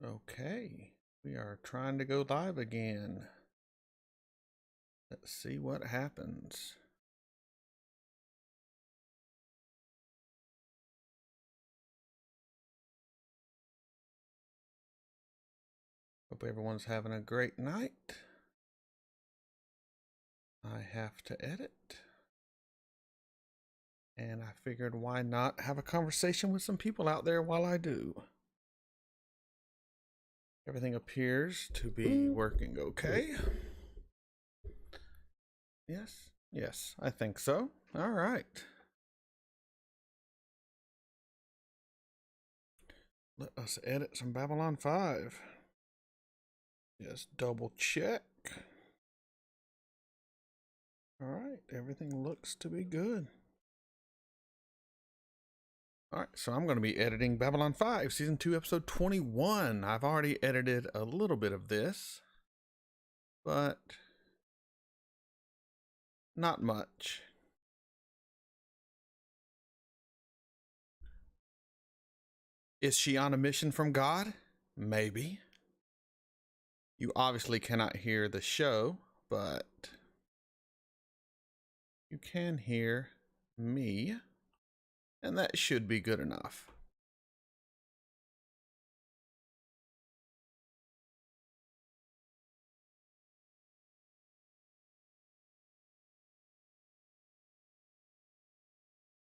Okay, we are trying to go live again. Let's see what happens. Hope everyone's having a great night. I have to edit. And I figured why not have a conversation with some people out there while I do. Everything appears to be working okay. Yes, I think so. All right. Let us edit some Babylon 5. Just double check. All right, everything looks to be good. All right, so I'm going to be editing Babylon 5, Season 2, Episode 21. I've already edited a little bit of this, but not much. Is she on a mission from God? Maybe. You obviously cannot hear the show, but you can hear me, and that should be good enough.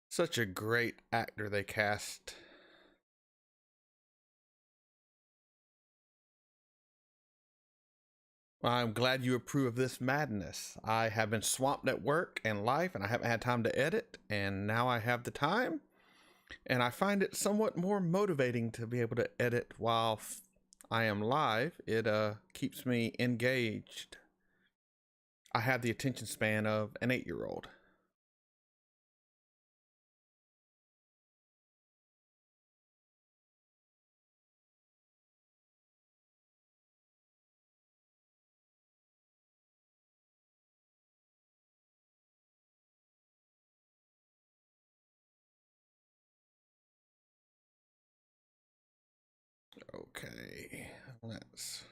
Such a great actor they cast. I'm glad you approve of this madness. I have been swamped at work and life, and I haven't had time to edit, and now I have the time. And I find it somewhat more motivating to be able to edit while I am live. It keeps me engaged. I have the attention span of an 8-year-old. Okay, let's...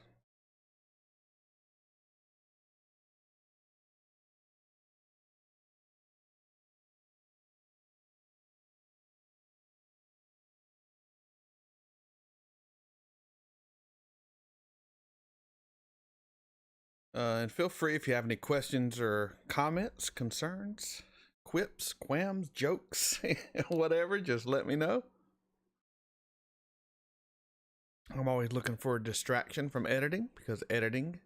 and feel free if you have any questions or comments, concerns, quips, quams, jokes, whatever, just let me know. I'm always looking for a distraction from editing because editing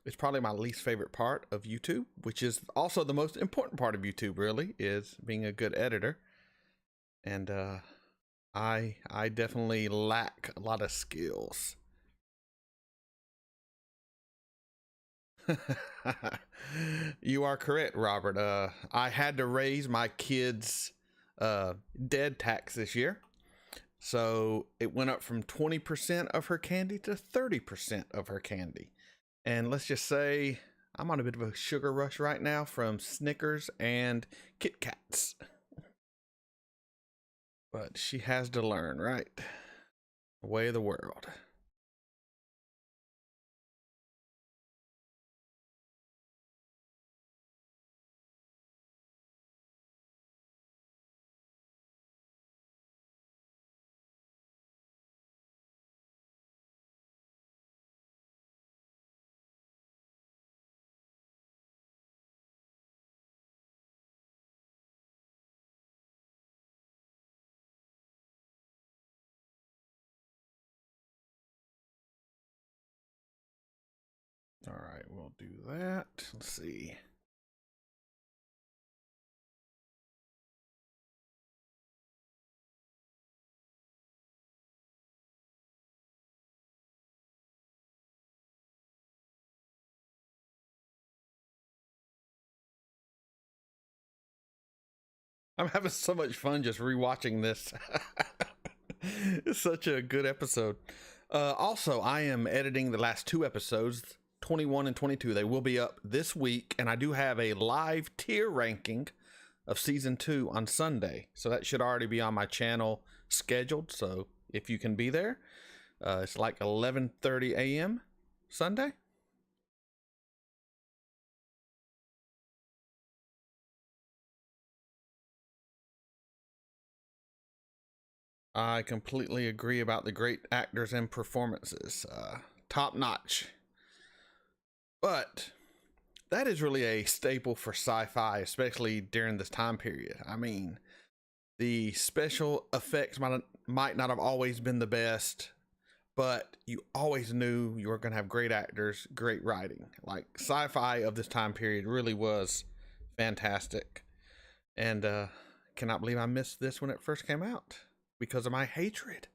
is probably my least favorite part of YouTube, which is also the most important part of YouTube, really, is being a good editor. And I definitely lack a lot of skills. You are correct, Robert. I had to raise my kids' dead tax this year. So it went up from 20% of her candy to 30% of her candy. And let's just say I'm on a bit of a sugar rush right now from Snickers and Kit Kats. But she has to learn, right? The way of the world. All right, we'll do that. Let's see. I'm having so much fun just rewatching this. It's such a good episode. Also, I am editing the last 2 episodes, 21 and 22. They will be up this week, and I do have a live tier ranking of season 2 on Sunday. So that should already be on my channel scheduled. So if you can be there, It's like 11:30 a.m. Sunday. I completely agree about the great actors and performances. Top notch. But that is really a staple for sci-fi, especially during this time period. I mean, the special effects might not have always been the best, but you always knew you were going to have great actors, great writing. Like sci-fi of this time period really was fantastic. And cannot believe I missed this when it first came out because of my hatred.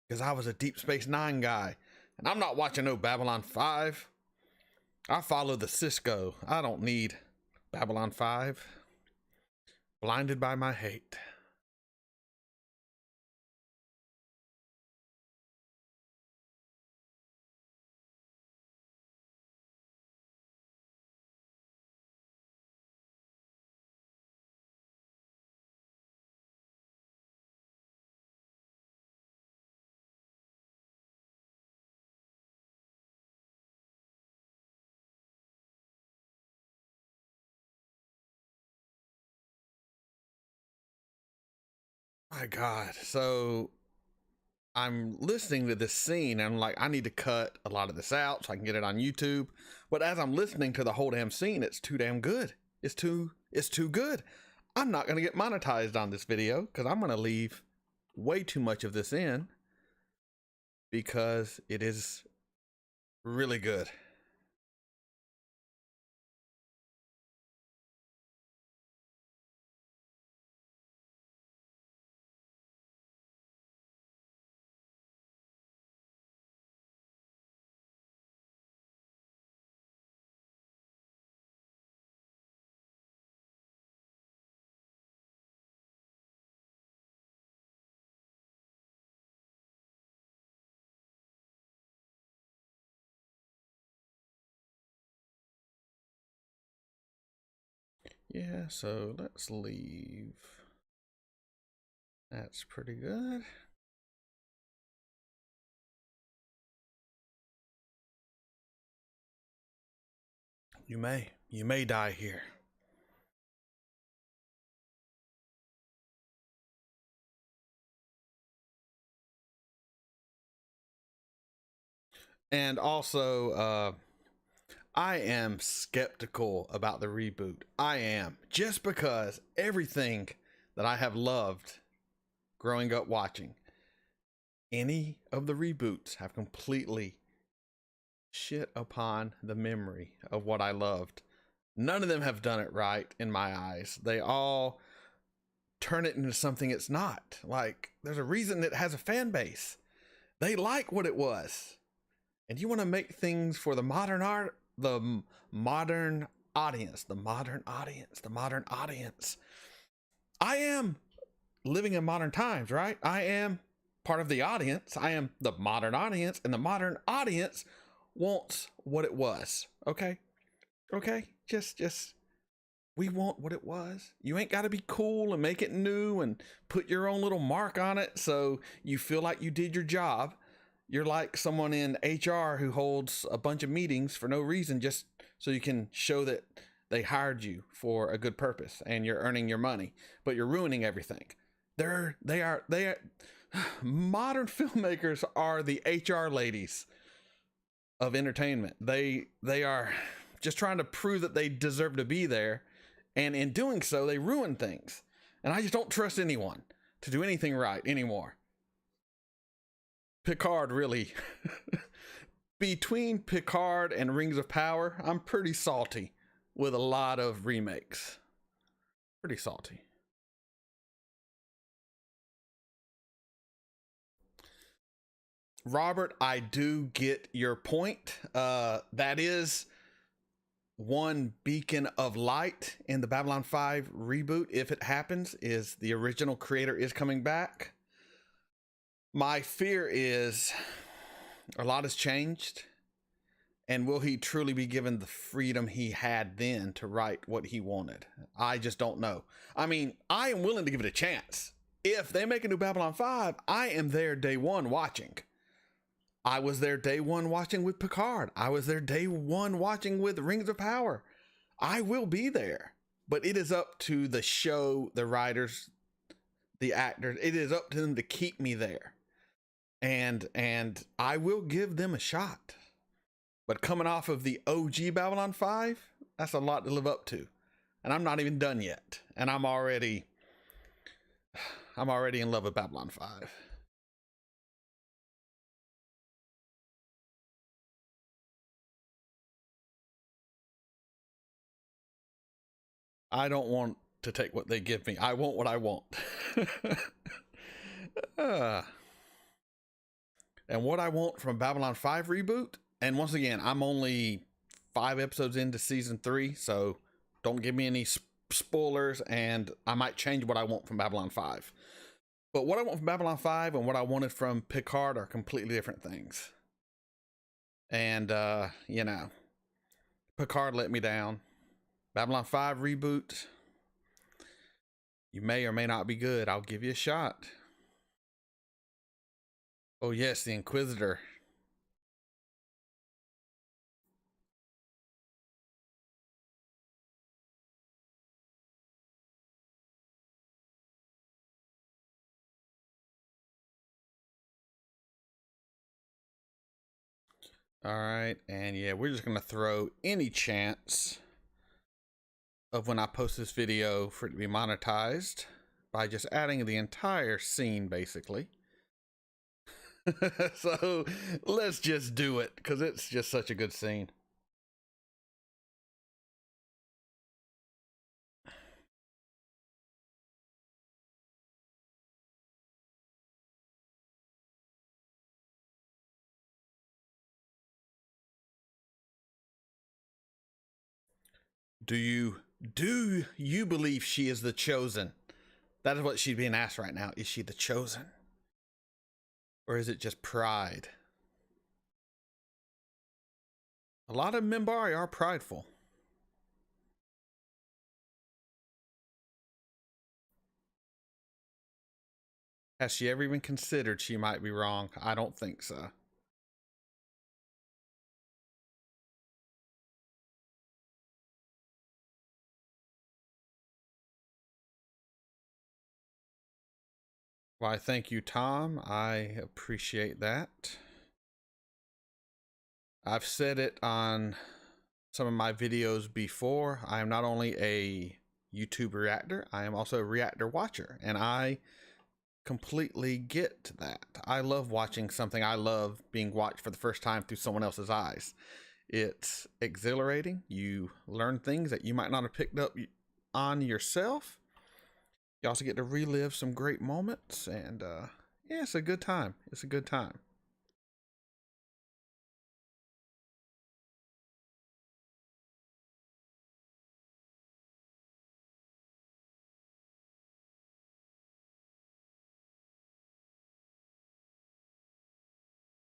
Because I was a Deep Space Nine guy, and I'm not watching no Babylon 5. I follow the Cisco. I don't need Babylon 5. Blinded by my hate. My God. So I'm listening to this scene and I'm like, I need to cut a lot of this out so I can get it on YouTube. But as I'm listening to the whole damn scene, it's too damn good. It's too good. I'm not gonna get monetized on this video because I'm gonna leave way too much of this in because it is really good. Yeah, so let's leave. That's pretty good. You may die here. And also, I am skeptical about the reboot. I am. Just because everything that I have loved growing up watching, any of the reboots have completely shit upon the memory of what I loved. None of them have done it right in my eyes. They all turn it into something it's not. Like, there's a reason it has a fan base. They like what it was. And you want to make things for the modern audience. I am living in modern times, right? I am part of the audience. I am the modern audience, and the modern audience wants what it was. Okay? Just we want what it was. You ain't got to be cool and make it new and put your own little mark on it so you feel like you did your job. You're like someone in HR who holds a bunch of meetings for no reason just so you can show that they hired you for a good purpose and you're earning your money, but you're ruining everything. They are modern filmmakers are the HR ladies of entertainment. They are just trying to prove that they deserve to be there, and in doing so they ruin things. And I just don't trust anyone to do anything right anymore. Picard really between Picard and Rings of Power, I'm pretty salty with a lot of remakes. Pretty salty. Robert, I do get your point. That is one beacon of light in the Babylon 5 reboot, if it happens, is the original creator is coming back. My fear is a lot has changed, and will he truly be given the freedom he had then to write what he wanted? I just don't know. I mean, I am willing to give it a chance. If they make a new Babylon 5, I am there day one watching. I was there day one watching with Picard. I was there day one watching with Rings of Power. I will be there, but it is up to the show, the writers, the actors. It is up to them to keep me there, and I will give them a shot. But coming off of the OG Babylon 5, that's a lot to live up to, and I'm not even done yet, and I'm already in love with Babylon 5. I don't want to take what they give me. I want what I want. uh, and what I want from a Babylon 5 reboot, and once again, I'm only 5 episodes into season 3, so don't give me any spoilers, and I might change what I want from Babylon 5. But what I want from Babylon 5 and what I wanted from Picard are completely different things. And, you know, Picard let me down. Babylon 5 reboot, you may or may not be good. I'll give you a shot. Oh yes, the Inquisitor. All right, and yeah, we're just gonna throw any chance of when I post this video for it to be monetized by just adding the entire scene, basically. So let's just do it, because it's just such a good scene. Do you believe she is the chosen? That is what she's being asked right now. Is she the chosen? Or is it just pride? A lot of Minbari are prideful. Has she ever even considered she might be wrong? I don't think so. Why, thank you, Tom. I appreciate that. I've said it on some of my videos before. I am not only a YouTube reactor, I am also a reactor watcher, and I completely get that. I love watching something I love being watched for the first time through someone else's eyes. It's exhilarating. You learn things that you might not have picked up on yourself. You also get to relive some great moments, and yeah, it's a good time. It's a good time.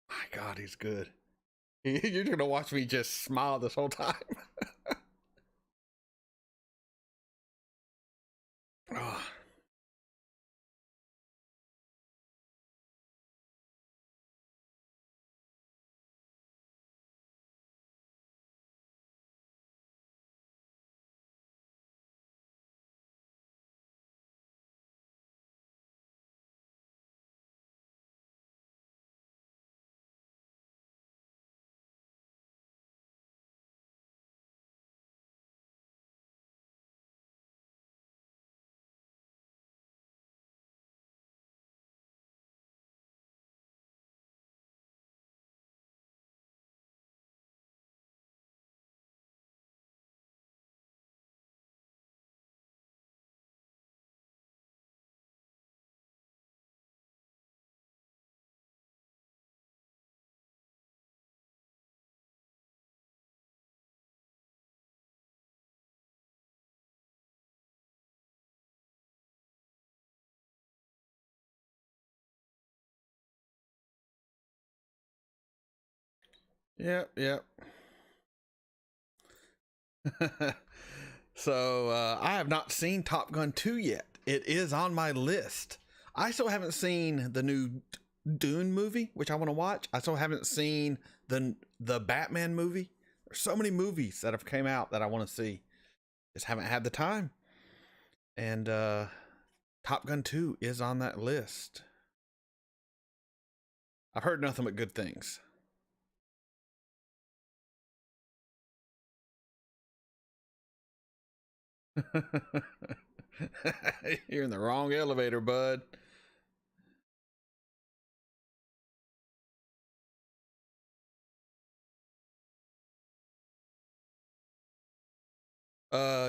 My God, he's good. You're gonna watch me just smile this whole time. Oh, yep, yep. So I have not seen Top Gun 2 yet. It is on my list. I still haven't seen the new Dune movie, which I want to watch. I still haven't seen the Batman movie. There's so many movies that have came out that I want to see. Just haven't had the time. And Top Gun 2 is on that list. I've heard nothing but good things. You're in the wrong elevator, bud.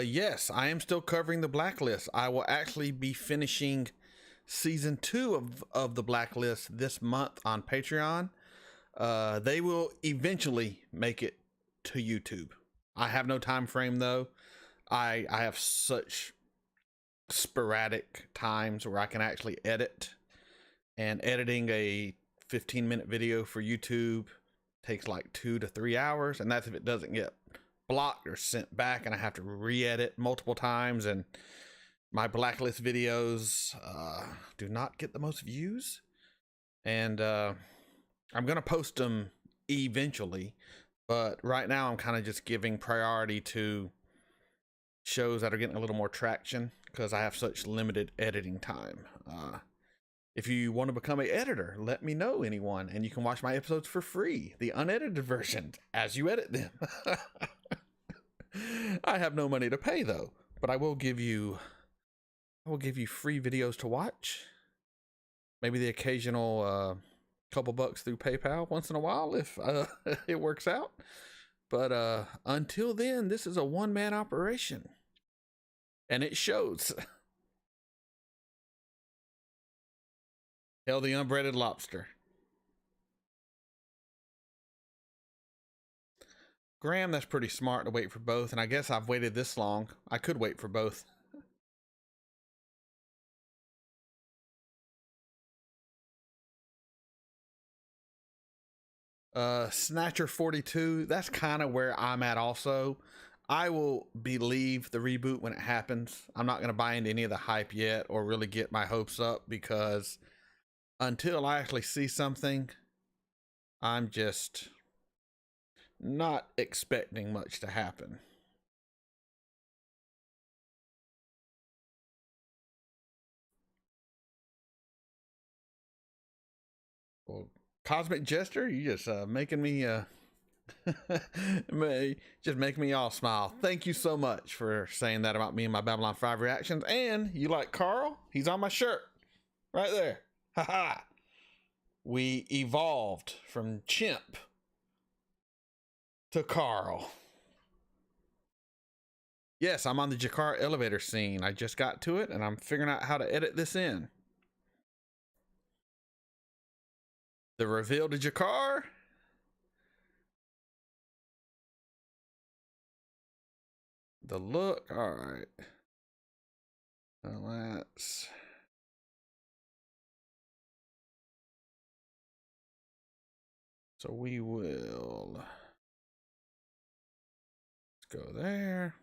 Yes, I am still covering the Blacklist. I will actually be finishing season 2 of the Blacklist this month on Patreon. They will eventually make it to YouTube. I have no time frame though. I have such sporadic times where I can actually edit, and editing a 15-minute video for YouTube takes like 2 to 3 hours, and that's if it doesn't get blocked or sent back and I have to re-edit multiple times. And my Blacklist videos do not get the most views, and I'm gonna post them eventually, but right now I'm kind of just giving priority to shows that are getting a little more traction because I have such limited editing time. If you want to become an editor, let me know, anyone, and you can watch my episodes for free, the unedited versions, as you edit them. I have no money to pay though, but I will give you free videos to watch. Maybe the occasional couple bucks through PayPal once in a while if it works out. But until then, this is a one-man operation, and it shows. Hell, the unbreaded lobster. Graham, that's pretty smart to wait for both, and I guess I've waited this long. I could wait for both. Snatcher 42, that's kind of where I'm at also. I will believe the reboot when it happens. I'm not going to buy into any of the hype yet or really get my hopes up, because until I actually see something, I'm just not expecting much to happen. Well, Cosmic Jester, you just making me just making me all smile. Thank you so much for saying that about me and my Babylon 5 reactions. And you like Carl? He's on my shirt right there. Haha. We evolved from chimp to Carl. Yes, I'm on the Jakar elevator scene. I just got to it and I'm figuring out how to edit this in. The reveal to Jakar. The look. All right. Well, let's. So we will. Let's go there.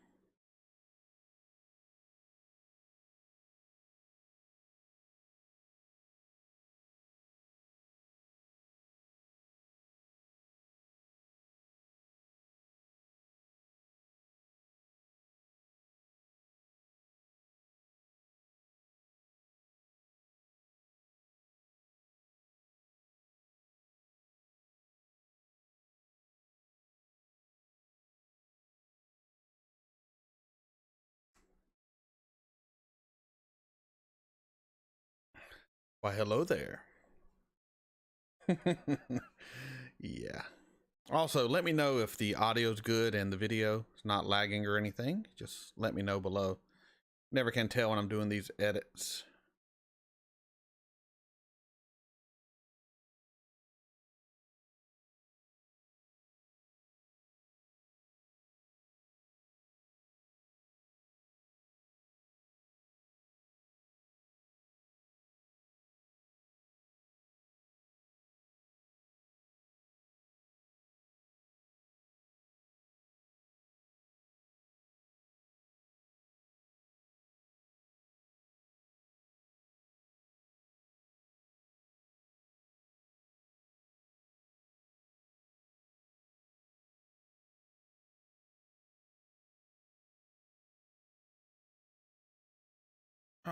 Why, hello there. Yeah. Also, let me know if the audio's good and the video is not lagging or anything. Just let me know below. Never can tell when I'm doing these edits.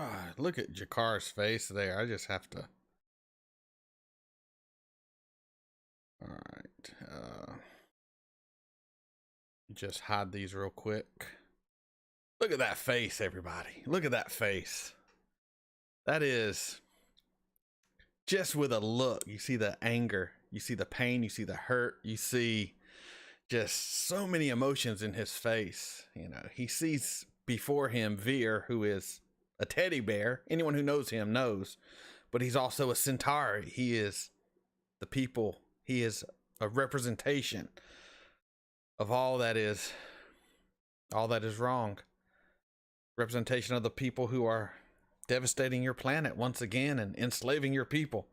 Ah, look at Jakar's face there. I just have to. All right. Just hide these real quick. Look at that face, everybody. Look at that face. That is just with a look. You see the anger, you see the pain, you see the hurt, you see just so many emotions in his face. You know, he sees before him Veer, who is a teddy bear. Anyone who knows him knows, but he's also a Centauri. He is the people. He is a representation of all that is wrong. Representation of the people who are devastating your planet once again and enslaving your people.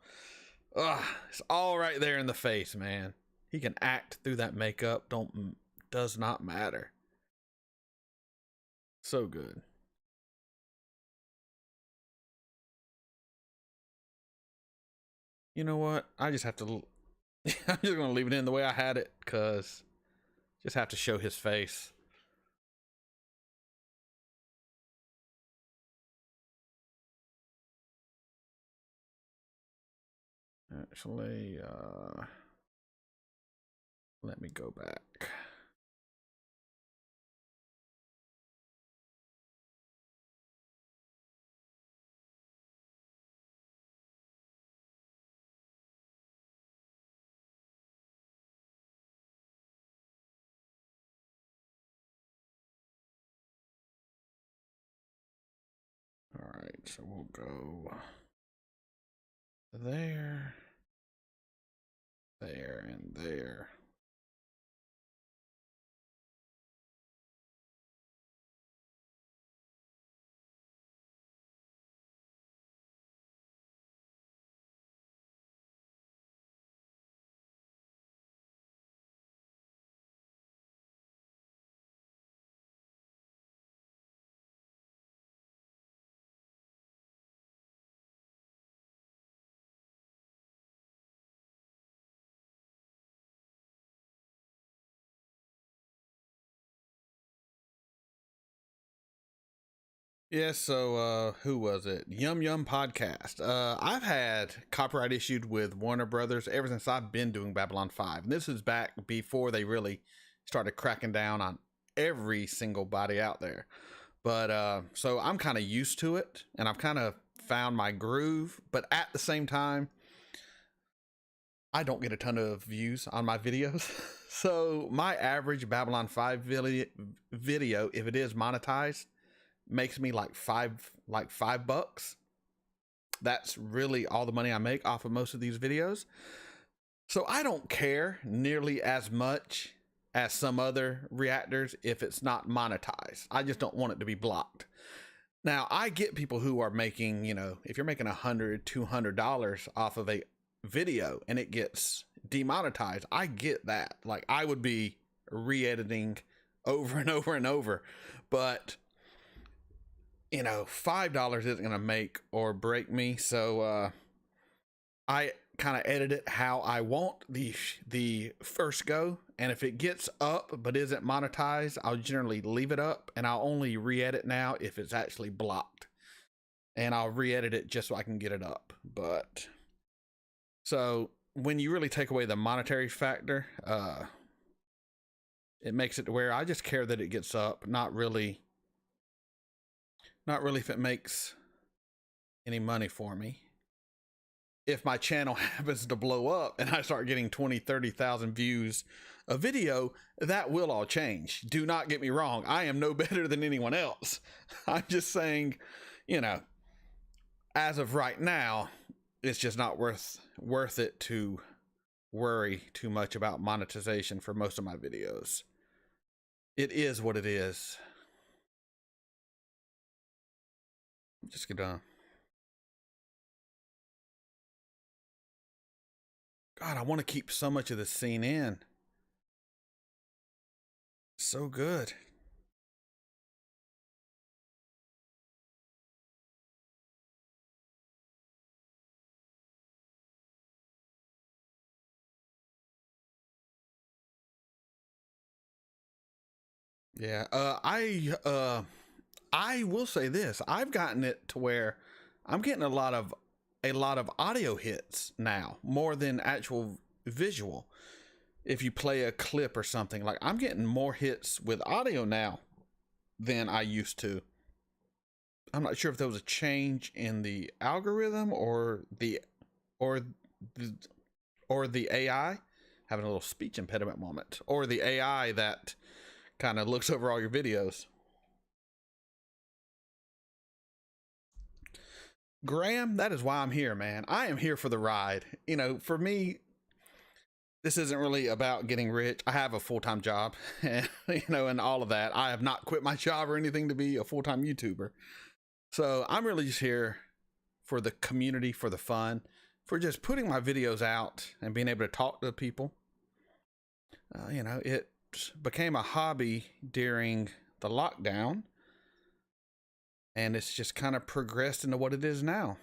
Ugh, it's all right there in the face, man. He can act through that makeup. Does not matter. So good. You know what? I just have to. I'm just gonna leave it in the way I had it, cause just have to show his face. Actually, let me go back. All right, so we'll go there, there, and there. Yeah, so who was it? Yum Yum Podcast. I've had copyright issued with Warner Brothers ever since I've been doing Babylon 5. And this is back before they really started cracking down on every single body out there. But so I'm kind of used to it and I've kind of found my groove, but at the same time, I don't get a ton of views on my videos. So my average Babylon 5 video, if it is monetized, makes me like $5. That's really all the money I make off of most of these videos. So I don't care nearly as much as some other reactors if it's not monetized. I just don't want it to be blocked. Now I get people who are making, you know, if you're making $100, $200 off of a video and it gets demonetized, I get that. Like I would be re-editing over and over and over, but you know, $5 isn't gonna make or break me. So I kind of edit it how I want the first go, and if it gets up but isn't monetized, I'll generally leave it up, and I'll only re-edit now if it's actually blocked, and I'll re-edit it just so I can get it up. But so when you really take away the monetary factor, it makes it to where I just care that it gets up, not really if it makes any money for me. If my channel happens to blow up and I start getting 20, 30,000 views a video, that will all change. Do not get me wrong. I am no better than anyone else. I'm just saying, you know, as of right now, it's just not worth it to worry too much about monetization for most of my videos. It is what it is. Just gonna. God, I want to keep so much of this scene in. So good. Yeah. I will say this: I've gotten it to where I'm getting a lot of audio hits now more than actual visual. If you play a clip or something, like I'm getting more hits with audio now than I used to. I'm not sure if there was a change in the algorithm or the or the AI having a little speech impediment moment, or the AI that kind of looks over all your videos. Graham, that is why I'm here, man. I am here for the ride. For me, this isn't really about getting rich. I have a full-time job, and and all of that. I have not quit my job or anything to be a full-time YouTuber. So I'm really just here for the community, for the fun, for just putting my videos out and being able to talk to people. It became a hobby during the lockdown, and it's just kind of progressed into what it is now.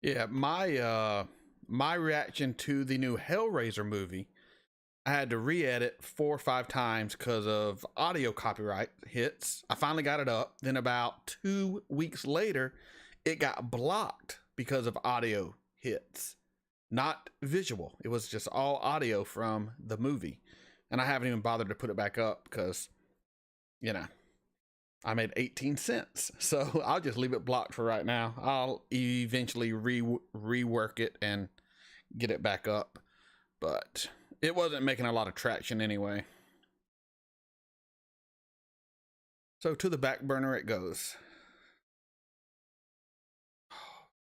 Yeah, my reaction to the new Hellraiser movie, I had to re-edit 4 or 5 times because of audio copyright hits. I finally got it up. Then about 2 weeks later, it got blocked because of audio hits, not visual. It was just all audio from the movie, and I haven't even bothered to put it back up because, you know, I made 18 cents. So I'll just leave it blocked for right now. I'll eventually rework it and get it back up. But it wasn't making a lot of traction anyway. So to the back burner it goes.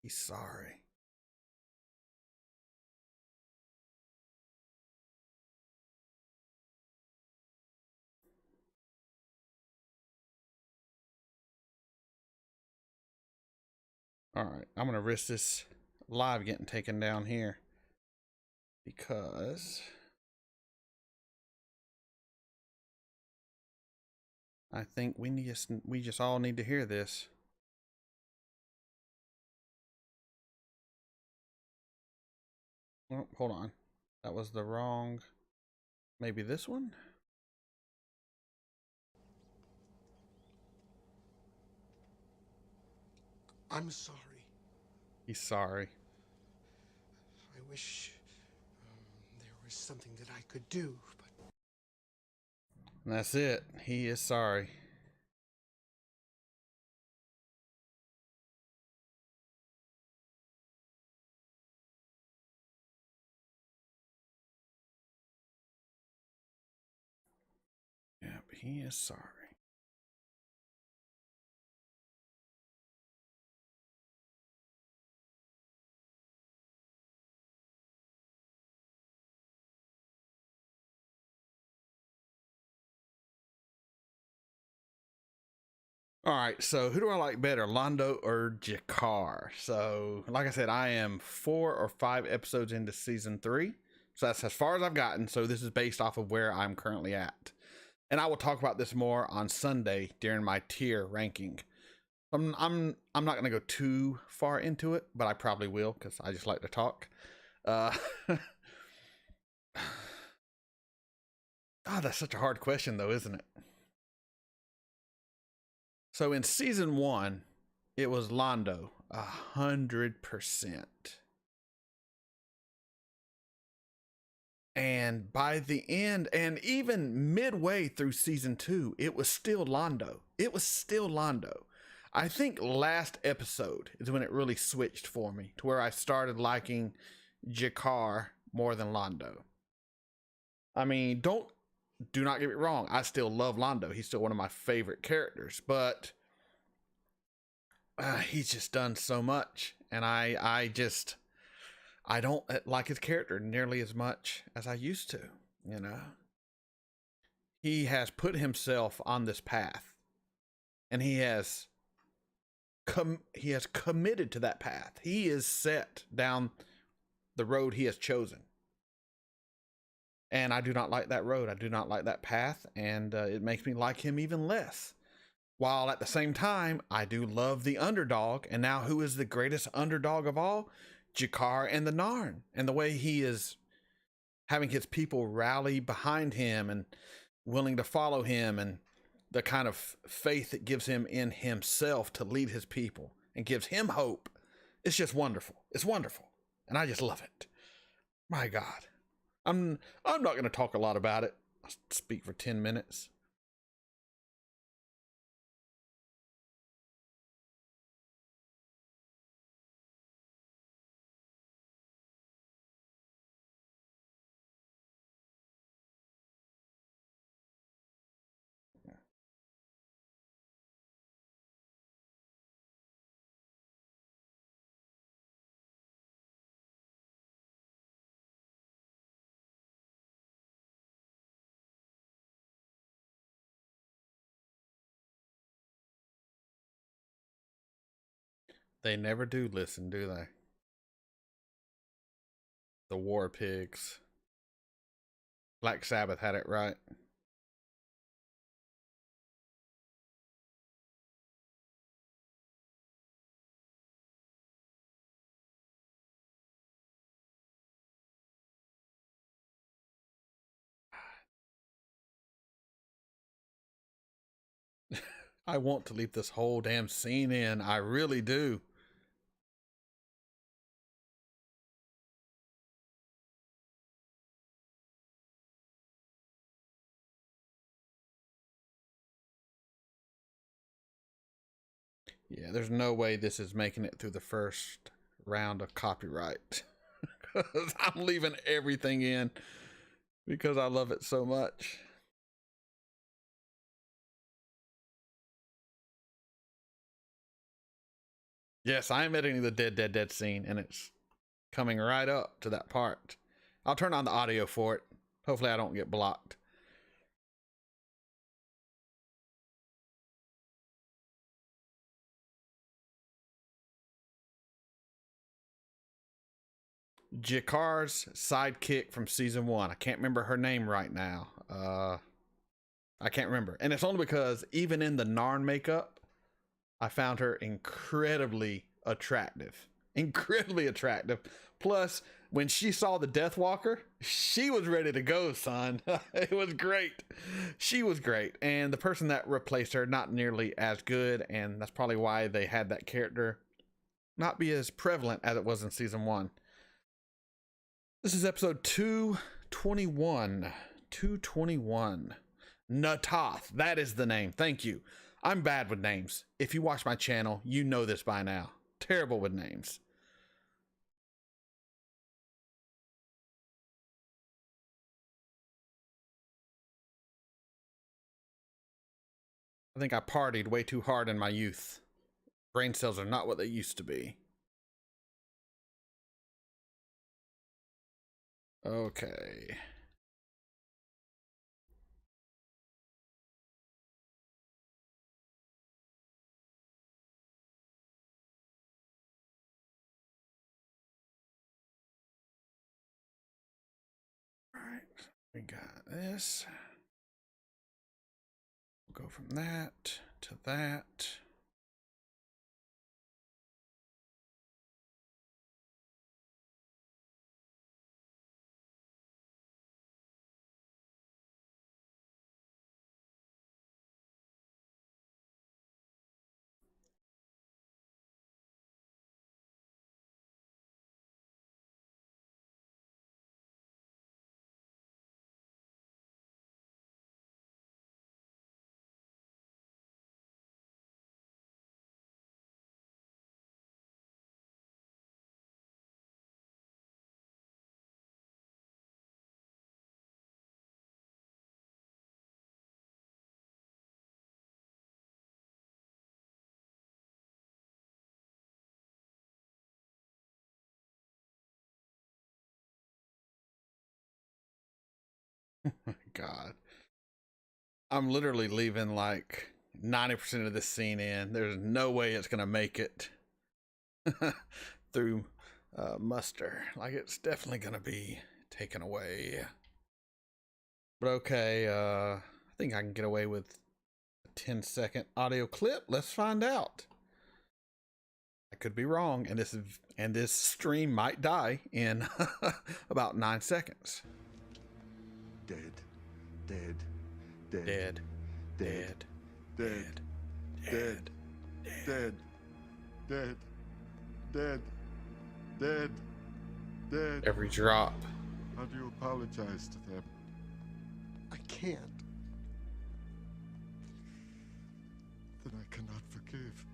He's sorry. All right, I'm going to risk this live getting taken down here because I think we just all need to hear this. Oh, hold on. That was the wrong. Maybe this one? I'm sorry. He's sorry. I wish there was something that I could do, but... And that's it. He is sorry. Yeah, but he is sorry. All right, so who do I like better, Londo or G'Kar? So, like I said, I am 4 or 5 episodes into season 3. So that's as far as I've gotten. So this is based off of where I'm currently at. And I will talk about this more on Sunday during my tier ranking. I'm not gonna go too far into it, but I probably will because I just like to talk. Uh, that's such a hard question, though, isn't it? So in season 1, it was Londo, 100%. And by the end, and even midway through season 2, it was still Londo. It was still Londo. I think last episode is when it really switched for me to where I started liking G'Kar more than Londo. I mean, do not get me wrong. I still love Londo. He's still one of my favorite characters, but he's just done so much, and I don't like his character nearly as much as I used to. He has put himself on this path, and he has he has committed to that path. He is set down the road he has chosen. And I do not like that road. I do not like that path. And it makes me like him even less. While at the same time, I do love the underdog. And now who is the greatest underdog of all? G'Kar and the Narn. And the way he is having his people rally behind him and willing to follow him, and the kind of faith it gives him in himself to lead his people and gives him hope. It's just wonderful. It's wonderful. And I just love it. My God. I'm not going to talk a lot about it. I'll speak for 10 minutes. They never do listen, do they? The War Pigs. Black Sabbath had it right. I want to leave this whole damn scene in. I really do. Yeah, there's no way this is making it through the first round of copyright. Because I'm leaving everything in because I love it so much. Yes, I am editing the dead scene, and it's coming right up to that part. I'll turn on the audio for it. Hopefully I don't get blocked. G'Kar's sidekick from season 1. I can't remember her name right now. I can't remember. And it's only because even in the Narn makeup, I found her incredibly attractive. Incredibly attractive. Plus, when she saw the Deathwalker, she was ready to go, son. It was great. She was great. And the person that replaced her, not nearly as good. And that's probably why they had that character not be as prevalent as it was in season 1. This is episode 221. 221. Na'Toth. That is the name. Thank you. I'm bad with names. If you watch my channel, you know this by now. Terrible with names. I think I partied way too hard in my youth. Brain cells are not what they used to be. Okay. All right. We got this. We'll go from that to that. God. I'm literally leaving like 90% of this scene in. There's no way it's gonna make it through muster. Like, it's definitely gonna be taken away. But okay, I think I can get away with a 10-second audio clip. Let's find out. I could be wrong, and this stream might die in about 9 seconds. Dead. Dead. Dead. Dead. Dead. Dead. Dead. Dead. Dead. Dead. Dead. Dead. Every drop. How do you apologize to them? I can't. Then I cannot forgive.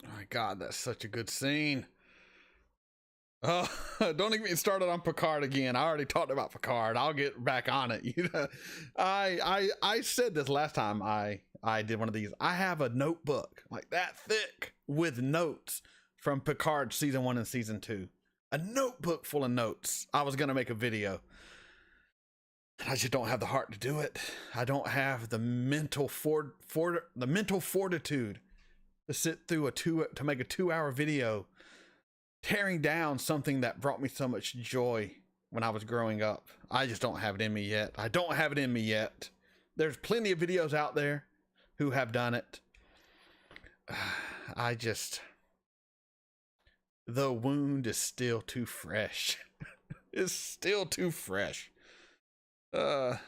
Oh my God, that's such a good scene. Oh, don't even get me started on Picard again. I already talked about Picard. I'll get back on it. You know, I said this last time I did one of these. I have a notebook like that thick with notes from Picard season 1 and season 2. A notebook full of notes. I was gonna make a video. I just don't have the heart to do it. I don't have the mental fortitude to sit through to make a 2-hour video tearing down something that brought me so much joy when I was growing up. I just don't have it in me yet. I don't have it in me yet. There's plenty of videos out there who have done it. The wound is still too fresh. It's still too fresh. I've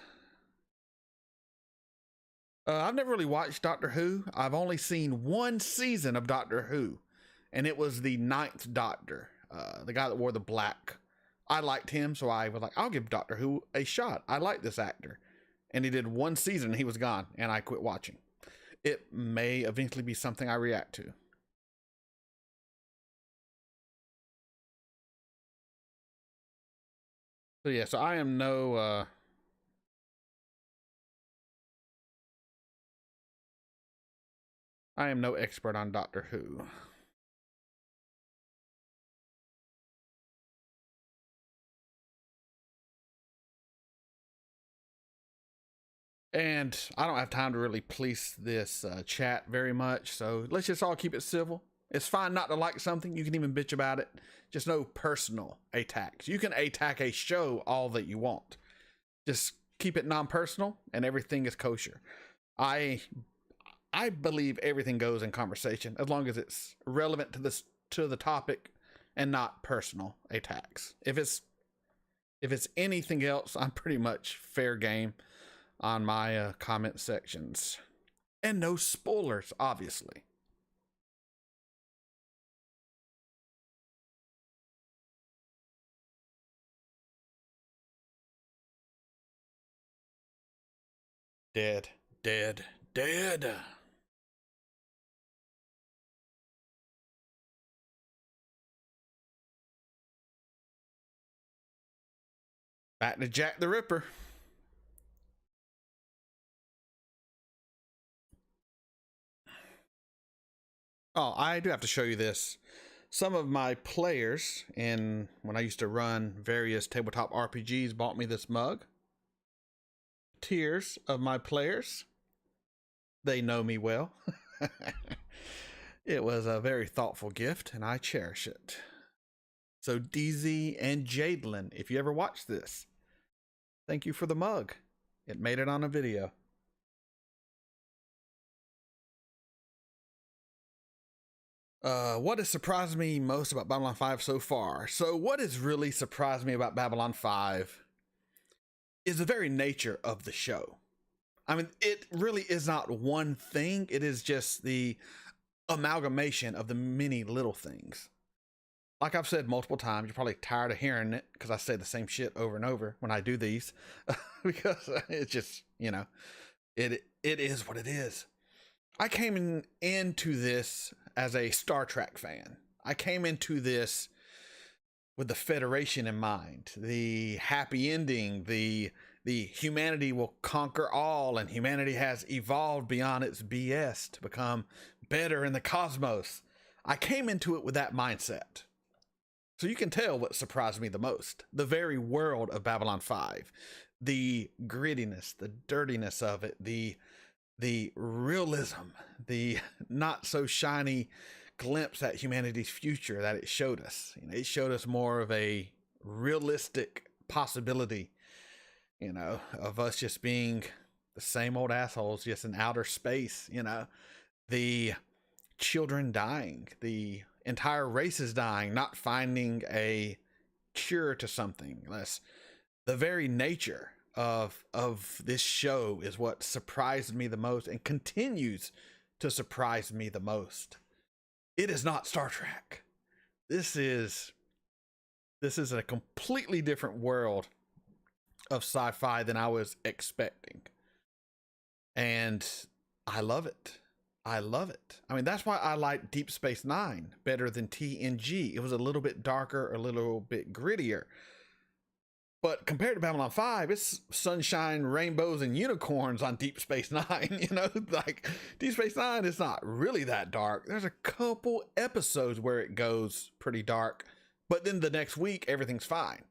never really watched Doctor Who. I've only seen 1 season of Doctor Who, and it was the 9th Doctor, the guy that wore the black. I liked him, so I was like, I'll give Doctor Who a shot. I like this actor. And he did 1 season, and he was gone, and I quit watching. It may eventually be something I react to. So yeah, so I am no expert on Doctor Who. And I don't have time to really police this chat very much, so let's just all keep it civil. It's fine not to like something. You can even bitch about it. Just no personal attacks. You can attack a show all that you want. Just keep it non-personal, and everything is kosher. I believe everything goes in conversation as long as it's relevant to the topic and not personal attacks. If it's anything else, I'm pretty much fair game on my comment sections. And no spoilers, obviously. Dead, dead, dead. Back to Jack the Ripper. Oh, I do have to show you this. Some of my players, when I used to run various tabletop RPGs, bought me this mug. Tears of my players. They know me well. It was a very thoughtful gift, and I cherish it. So DZ and Jadelyn, if you ever watch this, thank you for the mug. It made it on a video. What has surprised me most about Babylon 5 so far? So what has really surprised me about Babylon 5 is the very nature of the show. I mean, it really is not one thing. It is just the amalgamation of the many little things. Like I've said multiple times, you're probably tired of hearing it because I say the same shit over and over when I do these because it's just, you know, it is what it is. I came into this as a Star Trek fan. I came into this with the Federation in mind, the happy ending, the humanity will conquer all, and humanity has evolved beyond its BS to become better in the cosmos. I came into it with that mindset. So you can tell what surprised me the most. The very world of Babylon 5. The grittiness, the dirtiness of it, the realism, the not so shiny glimpse at humanity's future that it showed us. You know, it showed us more of a realistic possibility, you know, of us just being the same old assholes just in outer space. You know, the children dying, the entire race is dying, not finding a cure to something. Less, the very nature of this show is what surprised me the most and continues to surprise me the most. It is not Star Trek. This is a completely different world of sci-fi than I was expecting. And I love it. I love it. I mean, that's why I like Deep Space Nine better than TNG. It was a little bit darker, a little bit grittier. But compared to Babylon 5, it's sunshine, rainbows, and unicorns on Deep Space Nine. You know, like Deep Space Nine is not really that dark. There's a couple episodes where it goes pretty dark, but then the next week, everything's fine.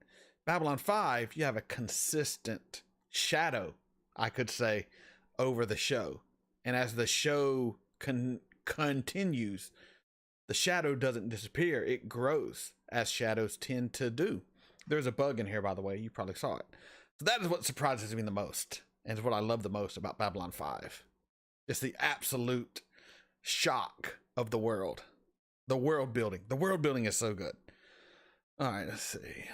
Babylon 5, you have a consistent shadow, I could say, over the show. And as the show continues, the shadow doesn't disappear. It grows, as shadows tend to do. There's a bug in here, by the way. You probably saw it. So that is what surprises me the most, and is what I love the most about Babylon 5. It's the absolute shock of the world. The world building. The world building is so good. All right, let's see.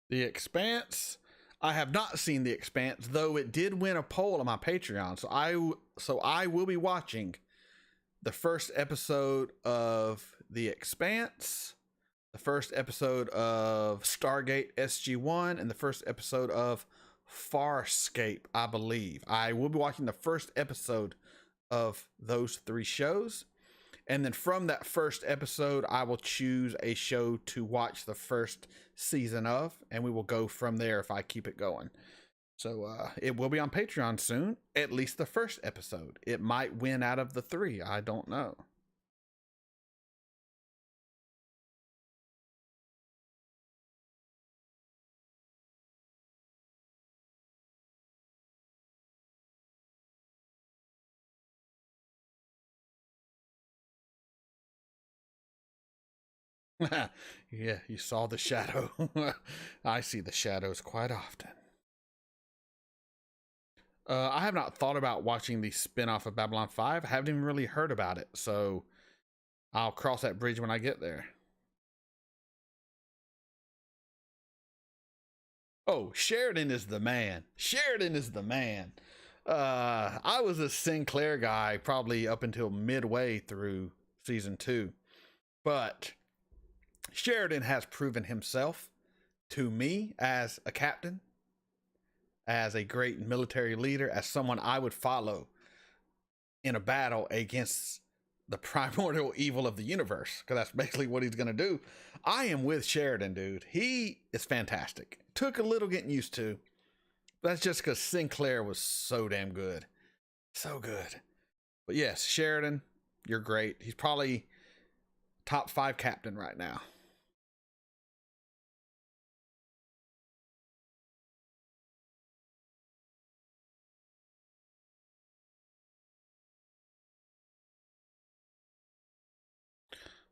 The Expanse. I have not seen The Expanse, though it did win a poll on my Patreon. So I will be watching the first episode of The Expanse, the first episode of Stargate SG-1, and the first episode of Farscape, I believe. I will be watching the first episode of those 3 shows. And then from that first episode, I will choose a show to watch the first season of, and we will go from there if I keep it going. So it will be on Patreon soon, at least the first episode. It might win out of the 3. I don't know. Yeah, you saw the shadow. I see the shadows quite often. I have not thought about watching the spin-off of Babylon 5. I haven't even really heard about it, so I'll cross that bridge when I get there. Oh, Sheridan is the man. Sheridan is the man. I was a Sinclair guy probably up until midway through season 2, but Sheridan has proven himself to me as a captain, as a great military leader, as someone I would follow in a battle against the primordial evil of the universe, because that's basically what he's going to do. I am with Sheridan, dude. He is fantastic. Took a little getting used to. But that's just because Sinclair was so damn good. So good. But yes, Sheridan, you're great. He's probably top 5 captain right now.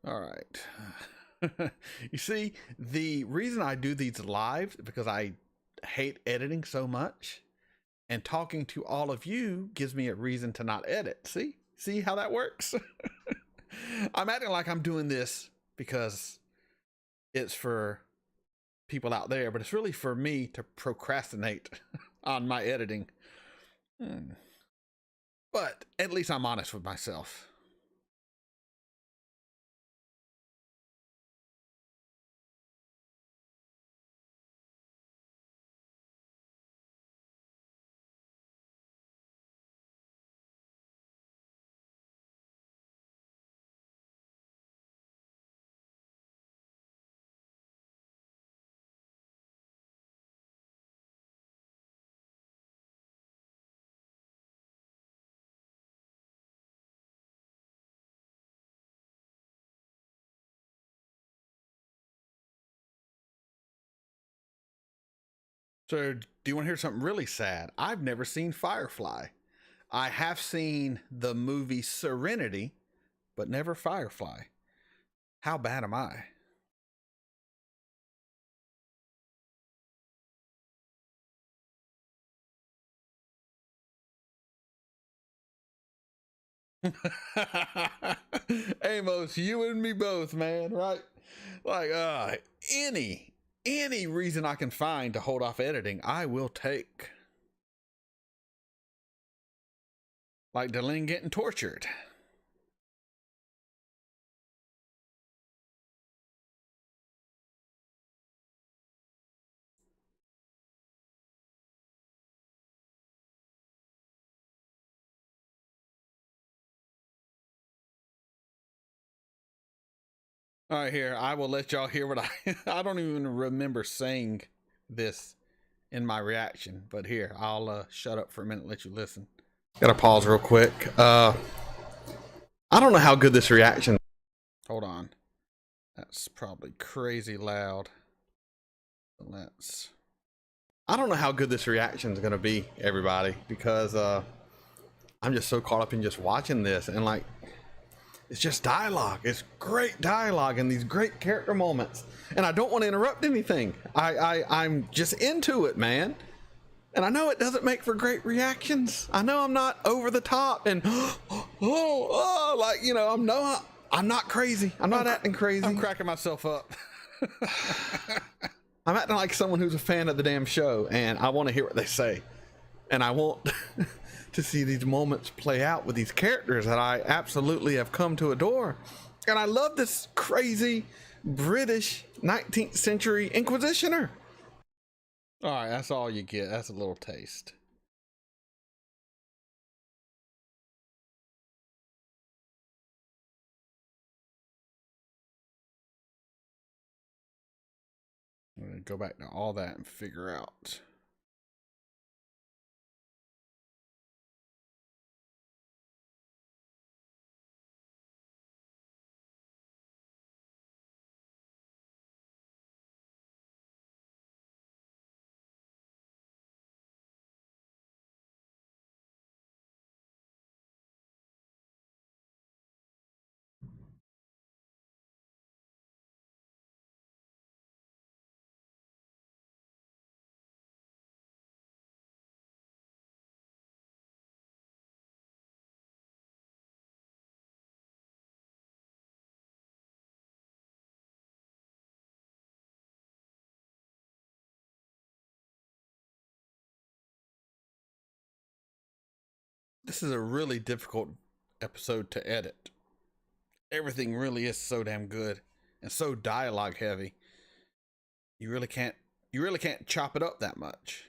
All right. You see, the reason I do these lives is because I hate editing so much, and talking to all of you gives me a reason to not edit. See how that works? I'm acting like I'm doing this because it's for people out there, but it's really for me to procrastinate on my editing. But at least I'm honest with myself. So, do you want to hear something really sad? I've never seen Firefly. I have seen the movie Serenity, but never Firefly. How bad am I? Amos, you and me both, man, right? Like, any reason I can find to hold off editing, I will take. Like Delenn getting tortured. All right, here, I will let y'all hear what I don't even remember saying this in my reaction, but here, I'll shut up for a minute and let you listen. Gotta pause real quick. I don't know how good this reaction. Hold on. That's probably crazy loud. I don't know how good this reaction is gonna be, everybody, because I'm just so caught up in just watching this, and like, it's just dialogue. It's great dialogue and these great character moments. And I don't want to interrupt anything. I'm just into it, man. And I know it doesn't make for great reactions. I know I'm not over the top and like, you know, I'm not crazy. I'm not acting crazy. I'm cracking myself up. I'm acting like someone who's a fan of the damn show, and I want to hear what they say. And I want to see these moments play out with these characters that I absolutely have come to adore. And I love this crazy British 19th century Inquisitioner. All right, that's all you get. That's a little taste. I'm going to go back to all that and figure out. This is a really difficult episode to edit. Everything really is so damn good and so dialogue heavy. You really can't chop it up that much.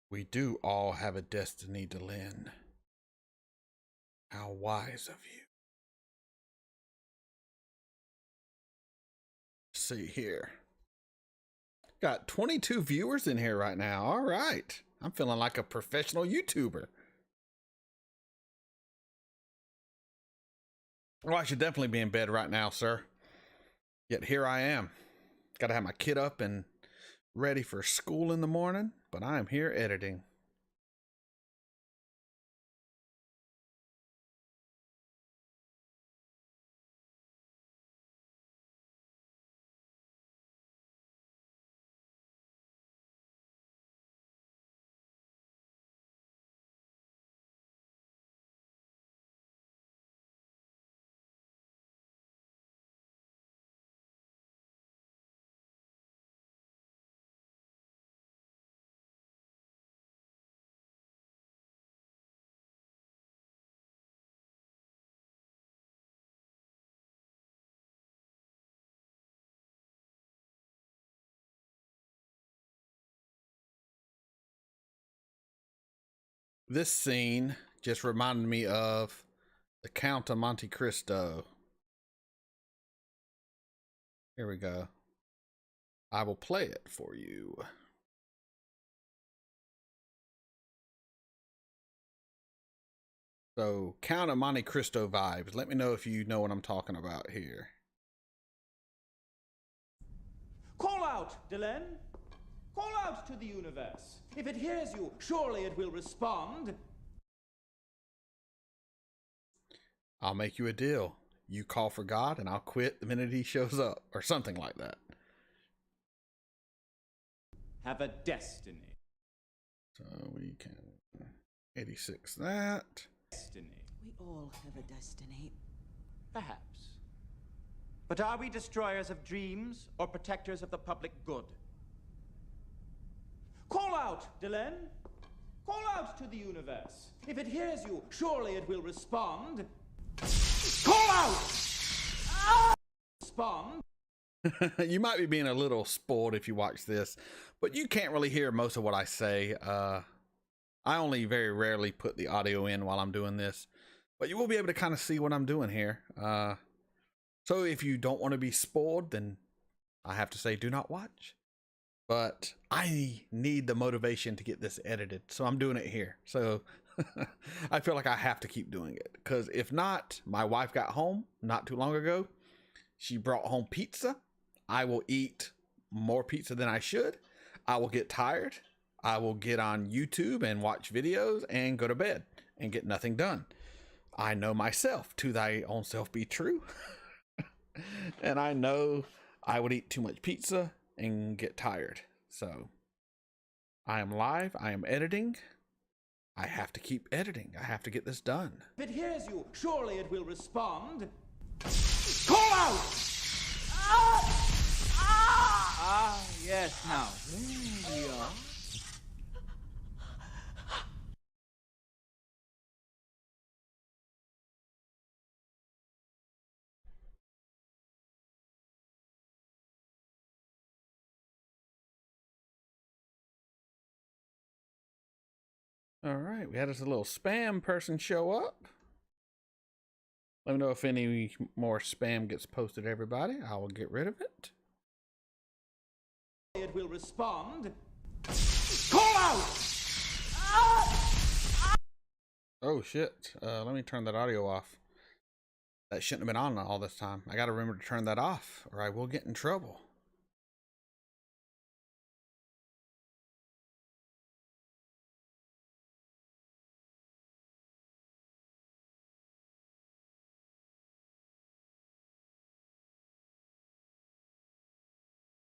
We do all have a destiny, Delenn. How wise of you. See here. Got 22 viewers in here right now. All right. I'm feeling like a professional YouTuber. Well, I should definitely be in bed right now, sir. Yet here I am. Got to have my kid up and ready for school in the morning, but I am here editing. This scene just reminded me of the Count of Monte Cristo. Here we go. I will play it for you. So, Count of Monte Cristo vibes. Let me know if you know what I'm talking about here. Call out, Delenn. Call out to the universe. If it hears you, surely it will respond. I'll make you a deal. You call for God and I'll quit the minute he shows up, or something like that. Have a destiny. So we can 86 that. Destiny. We all have a destiny. Perhaps. But are we destroyers of dreams or protectors of the public good? Call out, Delenn. Call out to the universe. If it hears you, surely it will respond. Call out! Respond. You might be being a little spoiled if you watch this, but you can't really hear most of what I say. I only very rarely put the audio in while I'm doing this, but you will be able to kind of see what I'm doing here. So if you don't want to be spoiled, then I have to say do not watch. But I need the motivation to get this edited, so I'm doing it here. So I feel like I have to keep doing it, because if not, my wife got home not too long ago. She brought home pizza. I will eat more pizza than I should. I will get tired. I will get on YouTube and watch videos and go to bed and get nothing done. I know myself, to thy own self be true. And I know I would eat too much pizza and get tired. So I am live. I am editing. I have to keep editing. I have to get this done. If it hears you, surely it will respond. Call out! Yes, now. There we are. All right, we had us a little spam person show up. Let me know if any more spam gets posted, everybody. I will get rid of it. It will respond. Call out! Oh, shit. Let me turn that audio off. That shouldn't have been on all this time. I got to remember to turn that off, or I will get in trouble.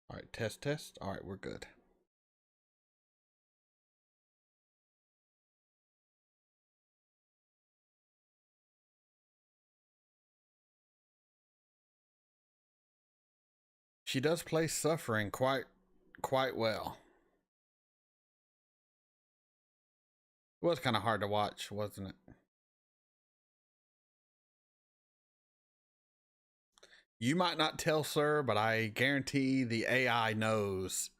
All right, test, test. All right, we're good. She does play Suffering quite well. It was kind of hard to watch, wasn't it? You might not tell, sir, but I guarantee the AI knows.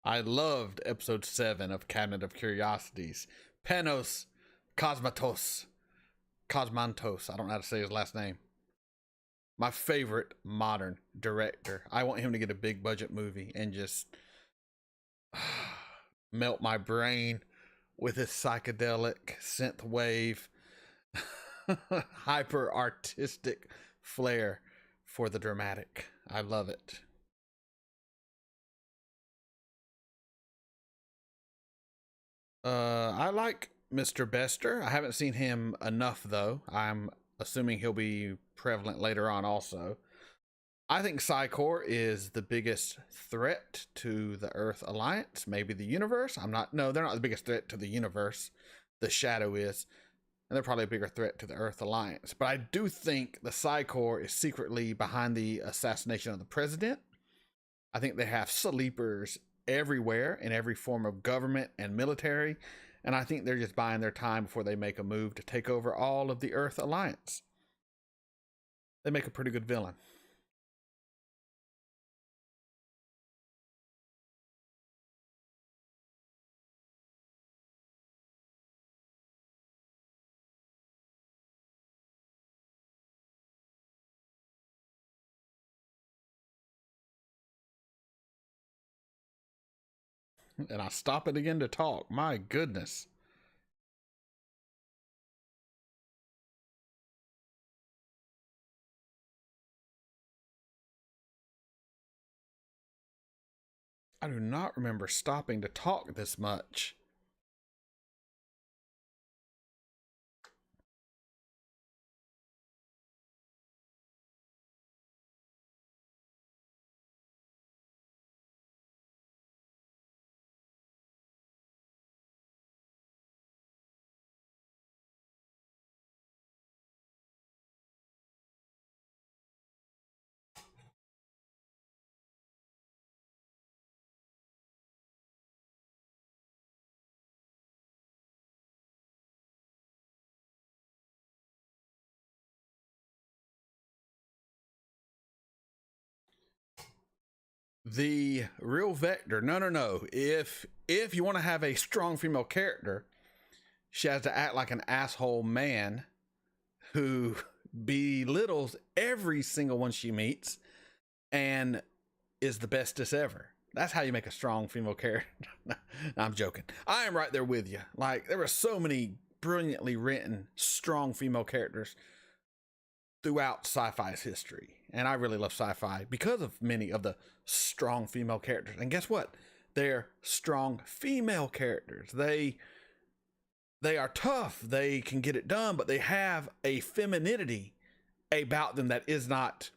I loved episode 7 of Cabinet of Curiosities. Panos Cosmatos. Cosmantos. I don't know how to say his last name. My favorite modern director. I want him to get a big budget movie and just melt my brain with his psychedelic synth wave, hyper artistic flair for the dramatic. I love it. I like Mr. Bester. I haven't seen him enough, though. I'm assuming he'll be prevalent later on also. I think Psycor is the biggest threat to the Earth Alliance, maybe the universe. No, they're not the biggest threat to the universe. The Shadow is. And they're probably a bigger threat to the Earth Alliance. But I do think the Psycor is secretly behind the assassination of the president. I think they have sleepers everywhere in every form of government and military, and I think they're just buying their time before they make a move to take over all of the Earth Alliance. They make a pretty good villain. And I stop it again to talk. My goodness. I do not remember stopping to talk this much. The real Vector, no. If you want to have a strong female character, she has to act like an asshole man who belittles every single one she meets and is the bestest ever. That's how you make a strong female character. I'm joking. I am right there with you. Like, there were so many brilliantly written, strong female characters throughout sci-fi's history. And I really love sci-fi because of many of the strong female characters. And guess what? They're strong female characters. They are tough. They can get it done, but they have a femininity about them that is not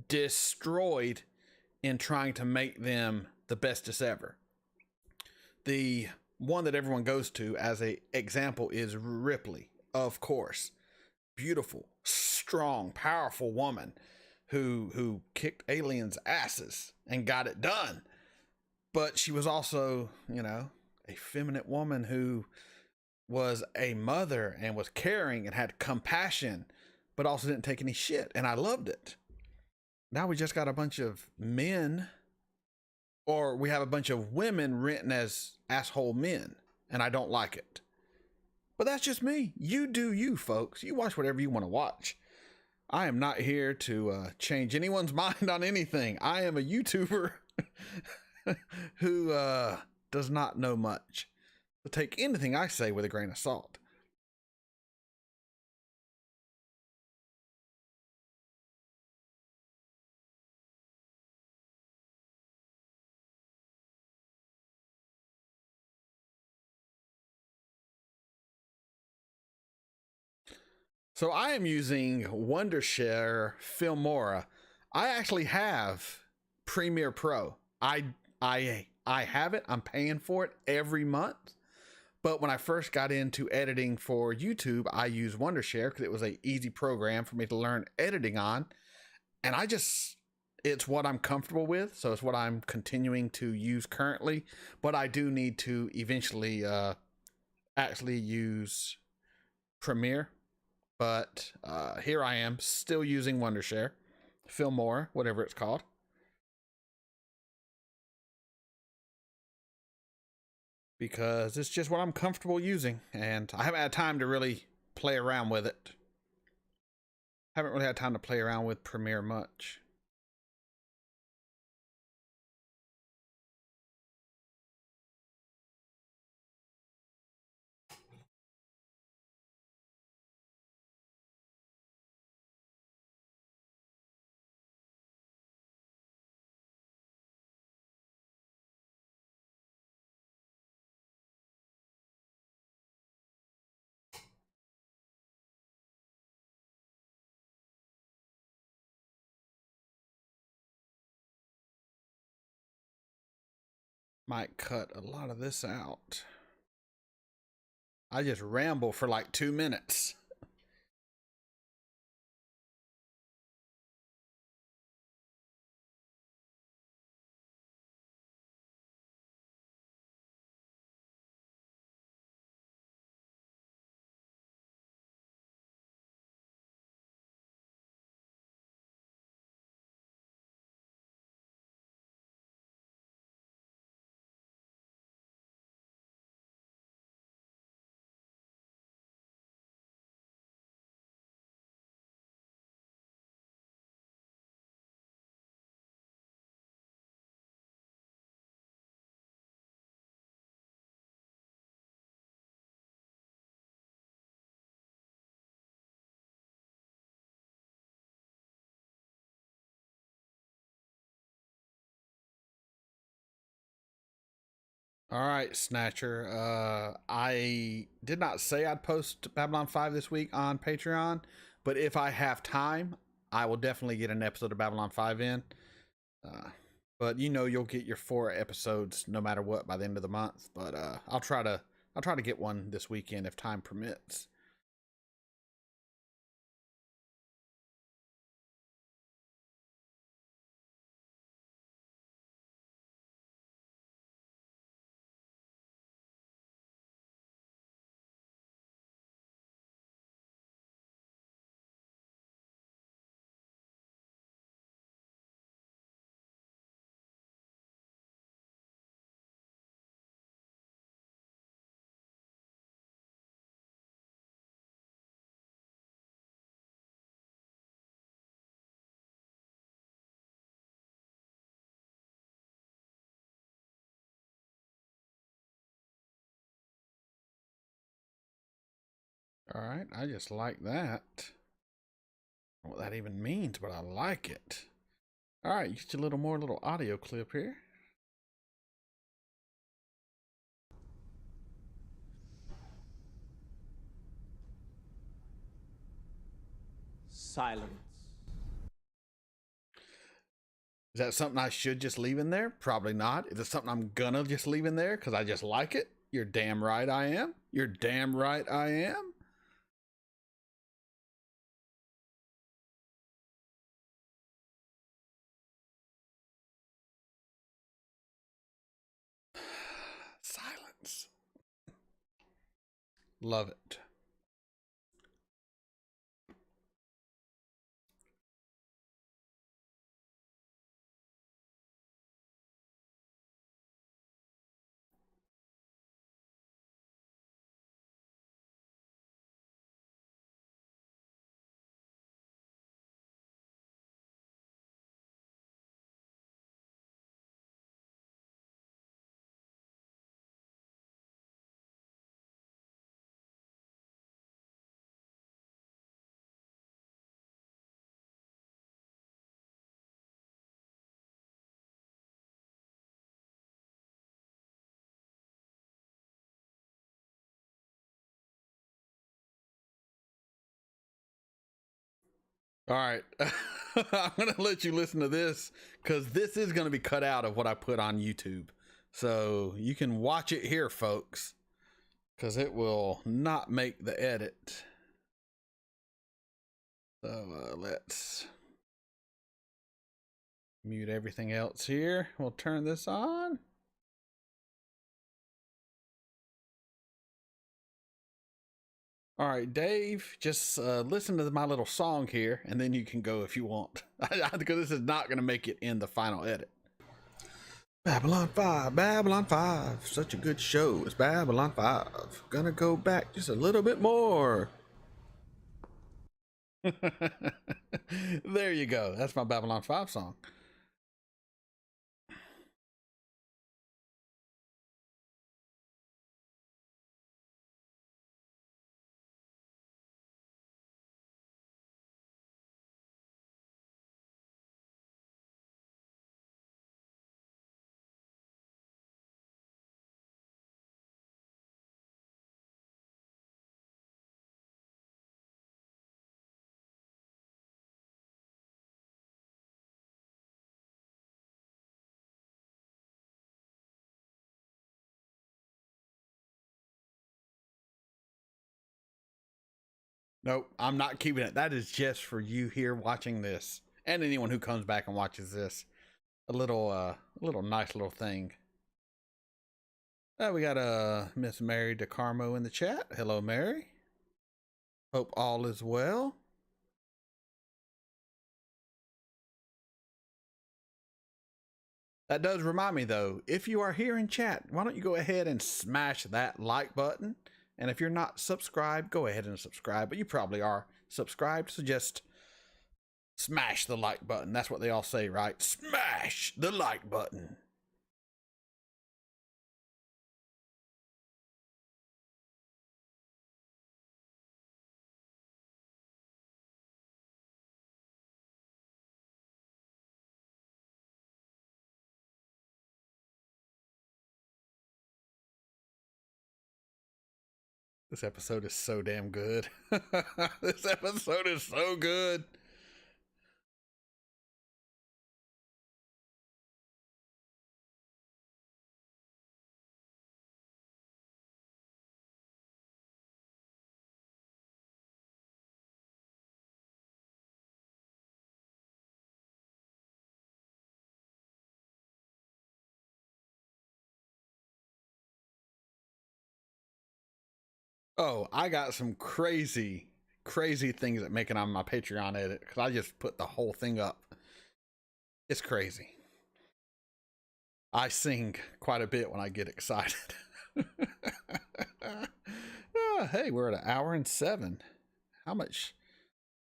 destroyed in trying to make them the bestest ever. The one that everyone goes to as an example is Ripley, of course. Beautiful, strong, powerful woman who kicked aliens' asses and got it done. But she was also, a feminine woman who was a mother and was caring and had compassion, but also didn't take any shit. And I loved it. Now we just got a bunch of men, or we have a bunch of women written as asshole men, and I don't like it. But that's just me. You do you, folks. You watch whatever you want to watch. I am not here to change anyone's mind on anything. I am a YouTuber who does not know much. So take anything I say with a grain of salt. So I am using Wondershare Filmora. I actually have Premiere Pro. I have it. I'm paying for it every month. But when I first got into editing for YouTube, I used Wondershare because it was an easy program for me to learn editing on. And it's what I'm comfortable with. So it's what I'm continuing to use currently. But I do need to eventually actually use Premiere. But here I am, still using Wondershare, Filmora, whatever it's called. Because it's just what I'm comfortable using, and I haven't had time to really play around with it. Haven't really had time to play around with Premiere much. Might cut a lot of this out. I just ramble for like 2 minutes. All right, Snatcher. I did not say I'd post Babylon 5 this week on Patreon, but if I have time, I will definitely get an episode of Babylon 5 in. But you know you'll get your 4 episodes no matter what by the end of the month. But I'll try to get one this weekend if time permits. All right, I just like that. I don't know what that even means, but I like it. All right, get you a little audio clip here. Silence. Is that something I should just leave in there? Probably not. Is it something I'm gonna just leave in there because I just like it? You're damn right I am. You're damn right I am. Silence. Love it. All right. I'm going to let you listen to this because this is going to be cut out of what I put on YouTube. So you can watch it here, folks, because it will not make the edit. So let's mute everything else here. We'll turn this on. All right, Dave, just listen to my little song here, and then you can go if you want. Because this is not going to make it in the final edit. Babylon 5, Babylon 5. Such a good show. It's Babylon 5. Gonna go back just a little bit more. There you go. That's my Babylon 5 song. Nope, I'm not keeping it. That is just for you here watching this, and anyone who comes back and watches this. A little nice little thing. We got Miss Mary DeCarmo in the chat. Hello, Mary. Hope all is well. That does remind me, though, if you are here in chat, why don't you go ahead and smash that like button? And if you're not subscribed, go ahead and subscribe. But you probably are subscribed, so just smash the like button. That's what they all say, right? Smash the like button. This episode is so damn good. This episode is so good. Oh, I got some crazy things that make it on my Patreon edit because I just put the whole thing up. It's crazy. I sing quite a bit when I get excited. Hey, we're at 1:07. How much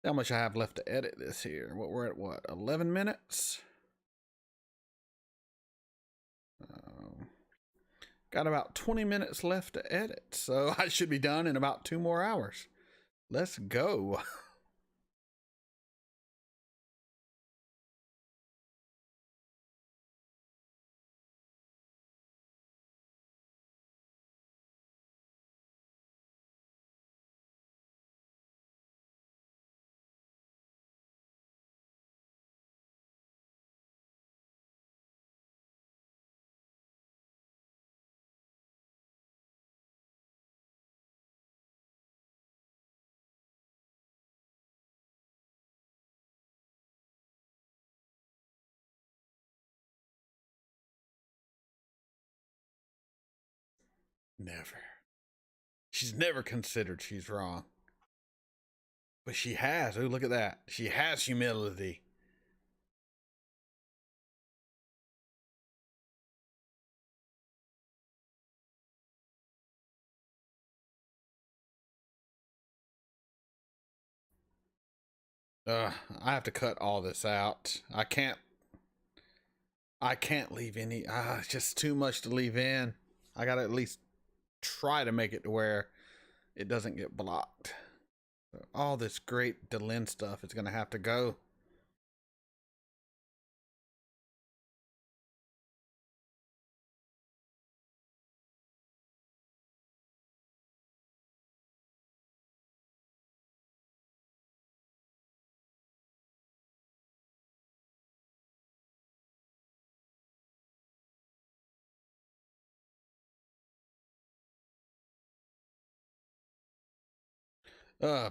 I have left to edit this here? We're at what, 11 minutes? Got about 20 minutes left to edit, so I should be done in about 2 more hours. Let's go. Never. She's never considered she's wrong. But she has. Oh, look at that. She has humility. I have to cut all this out. I can't leave any. It's just too much to leave in. I gotta at least try to make it to where it doesn't get blocked. So all this great Delenn stuff is gonna have to go.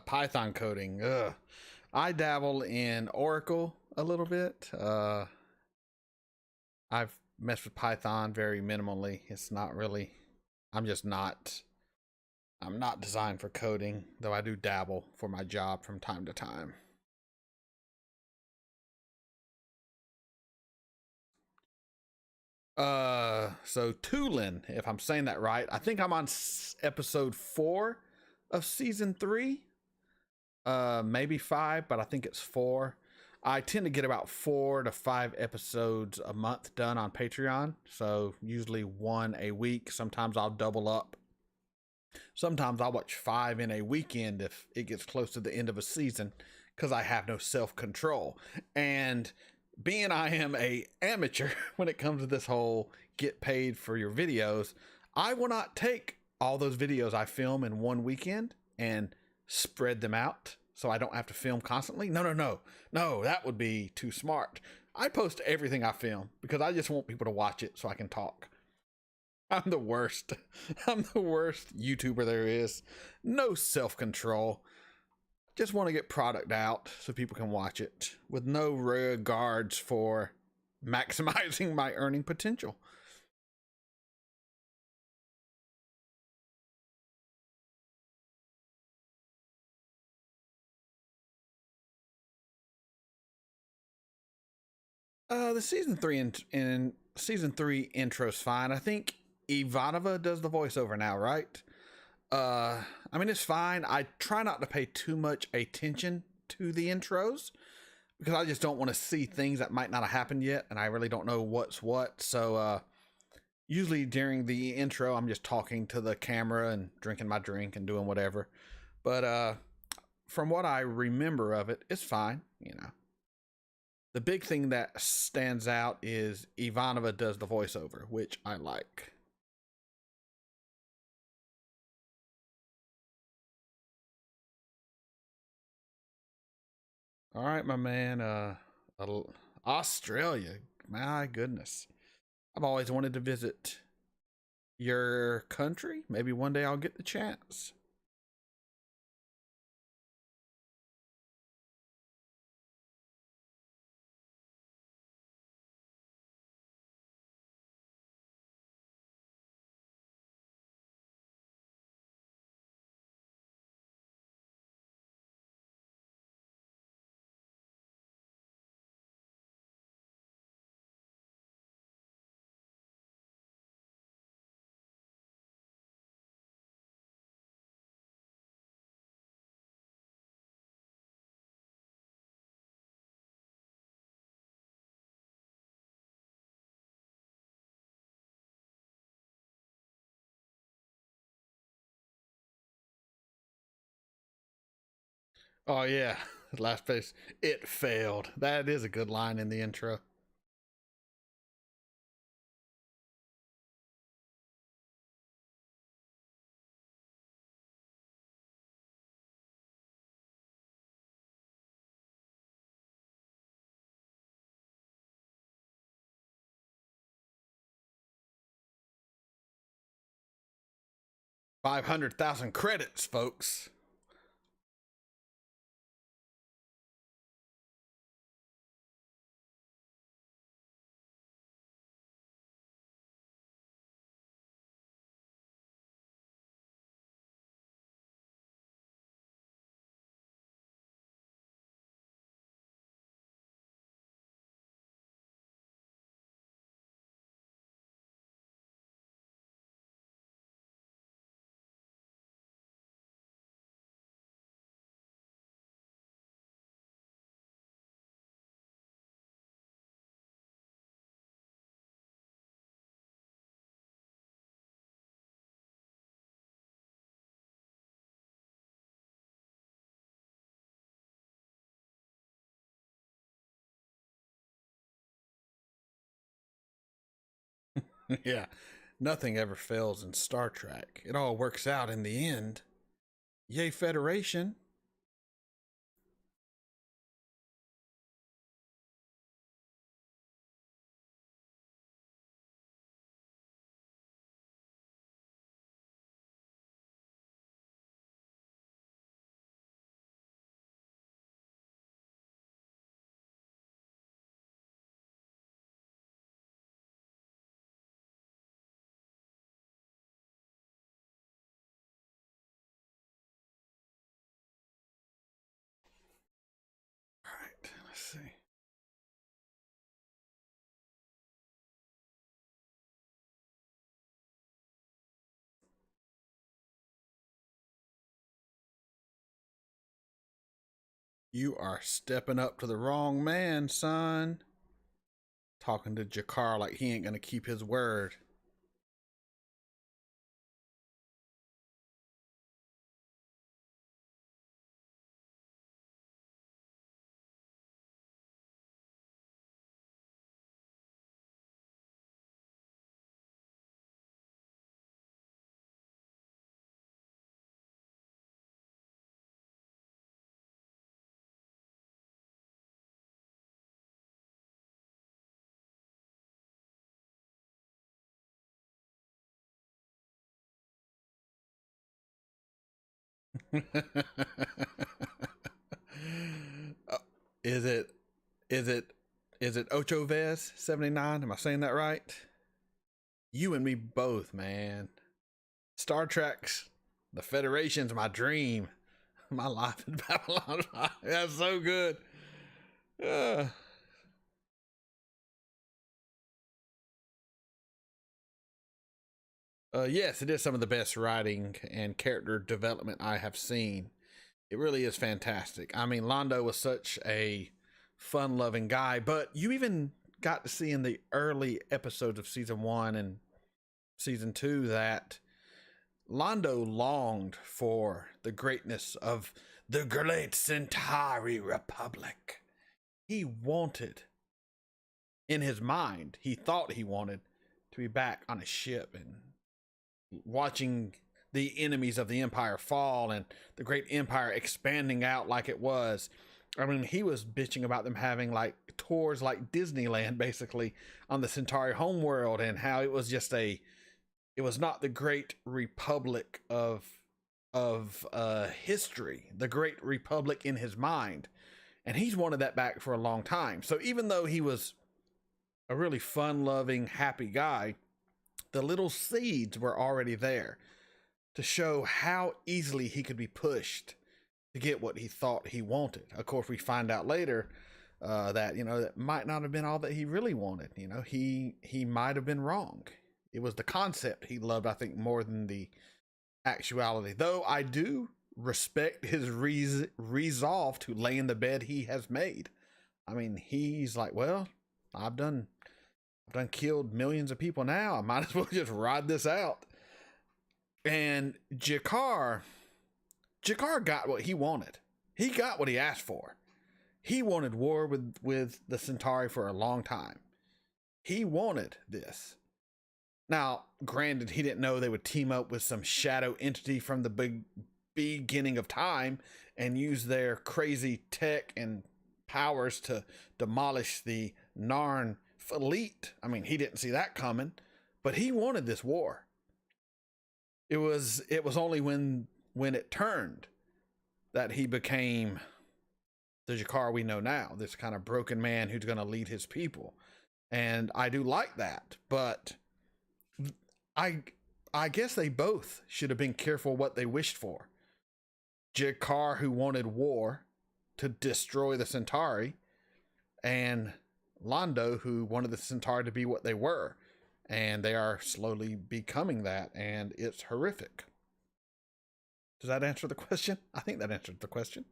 Python coding. I dabble in Oracle a little bit. I've messed with Python very minimally. It's not really, I'm not designed for coding, though I do dabble for my job from time to time. So Tulin, if I'm saying that right, I think I'm on episode 4 of season 3. Maybe 5, but I think it's 4. I tend to get about 4 to 5 episodes a month done on Patreon. So usually 1 a week. Sometimes I'll double up. Sometimes I'll watch 5 in a weekend if it gets close to the end of a season because I have no self-control. And being I am a amateur when it comes to this whole get paid for your videos, I will not take all those videos I film in one weekend and spread them out so I don't have to film constantly. No, that would be too smart. I post everything I film because I just want people to watch it so I can talk. I'm the worst. I'm the worst YouTuber there is. No self-control. Just want to get product out so people can watch it with no regards for maximizing my earning potential. The season 3 intro's fine. I think Ivanova does the voiceover now, right? I mean, it's fine. I try not to pay too much attention to the intros because I just don't want to see things that might not have happened yet, and I really don't know what's what. So usually during the intro, I'm just talking to the camera and drinking my drink and doing whatever. But from what I remember of it, it's fine, you know. The big thing that stands out is Ivanova does the voiceover, which I like. All right, my man. Australia. My goodness. I've always wanted to visit your country. Maybe one day I'll get the chance. Oh yeah, last place. It failed. That is a good line in the intro. $500,000 credits, folks. Yeah, nothing ever fails in Star Trek. It all works out in the end. Yay, Federation. All right, let's see. You are stepping up to the wrong man, son. Talking to Jakar like he ain't gonna keep his word. Uh, is it is it is it Ocho Vez 79? Am I saying that right? You and me both, man. Star Trek's The Federation's my dream. My life in Babylon. That's so good. Uh, yes, it is some of the best writing and character development I have seen. It really is fantastic. I mean, Londo was such a fun loving guy, but you even got to see in the early episodes of season 1 and season 2 that Londo longed for the greatness of the Great Centauri Republic. He wanted, in his mind, he thought he wanted to be back on a ship and watching the enemies of the Empire fall and the great Empire expanding out like it was. I mean, he was bitching about them having like tours like Disneyland basically on the Centauri homeworld, and how it was just it was not the great republic of history, the great republic in his mind. And he's wanted that back for a long time. So even though he was a really fun loving, happy guy, the little seeds were already there to show how easily he could be pushed to get what he thought he wanted. Of course, we find out later that, you know, that might not have been all that he really wanted. You know, he might have been wrong. It was the concept he loved, I think, more than the actuality. Though I do respect his resolve to lay in the bed he has made. I mean, he's like, well, I've done killed millions of people now. I might as well just ride this out. And G'Kar got what he wanted. He got what he asked for. He wanted war with the Centauri for a long time. He wanted this. Now, granted, he didn't know they would team up with some shadow entity from the beginning of time and use their crazy tech and powers to demolish the Narn fleet. I mean, he didn't see that coming, but he wanted this war. It was only when it turned that he became the G'Kar we know now, this kind of broken man who's going to lead his people. And I do like that, but I guess they both should have been careful what they wished for. G'Kar, who wanted war to destroy the Centauri, and Londo, who wanted the Centauri to be what they were. And they are slowly becoming that, and it's horrific. Does that answer the question? I think that answered the question.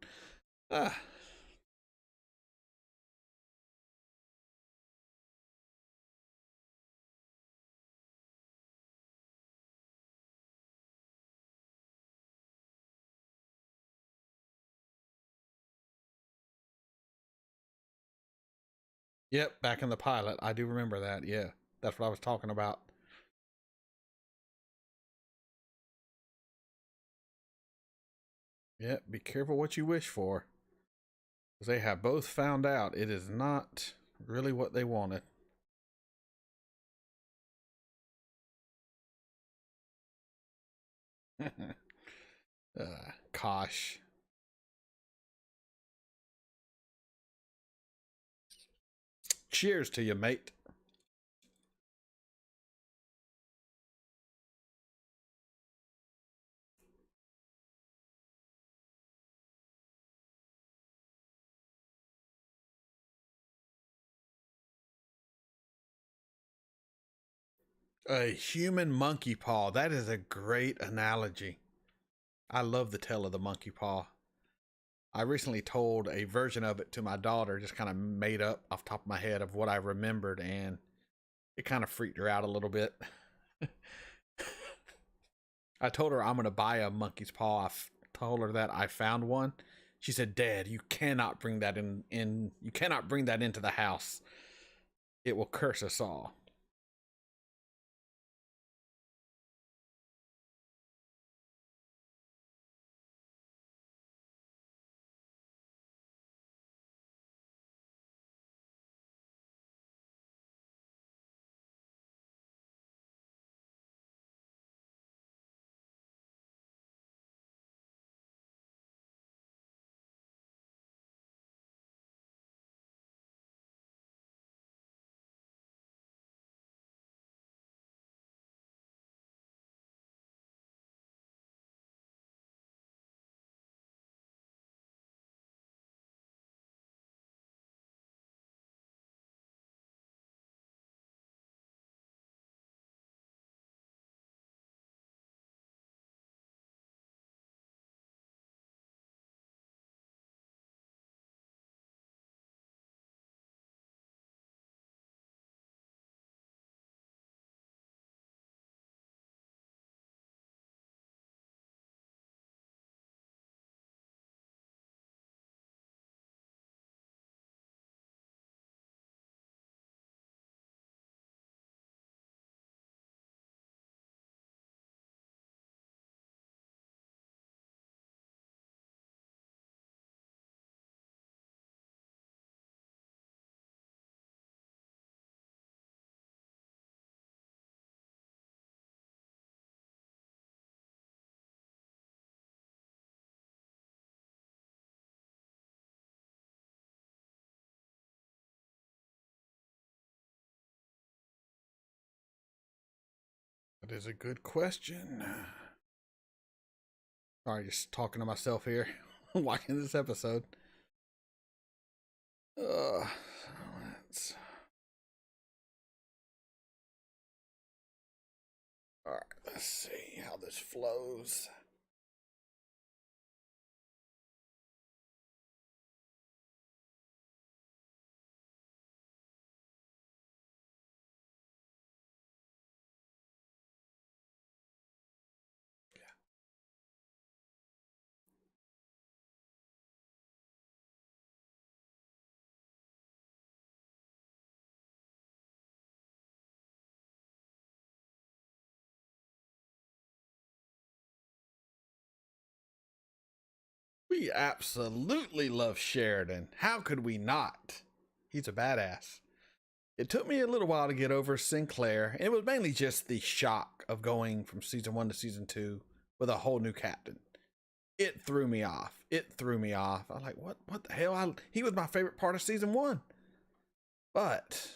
Yep, back in the pilot. I do remember that. Yeah, that's what I was talking about. Yep, be careful what you wish for. Because they have both found out it is not really what they wanted. Kosh. Cheers to you, mate. A human monkey paw. That is a great analogy. I love the tale of the monkey paw. I recently told a version of it to my daughter, just kind of made up off the top of my head of what I remembered, and it kind of freaked her out a little bit. I told her I'm going to buy a monkey's paw. I told her that I found one. She said, "Dad, you cannot bring that you cannot bring that into the house. It will curse us all." That is a good question. Sorry, just talking to myself here, watching this episode. Let's... All right, let's see how this flows. We absolutely love Sheridan. How could we not? He's a badass. It took me a little while to get over Sinclair, and it was mainly just the shock of going from season 1 to season 2 with a whole new captain. It threw me off. I was like, what the hell? He was my favorite part of season 1. But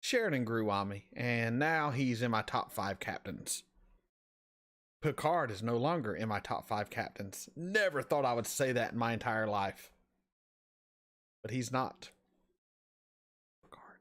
Sheridan grew on me, and now he's in my top 5 captains. Picard is no longer in my top 5 captains. Never thought I would say that in my entire life. But he's not. Picard.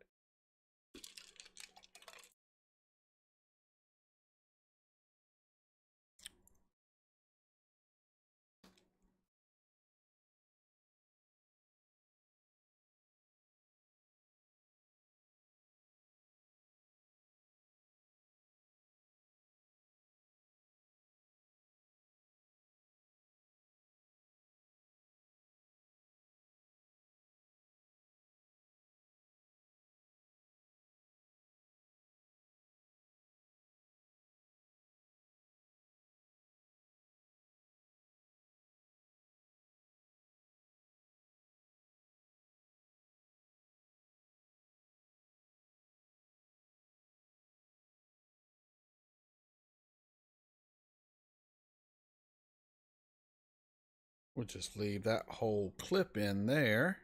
We'll just leave that whole clip in there.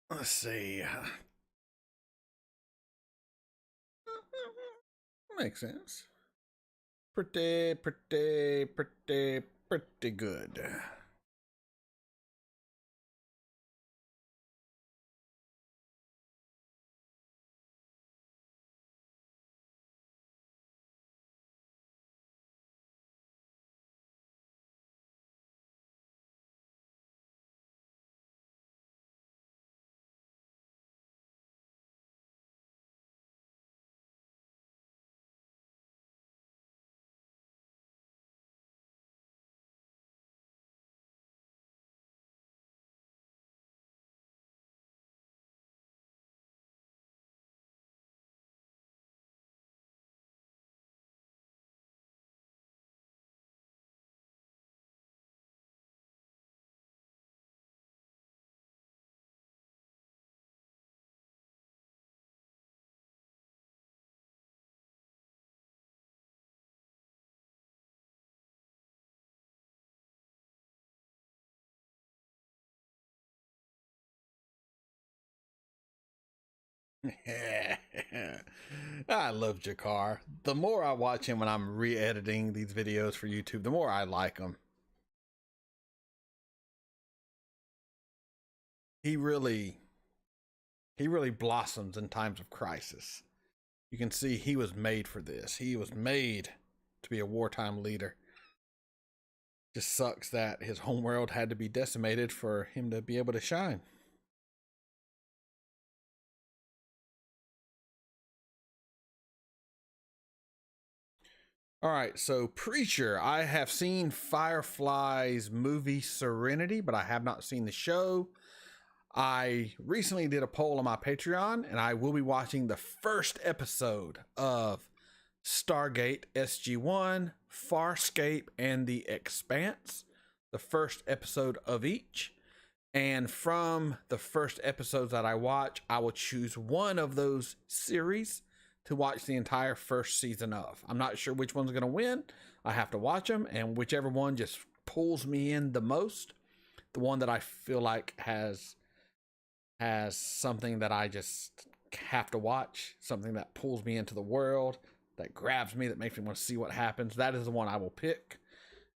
Let's see. Makes sense. Pretty good. I love Jakar. The more I watch him when I'm re-editing these videos for YouTube, the more I like him. He really blossoms in times of crisis. You can see he was made for this. He was made to be a wartime leader. Just sucks that his homeworld had to be decimated for him to be able to shine. All right, so Preacher. I have seen Firefly's movie Serenity, but I have not seen the show. I recently did a poll on my Patreon, and I will be watching the first episode of Stargate SG-1, Farscape, and The Expanse. The first episode of each. And from the first episodes that I watch, I will choose one of those series to watch the entire first season of. I'm not sure which one's going to win. I have to watch them, and whichever one just pulls me in the most, the one that I feel like has something that I just have to watch, something that pulls me into the world, that grabs me, that makes me want to see what happens, that is the one I will pick,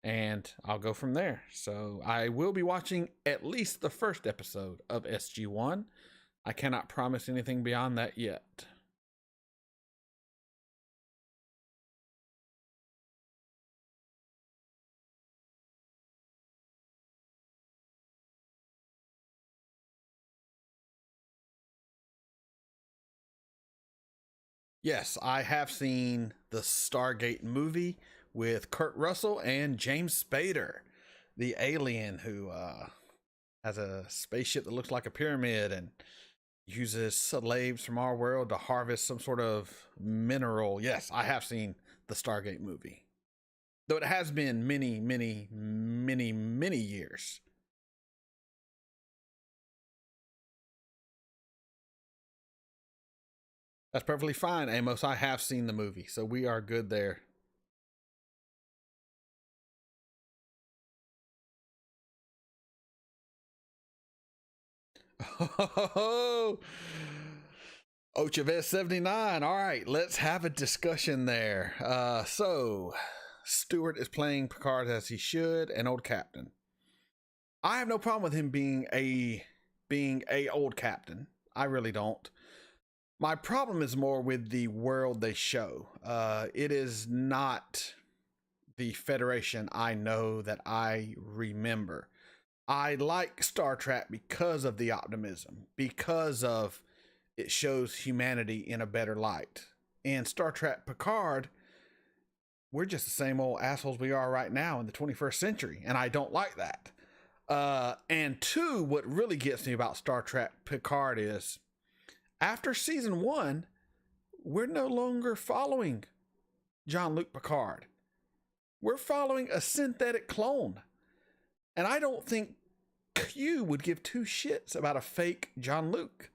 and I'll go from there. So I will be watching at least the first episode of SG-1. I cannot promise anything beyond that yet. Yes, I have seen the Stargate movie with Kurt Russell and James Spader, the alien who has a spaceship that looks like a pyramid and uses slaves from our world to harvest some sort of mineral. Yes, I have seen the Stargate movie, though it has been many, many, many, many years. That's perfectly fine, Amos. I have seen the movie, so we are good there. Oh, Ochavez 79. All right, let's have a discussion there. So Stewart is playing Picard as he should, an old captain. I have no problem with him being a old captain. I really don't. My problem is more with the world they show. It is not the Federation I know that I remember. I like Star Trek because of the optimism, because of it shows humanity in a better light. In Star Trek Picard, we're just the same old assholes we are right now in the 21st century, and I don't like that. And two, what really gets me about Star Trek Picard is, after season 1, we're no longer following Jean-Luc Picard. We're following a synthetic clone. And I don't think Q would give two shits about a fake Jean-Luc.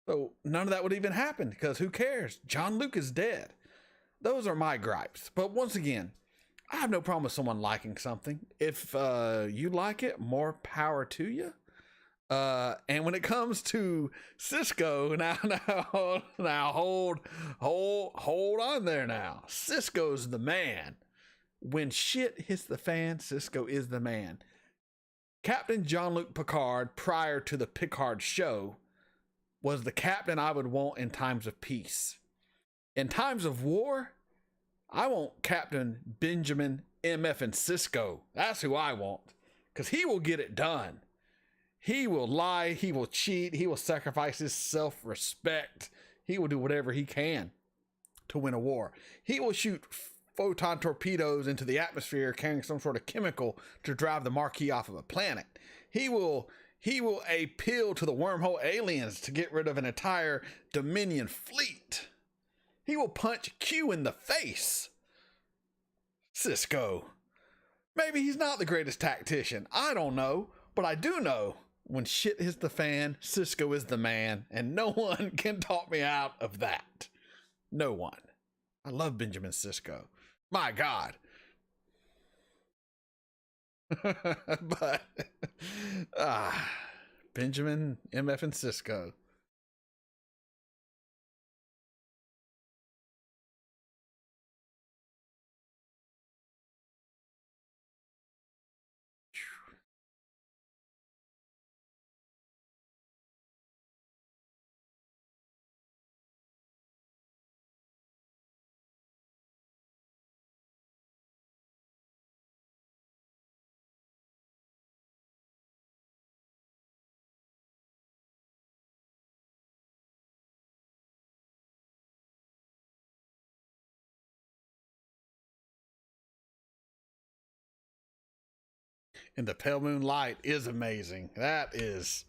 So none of that would even happen, because who cares? Jean-Luc is dead. Those are my gripes. But once again, I have no problem with someone liking something. If you like it, more power to you. And when it comes to Sisko, now hold on there now. Sisko's the man. When shit hits the fan, Sisko is the man. Captain Jean-Luc Picard, prior to the Picard show, was the captain I would want in times of peace. In times of war, I want Captain Benjamin M.F. and Sisko. That's who I want, because he will get it done. He will lie, he will cheat, he will sacrifice his self-respect. He will do whatever he can to win a war. He will shoot photon torpedoes into the atmosphere carrying some sort of chemical to drive the Marquis off of a planet. He will appeal to the wormhole aliens to get rid of an entire Dominion fleet. He will punch Q in the face. Sisko. Maybe he's not the greatest tactician. I don't know. But I do know, when shit hits the fan, Sisko is the man, and no one can talk me out of that. No one. I love Benjamin Sisko. My God. But, Benjamin, MF, and Sisko. And the pale moonlight is amazing. That is,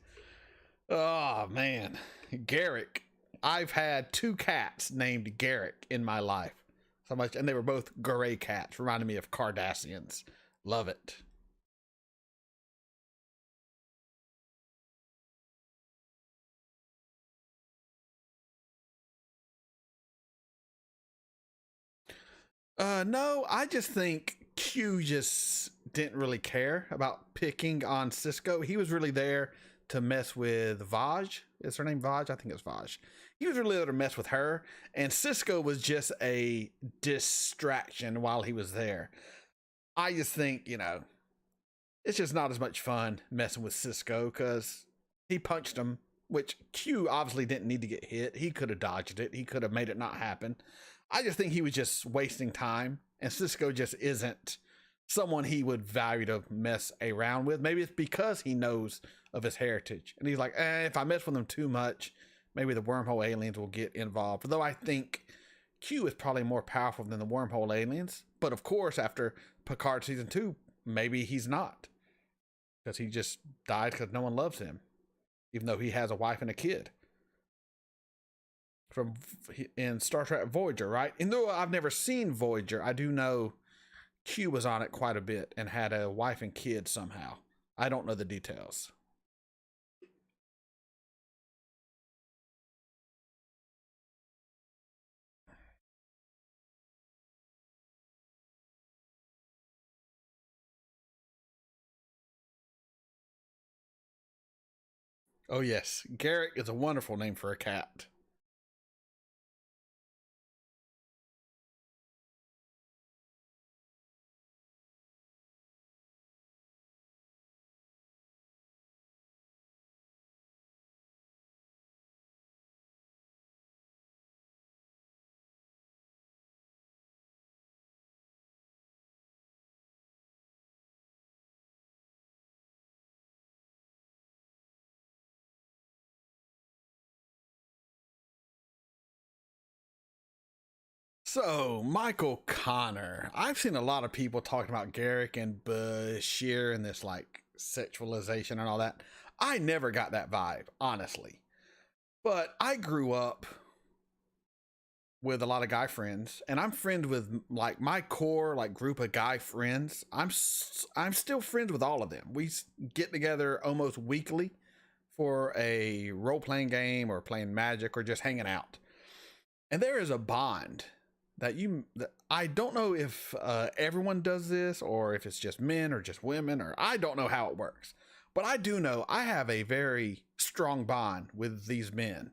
oh man, Garrick. I've had 2 cats named Garrick in my life. So much, and they were both gray cats, reminding me of Cardassians. Love it. No, I just think Q just didn't really care about picking on Sisko. He was really there to mess with Vaj. Is her name Vaj? I think it's Vaj. he was really there to mess with her, and Cisco was just a distraction while he was there. I just think, it's just not as much fun messing with Cisco because he punched him, which Q obviously didn't need to get hit. He could have dodged it. He could have made it not happen. I just think he was just wasting time, and Cisco just isn't someone he would value to mess around with. Maybe it's because he knows of his heritage, and he's like, if I mess with him too much, maybe the wormhole aliens will get involved. Though I think Q is probably more powerful than the wormhole aliens. But of course, after Picard season 2, maybe he's not, because he just died because no one loves him, even though he has a wife and a kid. In Star Trek Voyager, right? And though I've never seen Voyager, I do know Q was on it quite a bit and had a wife and kid somehow. I don't know the details. Oh yes, Garrick is a wonderful name for a cat. So, Michael Connor. I've seen a lot of people talking about Garrick and Bashir and this like sexualization and all that. I never got that vibe, honestly. But I grew up with a lot of guy friends, and I'm friends with like my core like group of guy friends. I'm still friends with all of them. We get together almost weekly for a role-playing game or playing Magic or just hanging out. And there is a bond that I don't know if everyone does this or if it's just men or just women, or I don't know how it works, but I do know I have a very strong bond with these men,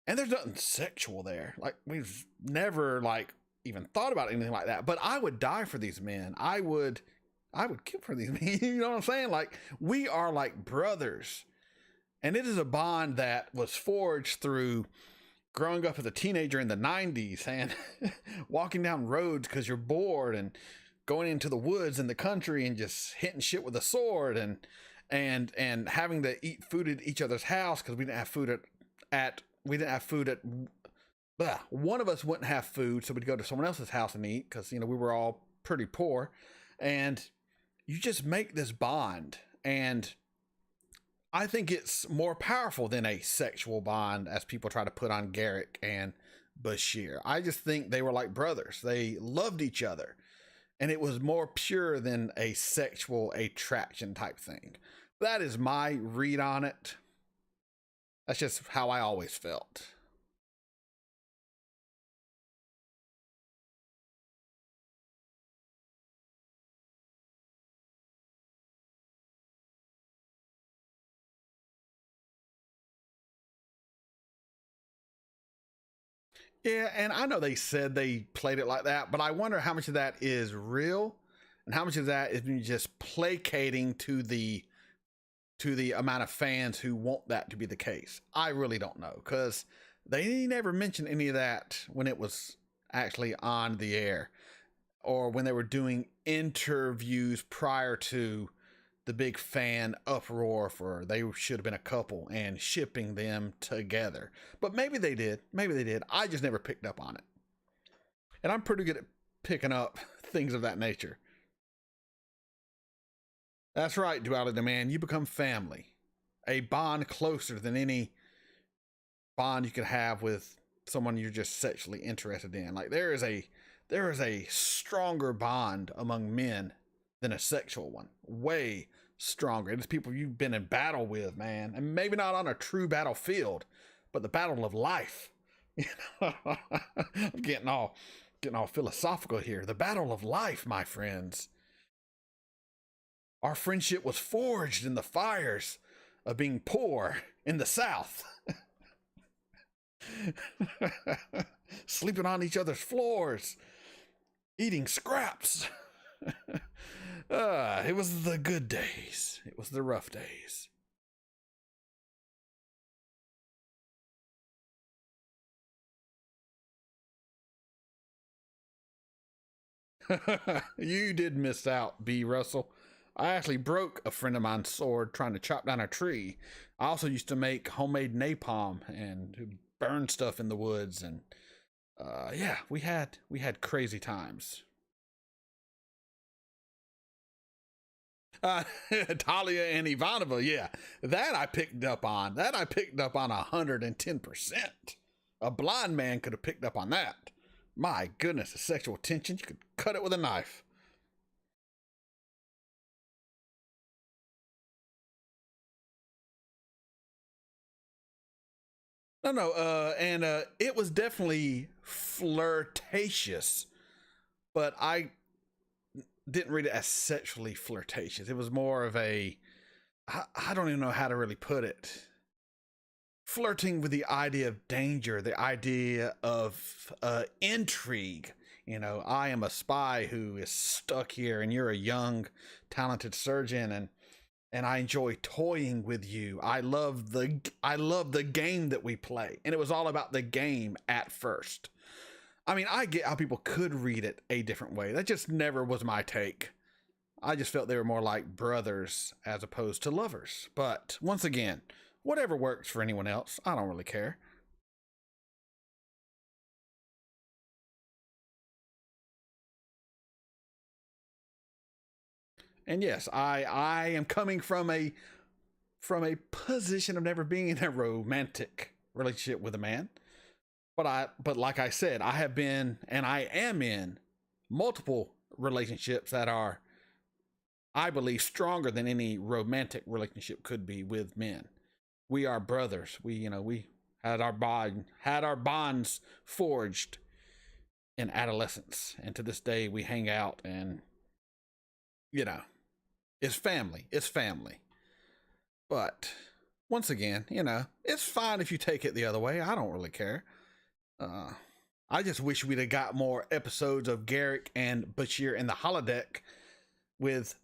and there's nothing sexual there. Like, we've never like even thought about anything like that, but I would die for these men. I would kill for these men. You know what I'm saying? Like, we are like brothers, and it is a bond that was forged through growing up as a teenager in the 90s and walking down roads because you're bored, and going into the woods in the country and just hitting shit with a sword, and having to eat food at each other's house because we didn't have food at one of us wouldn't have food, so we'd go to someone else's house and eat because we were all pretty poor. And you just make this bond, and I think it's more powerful than a sexual bond as people try to put on Garrick and Bashir. I just think they were like brothers. They loved each other, and it was more pure than a sexual attraction type thing. That is my read on it. That's just how I always felt. Yeah, and I know they said they played it like that, but I wonder how much of that is real and how much of that is just placating to the amount of fans who want that to be the case. I really don't know, because they never mentioned any of that when it was actually on the air or when they were doing interviews prior to the big fan uproar for they should have been a couple and shipping them together. But maybe they did. Maybe they did. I just never picked up on it. And I'm pretty good at picking up things of that nature. That's right, Duality Man. You become family. A bond closer than any bond you could have with someone you're just sexually interested in. Like, there is a stronger bond among men than a sexual one. Way stronger. It's people you've been in battle with, man. And maybe not on a true battlefield, but the battle of life. I'm getting all philosophical here. The battle of life, my friends. Our friendship was forged in the fires of being poor in the South. Sleeping on each other's floors, eating scraps. It was the good days. It was the rough days. You did miss out, B. Russell. I actually broke a friend of mine's sword trying to chop down a tree. I also used to make homemade napalm and burn stuff in the woods, and yeah, we had crazy times. Talia and Ivanova, yeah, that I picked up on. That I picked up on 110%. A blind man could have picked up on that. My goodness, the sexual tension, you could cut it with a knife. No, and it was definitely flirtatious, but I didn't read it as sexually flirtatious. It was more of a, I don't even know how to really put it. Flirting with the idea of danger, the idea of intrigue. You know, I am a spy who is stuck here, and you're a young, talented surgeon, and I enjoy toying with you. I love the game that we play, and it was all about the game at first. I mean, I get how people could read it a different way. That just never was my take. I just felt they were more like brothers as opposed to lovers. But once again, whatever works for anyone else, I don't really care. And yes, I am coming from a position of never being in a romantic relationship with a man. But like I said, I have been and I am in multiple relationships that are, I believe, stronger than any romantic relationship could be with men. We are brothers. We had our bonds forged in adolescence, and to this day we hang out, and you know, it's family. It's family. But once again, it's fine if you take it the other way. I don't really care. I just wish we'd have got more episodes of Garrick and Bashir in the holodeck, with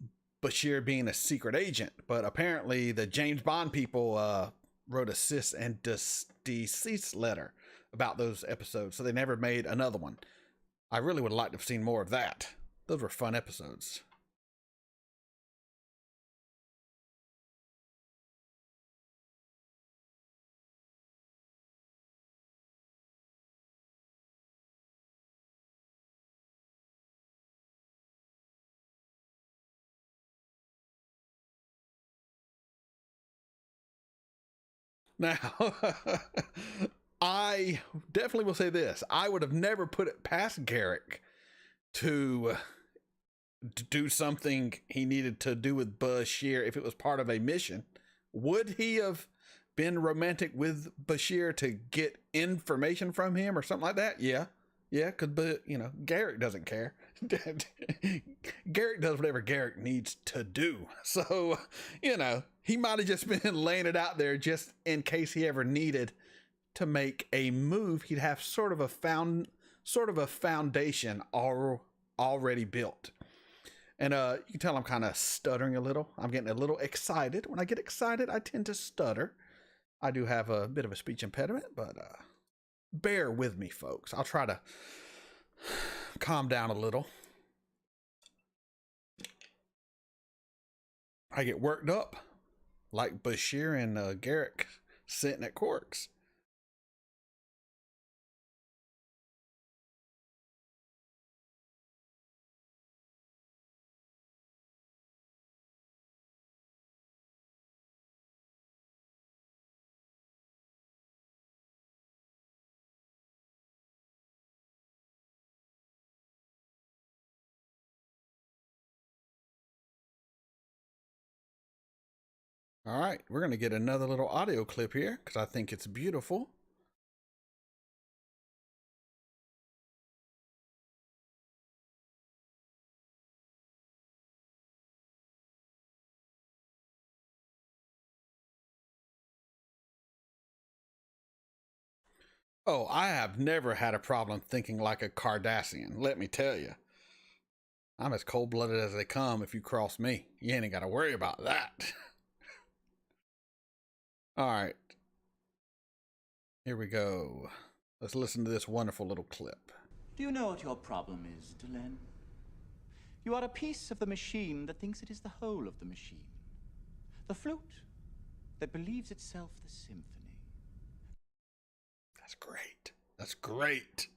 Bashir being a secret agent. But apparently the James Bond people wrote a cease and desist letter about those episodes, so they never made another one. I really would have liked to have seen more of that. Those were fun episodes. Now, I definitely will say this. I would have never put it past Garrick to do something he needed to do with Bashir if it was part of a mission. Would he have been romantic with Bashir to get information from him or something like that? Yeah. Yeah, but Garrick doesn't care. Garrick does whatever Garrick needs to do. So, he might have just been laying it out there just in case he ever needed to make a move. He'd have sort of a foundation already built. And you can tell I'm kind of stuttering a little. I'm getting a little excited. When I get excited, I tend to stutter. I do have a bit of a speech impediment, but bear with me, folks. I'll try to calm down a little. I get worked up like Bashir and Garrick sitting at Quarks. All right, we're going to get another little audio clip here because I think it's beautiful. Oh, I have never had a problem thinking like a Cardassian, let me tell you. I'm as cold blooded as they come if you cross me. You ain't got to worry about that. All right, here we go. Let's listen to this wonderful little clip. Do you know what your problem is, Delenn? You are a piece of the machine that thinks it is the whole of the machine. The flute that believes itself the symphony. That's great. That's great.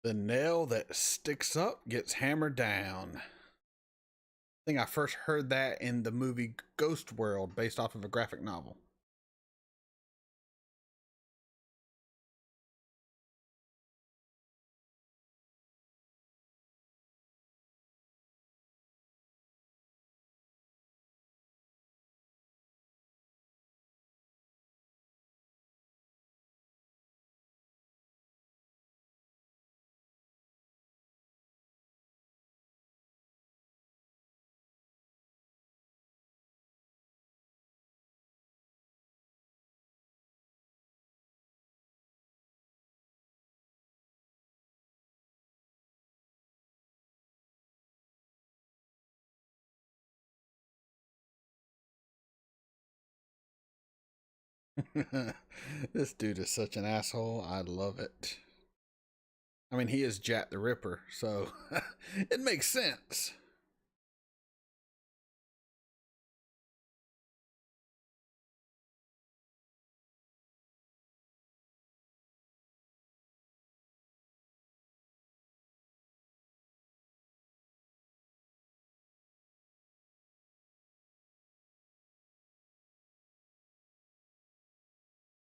The nail that sticks up gets hammered down. I think I first heard that in the movie Ghost World, based off of a graphic novel. This dude is such an asshole. I love it. I mean, he is Jack the Ripper, so it makes sense.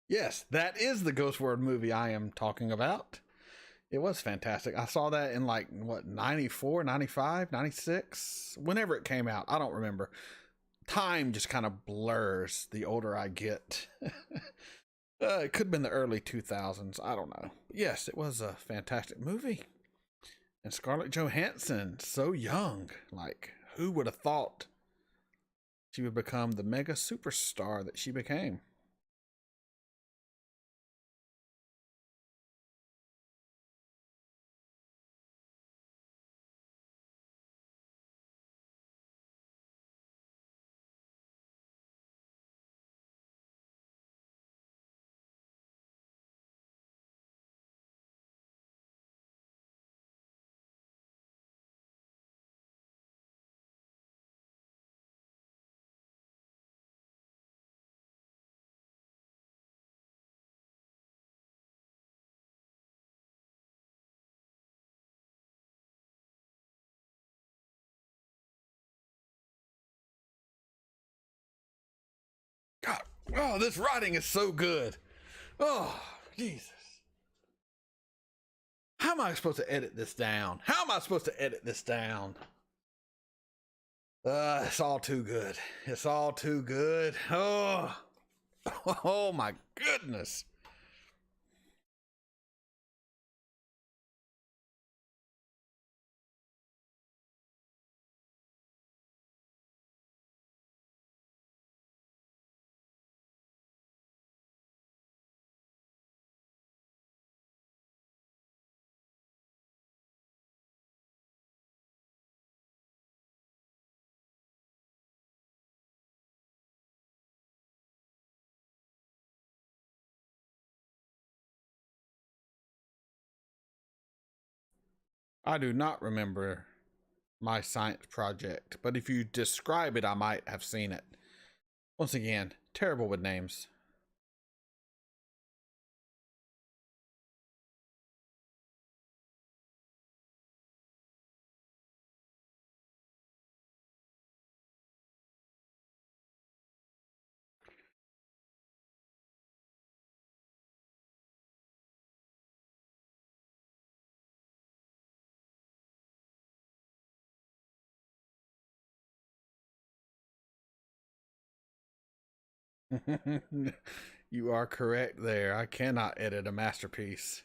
Yes, that is the Ghost World movie I am talking about. It was fantastic. I saw that in like, what, 94, 95, 96? Whenever it came out. I don't remember. Time just kind of blurs the older I get. It could have been the early 2000s. I don't know. Yes, it was a fantastic movie. And Scarlett Johansson, so young. Like, who would have thought she would become the mega superstar that she became? God, oh, this writing is so good. Oh, Jesus. How am I supposed to edit this down? How am I supposed to edit this down? It's all too good. It's all too good. Oh, oh my goodness. I do not remember my science project, but if you describe it, I might have seen it. Once again, terrible with names. You are correct there. I cannot edit a masterpiece.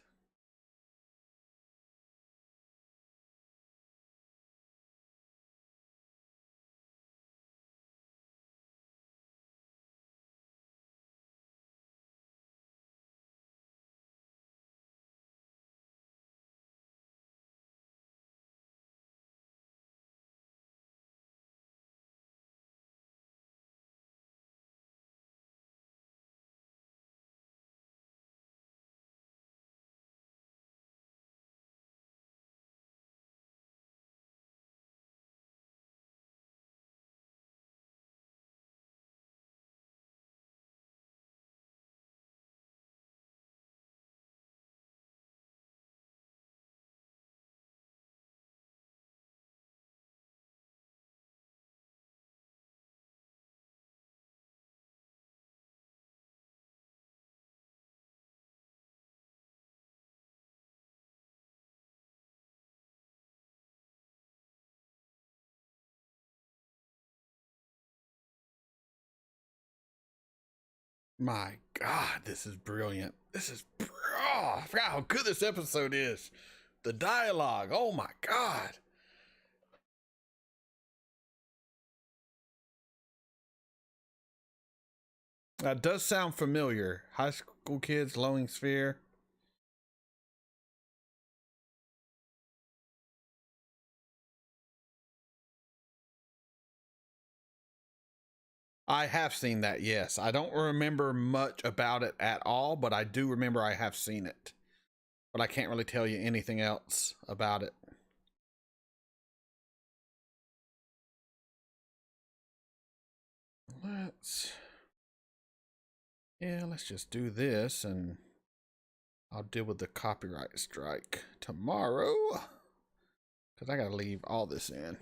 My God, this is brilliant. This is, oh, I forgot how good this episode is. The dialogue, oh my God. That does sound familiar. High School Kids, Lowing Sphere. I have seen that, yes. I don't remember much about it at all, but I do remember I have seen it. But I can't really tell you anything else about it. Let's just do this, and I'll deal with the copyright strike tomorrow, because I gotta leave all this in.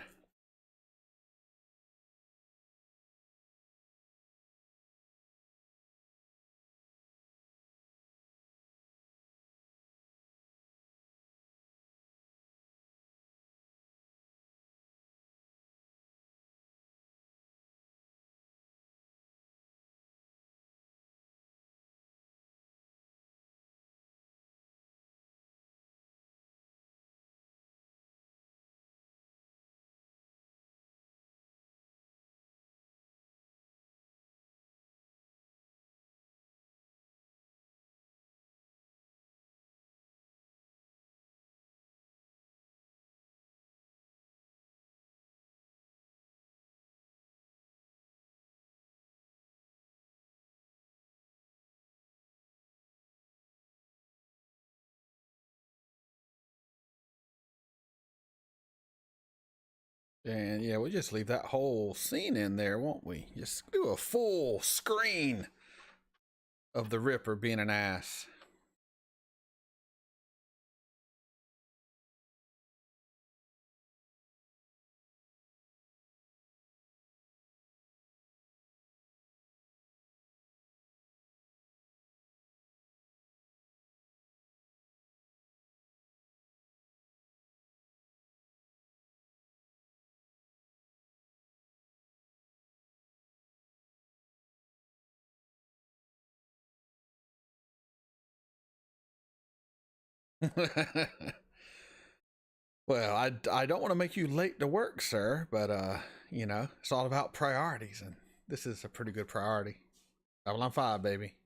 And yeah, we'll just leave that whole scene in there, won't we? Just do a full screen of the Ripper being an ass. Well, I don't want to make you late to work, sir, but you know, it's all about priorities, and this is a pretty good priority. Babylon 5, baby.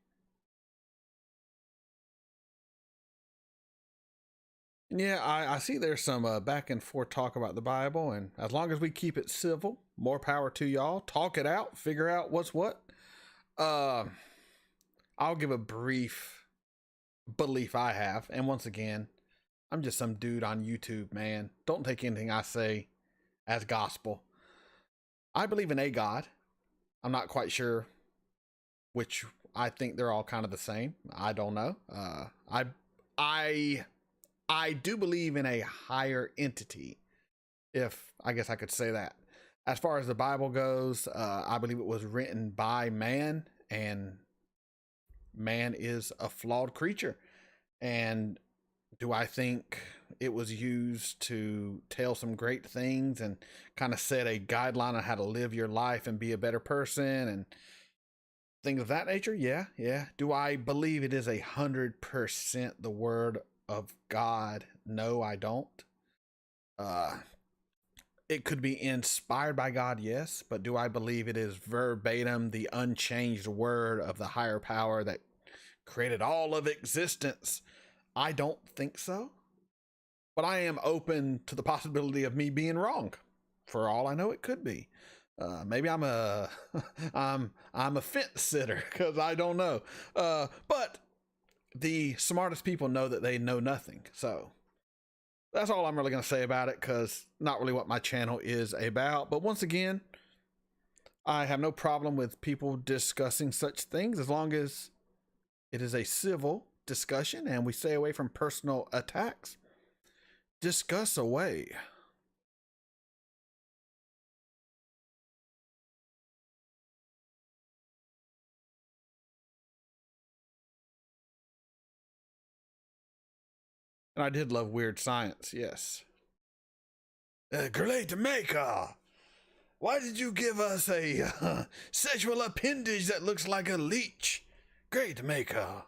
Yeah, I see there's some back and forth talk about the Bible, and as long as we keep it civil, more power to y'all. Talk it out, figure out what's what. I'll give a brief belief I have, and once again, I'm just some dude on YouTube, man. Don't take anything I say as gospel. I believe in a God. I'm not quite sure which. I think they're all kind of the same. I don't know. I do believe in a higher entity, if I guess I could say that. As far as the Bible goes, I believe it was written by man, and man is a flawed creature. And do I think it was used to tell some great things and kind of set a guideline on how to live your life and be a better person and things of that nature? Yeah. Do I believe it is 100% the word of God? No, I don't. It could be inspired by God, yes, but do I believe it is verbatim the unchanged word of the higher power that created all of existence? I don't think so. But I am open to the possibility of me being wrong. For all I know, it could be. Maybe I'm a fence sitter because I don't know. But the smartest people know that they know nothing. So that's all I'm really going to say about it, because not really what my channel is about. But once again, I have no problem with people discussing such things as long as it is a civil discussion and we stay away from personal attacks. Discuss away. And I did love Weird Science, yes. Great Maker, why did you give us a sexual appendage that looks like a leech? Great Maker.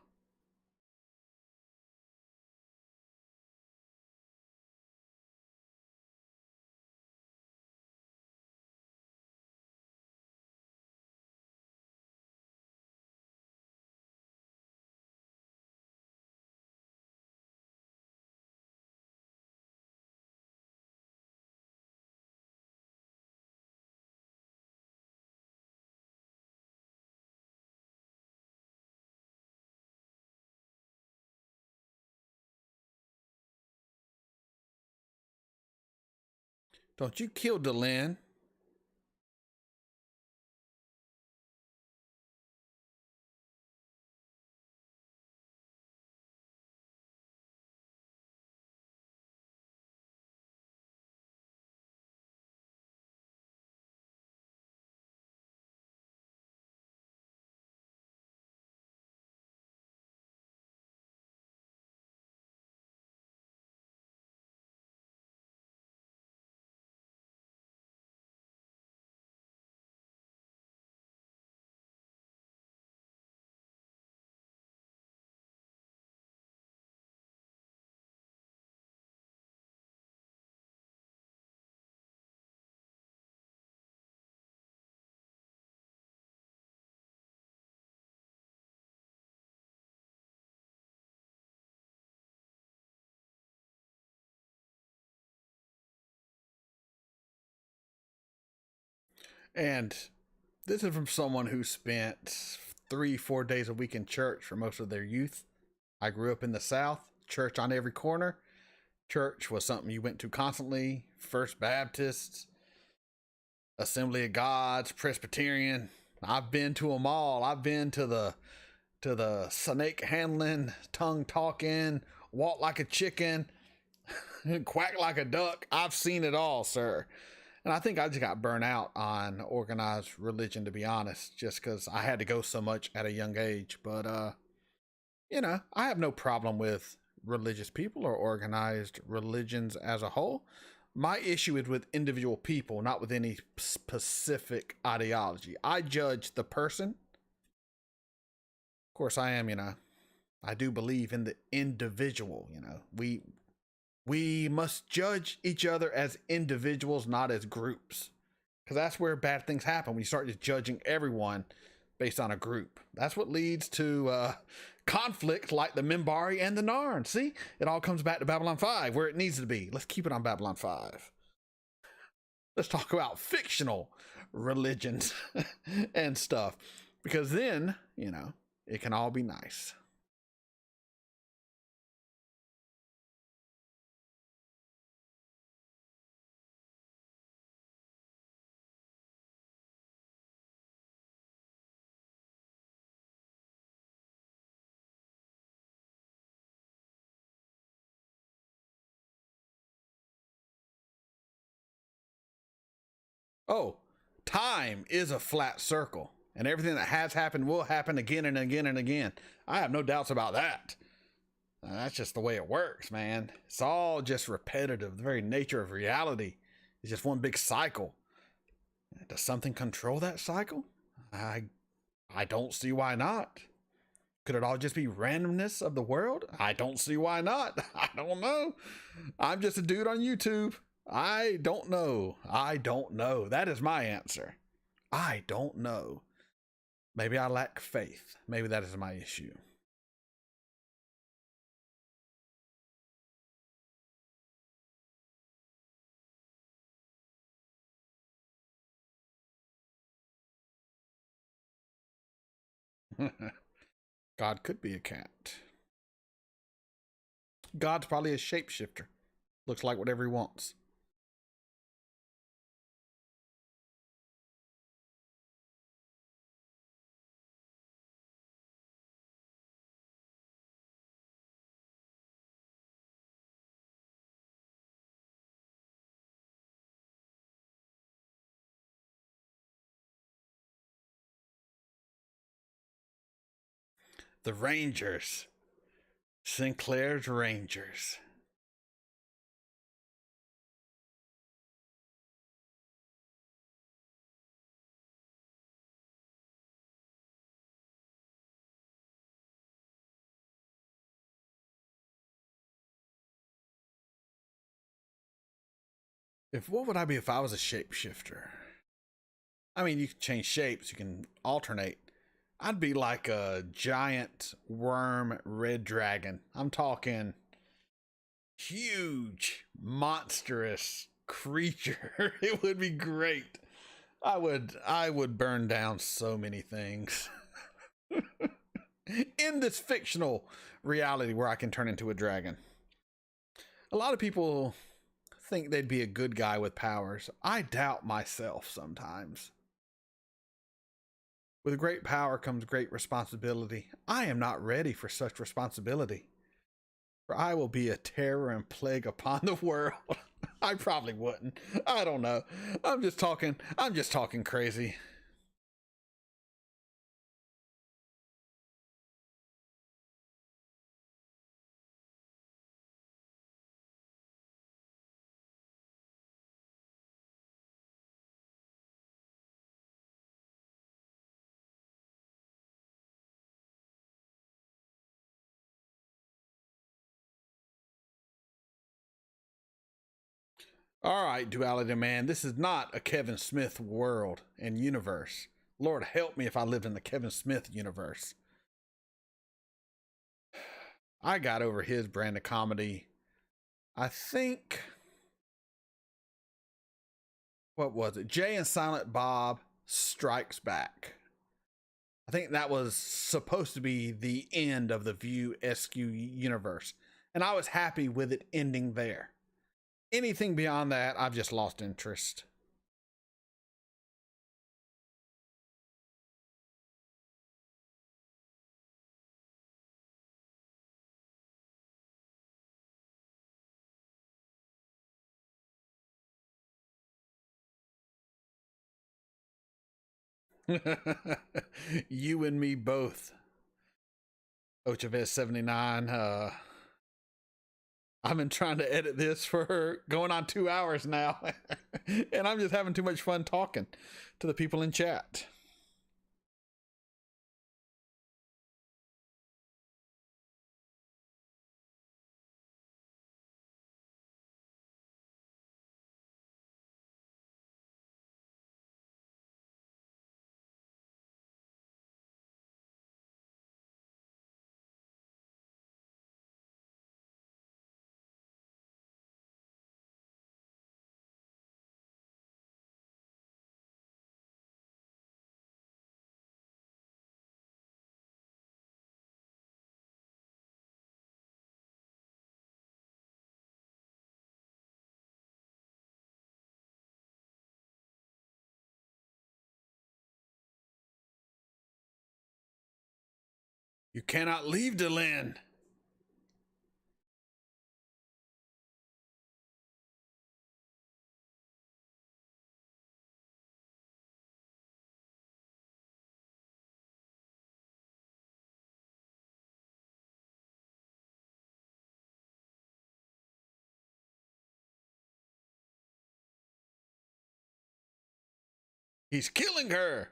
Don't you kill Delenn. And this is from someone who spent 3-4 days a week in church for most of their youth. I grew up in the South, church on every corner. Church was something you went to constantly. First Baptist, Assembly of God's, Presbyterian. I've been to them all. I've been to the snake handling, tongue talking, walk like a chicken, quack like a duck. I've seen it all, sir. And I think I just got burnt out on organized religion, to be honest, just because I had to go so much at a young age. But, I have no problem with religious people or organized religions as a whole. My issue is with individual people, not with any specific ideology. I judge the person. Of course, I am, I do believe in the individual, We must judge each other as individuals, not as groups. Because that's where bad things happen, when you start just judging everyone based on a group. That's what leads to conflict like the Minbari and the Narn. See? It all comes back to Babylon 5, where it needs to be. Let's keep it on Babylon 5. Let's talk about fictional religions and stuff. Because then, it can all be nice. Oh, time is a flat circle, and everything that has happened will happen again and again and again. I have no doubts about that. That's just the way it works, man. It's all just repetitive. The very nature of reality is just one big cycle. Does something control that cycle? I don't see why not. Could it all just be randomness of the world? I don't see why not. I don't know. I'm just a dude on YouTube. I don't know. I don't know. That is my answer. I don't know. Maybe I lack faith. Maybe that is my issue. God could be a cat. God's probably a shapeshifter. Looks like whatever he wants. The Rangers. Sinclair's Rangers. What would I be if I was a shapeshifter? I mean, you can change shapes, you can alternate. I'd be like a giant worm red dragon. I'm talking huge, monstrous creature. It would be great. I would burn down so many things. In this fictional reality where I can turn into a dragon. A lot of people think they'd be a good guy with powers. I doubt myself sometimes. With great power comes great responsibility. I am not ready for such responsibility. For I will be a terror and plague upon the world. I probably wouldn't. I don't know. I'm just talking crazy. All right, Duality Man, this is not a Kevin Smith world and universe. Lord help me if I lived in the Kevin Smith universe. I got over his brand of comedy. I think, what was it? Jay and Silent Bob Strikes Back. I think that was supposed to be the end of the View SQ universe. And I was happy with it ending there. Anything beyond that, I've just lost interest. You and me both. Ochavez 79. I've been trying to edit this for going on 2 hours now. And I'm just having too much fun talking to the people in chat. You cannot leave, Delenn. He's killing her.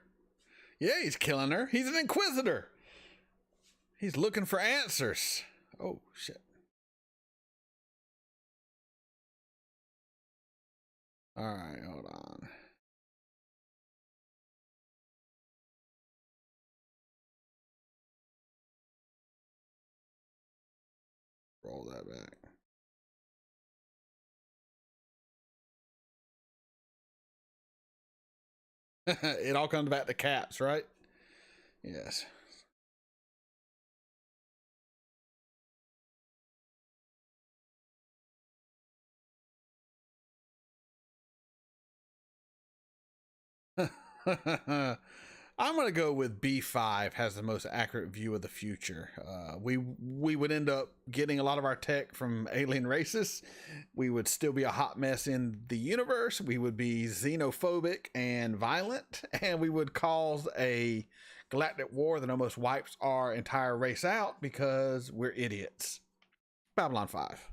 Yeah, he's killing her. He's an inquisitor. He's looking for answers. Oh, shit. All right, hold on. Roll that back. It all comes back to Caps, right? Yes. I'm gonna go with B5 has the most accurate view of the future. We would end up getting a lot of our tech from alien races. We would still be a hot mess in the universe. We would be xenophobic and violent, and we would cause a galactic war that almost wipes our entire race out because we're idiots. Babylon 5.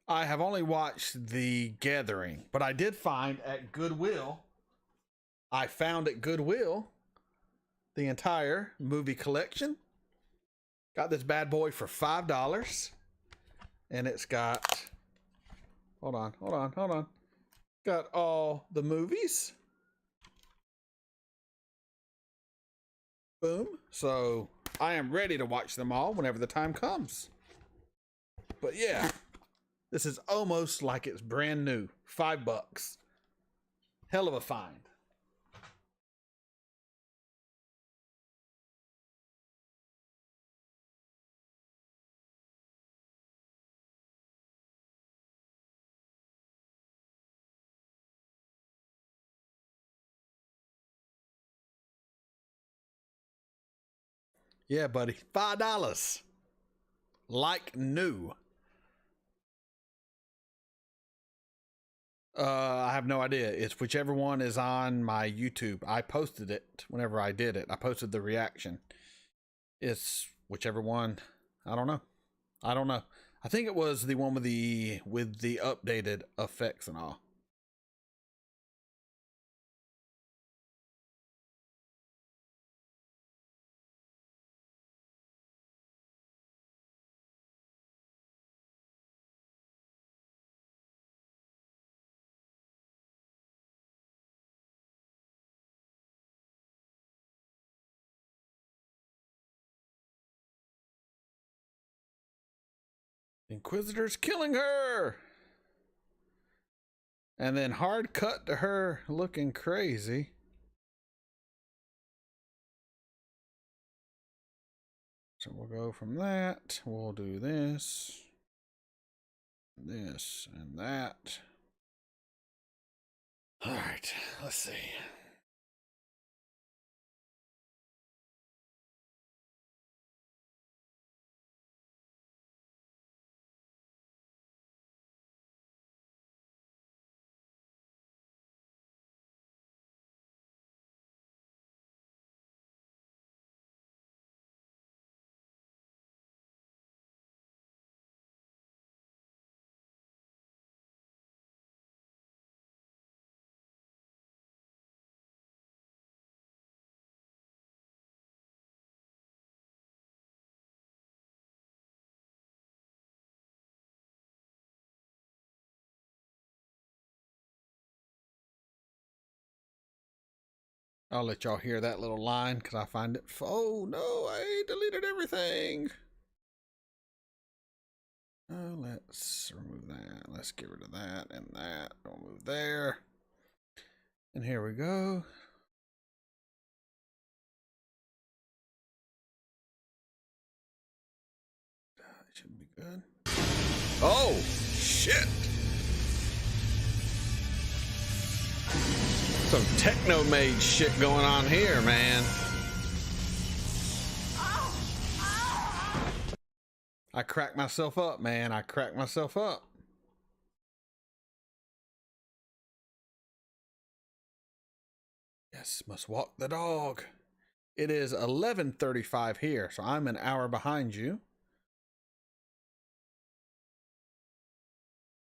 I have only watched The Gathering, but I did find at Goodwill, the entire movie collection. Got this bad boy for $5. And it's got, hold on. Got all the movies. Boom. So I am ready to watch them all whenever the time comes. But yeah. This is almost like it's brand new. $5. Hell of a find. Yeah, buddy. $5. Like new. I have no idea. It's whichever one is on my YouTube. I posted it whenever I did it. I posted the reaction. It's whichever one. I don't know. I think it was the one with the updated effects and all. Inquisitor's killing her. And then hard cut to her looking crazy. So we'll go from that. We'll do this, this, and that. All right, let's see. I'll let y'all hear that little line because I find it. Oh no, I deleted everything. Let's remove that. Let's get rid of that and that. Don't move there. And here we go. That should be good. Oh, shit. Some techno-made shit going on here, man. I cracked myself up, man. I cracked myself up. Yes, must walk the dog. It is 11:35 here, so I'm an hour behind you.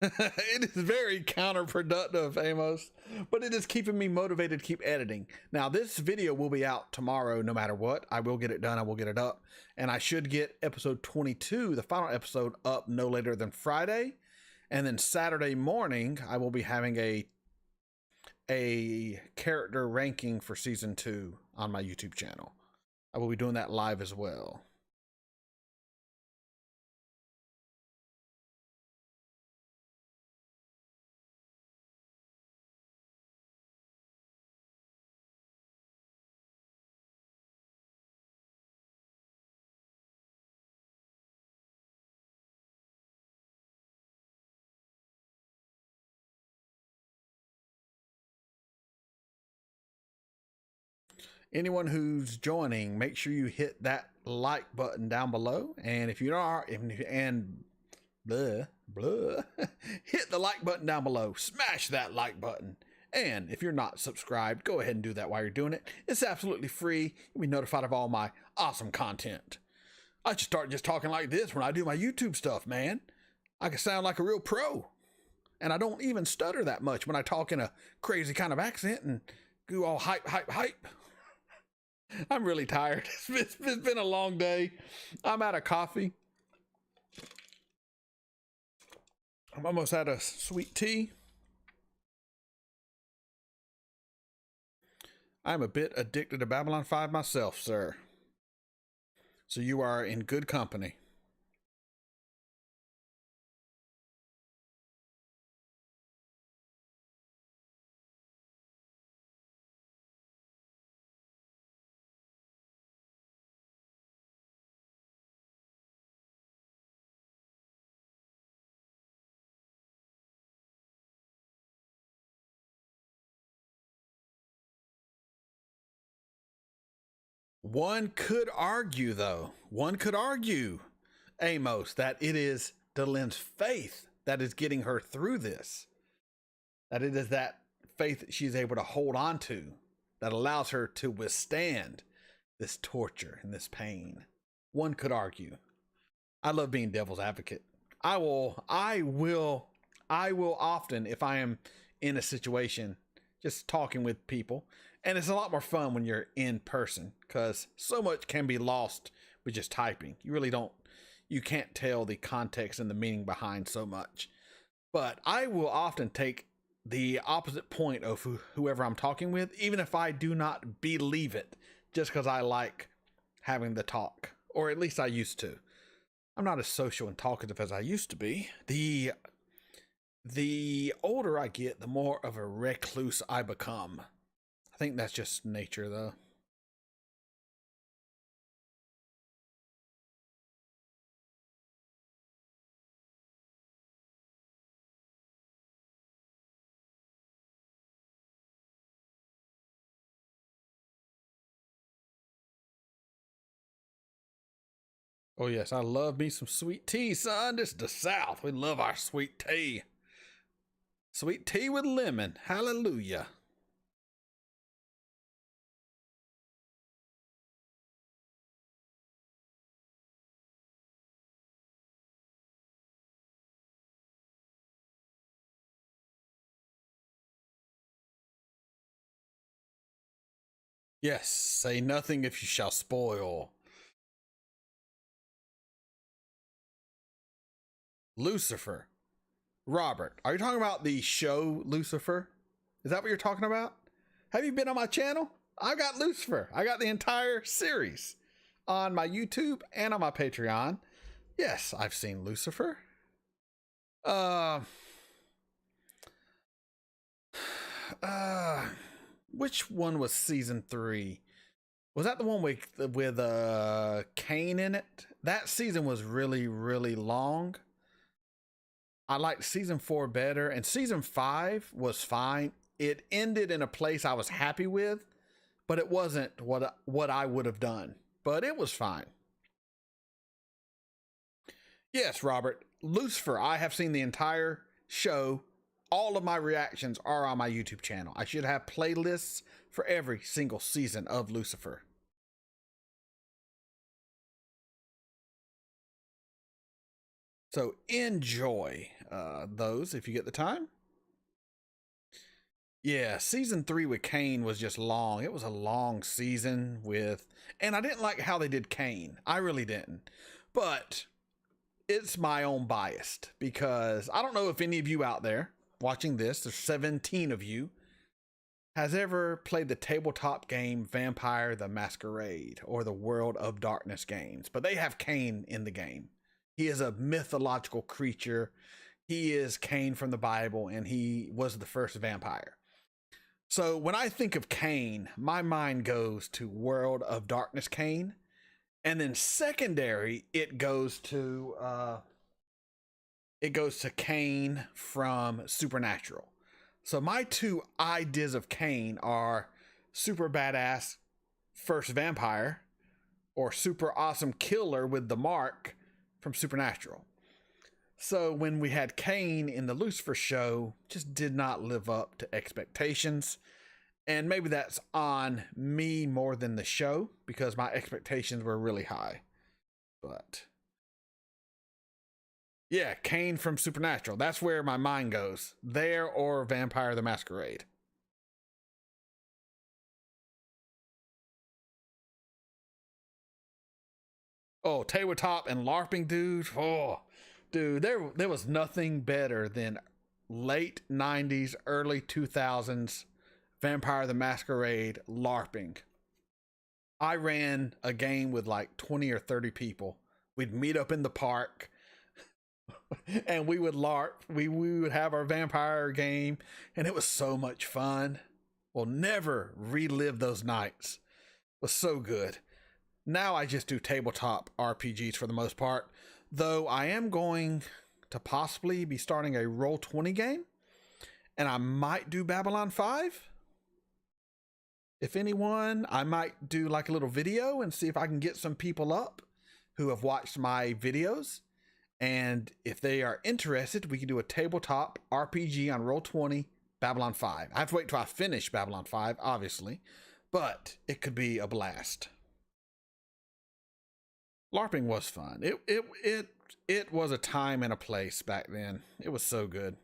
It is very counterproductive, Amos, but it is keeping me motivated to keep editing. Now, this video will be out tomorrow no matter what. I will get it done. I will get it up. And I should get episode 22, the final episode, up no later than Friday. And then Saturday morning, I will be having a character ranking for season 2 on my YouTube channel. I will be doing that live as well. Anyone who's joining, make sure you hit that like button down below. And if you are, hit the like button down below. Smash that like button. And if you're not subscribed, go ahead and do that while you're doing it. It's absolutely free. You'll be notified of all my awesome content. I should start just talking like this when I do my YouTube stuff, man. I can sound like a real pro. And I don't even stutter that much when I talk in a crazy kind of accent and go all hype, hype, hype. I'm really tired. It's been a long day. I'm out of coffee. I'm almost out of sweet tea. I'm a bit addicted to Babylon 5 myself, sir. So you are in good company. One could argue, though, Amos, that it is Delenn's faith that is getting her through this. That it is that faith that she's able to hold on to that allows her to withstand this torture and this pain. One could argue. I love being devil's advocate. I will often, if I am in a situation, just talking with people. And it's a lot more fun when you're in person because so much can be lost with just typing. You can't tell the context and the meaning behind so much. But I will often take the opposite point of whoever I'm talking with, even if I do not believe it, just because I like having the talk, or at least I used to. I'm not as social and talkative as I used to be. The older I get, the more of a recluse I become. I think that's just nature, though. Oh, yes, I love me some sweet tea, son. This is the South. We love our sweet tea. Sweet tea with lemon. Hallelujah. Yes, say nothing if you shall spoil. Lucifer. Robert, are you talking about the show Lucifer? Is that what you're talking about? Have you been on my channel? I got Lucifer. I got the entire series on my YouTube and on my Patreon. Yes, I've seen Lucifer. Uh, which one was season 3? Was that the one with Kane in it? That season was really, really long. I liked season 4 better, and season 5 was fine. It ended in a place I was happy with, but it wasn't what I would have done. But it was fine. Yes, Robert, Lucifer. I have seen the entire show. All of my reactions are on my YouTube channel. I should have playlists for every single season of Lucifer. So enjoy those if you get the time. Yeah, season 3 with Kane was just long. It was a long season and I didn't like how they did Kane. I really didn't. But it's my own bias, because I don't know if any of you out there watching this, there's 17 of you, has ever played the tabletop game Vampire the Masquerade or the World of Darkness games, but they have Kane in the game. He is a mythological creature. He is Kane from the Bible, and he was the first vampire. So when I think of Kane, my mind goes to World of Darkness Kane, and then secondary, it goes to Kane from Supernatural. So my two ideas of Kane are super badass first vampire, or super awesome killer with the mark from Supernatural. So when we had Kane in the Lucifer show, just did not live up to expectations. And maybe that's on me more than the show, because my expectations were really high. But yeah, Kane from Supernatural. That's where my mind goes. There, or Vampire the Masquerade. Oh, tabletop and LARPing, dude. Oh, dude, there was nothing better than late 90s, early 2000s Vampire the Masquerade LARPing. I ran a game with like 20 or 30 people. We'd meet up in the park and we would LARP. We would have our vampire game, and it was so much fun. We'll never relive those nights. It was so good. Now I just do tabletop RPGs for the most part, though I am going to possibly be starting a Roll20 game, and I might do Babylon 5. If anyone, I might do like a little video and see if I can get some people up who have watched my videos. And if they are interested, we can do a tabletop RPG on Roll20 Babylon 5. I have to wait till I finish Babylon 5, obviously, but it could be a blast. LARPing was fun. It was a time and a place back then. It was so good.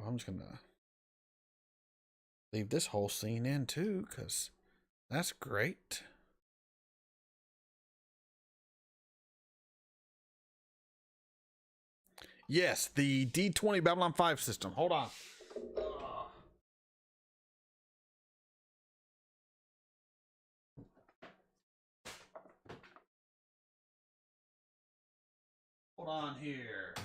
Oh, I'm just gonna leave this whole scene in too, because that's great. Yes, the D20 Babylon 5 system. Hold on. Hold on here.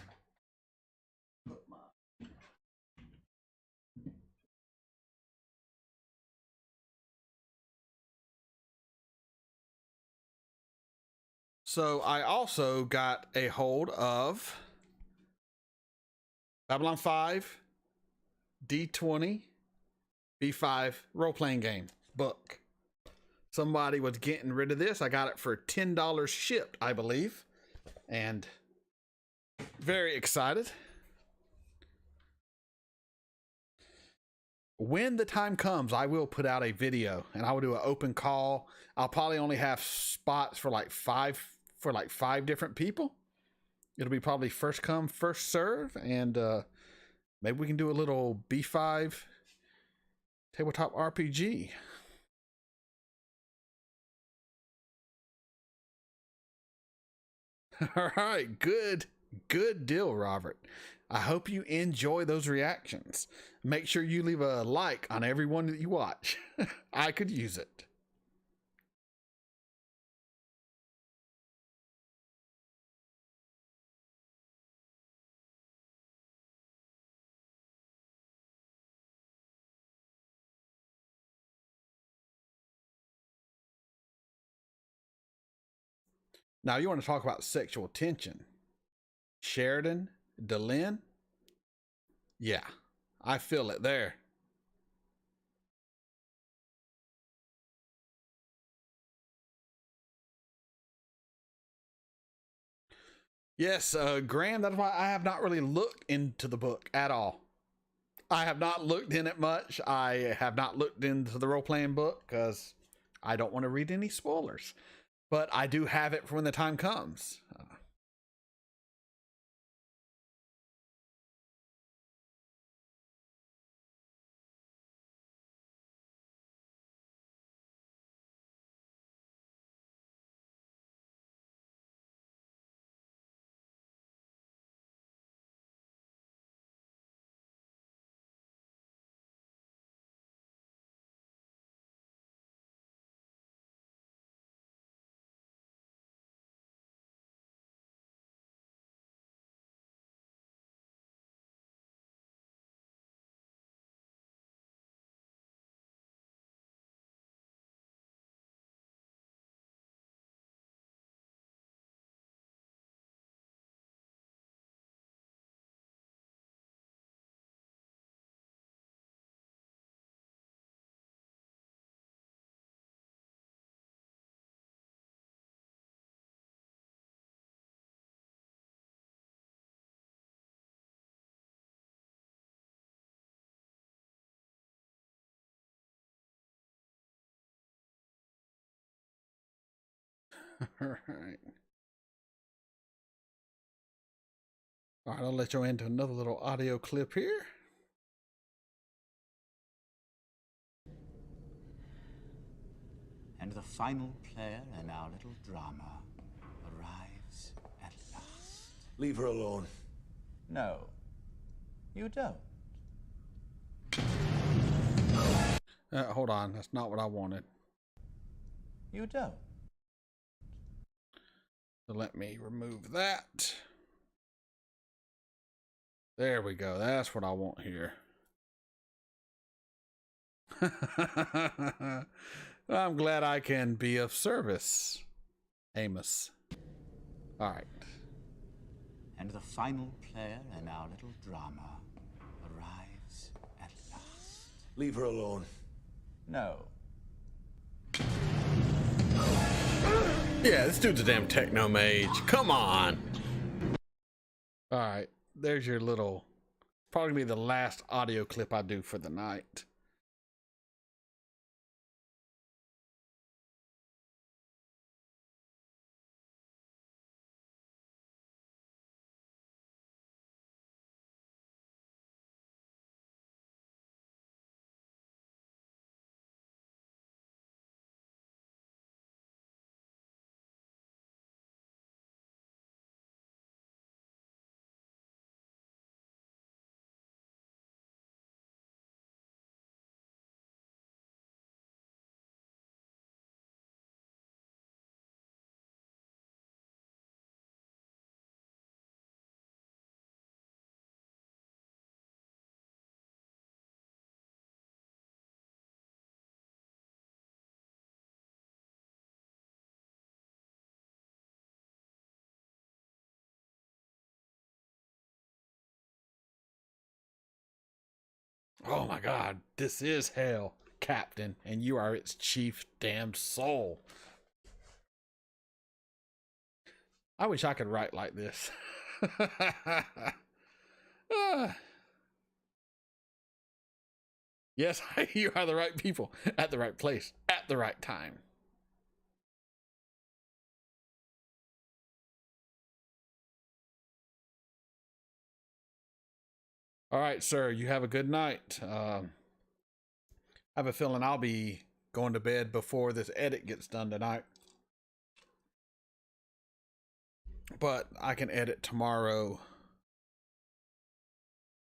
So I also got a hold of Babylon 5, D20, B5 role-playing game book. Somebody was getting rid of this. I got it for $10 shipped, I believe. And very excited. When the time comes, I will put out a video, and I will do an open call. I'll probably only have spots for like five different people. It'll be probably first come, first serve, and maybe we can do a little B5 tabletop RPG. All right, good deal, Robert. I hope you enjoy those reactions. Make sure you leave a like on every one that you watch. I could use it. Now, you want to talk about sexual tension. Sheridan, Delenn? Yeah, I feel it there. Yes, Graham, that's why I have not really looked into the book at all. I have not looked in it much. I have not looked into the role-playing book because I don't want to read any spoilers. But I do have it for when the time comes. All right. All right, I'll let you into another little audio clip here. And the final player in our little drama arrives at last. Leave her alone. No, you don't. Hold on, that's not what I wanted. You don't. So let me remove that. There we go. That's what I want here. I'm glad I can be of service, Amos. All right. And the final player in our little drama arrives at last. Leave her alone. No. Yeah, this dude's a damn techno mage. Come on. All right. There's your little, probably be the last audio clip I do for the night. Oh my God, this is hell, Captain, and you are its chief damned soul. I wish I could write like this. Yes, you are the right people at the right place at the right time. All right, sir, you have a good night. I have a feeling I'll be going to bed before this edit gets done tonight. But I can edit tomorrow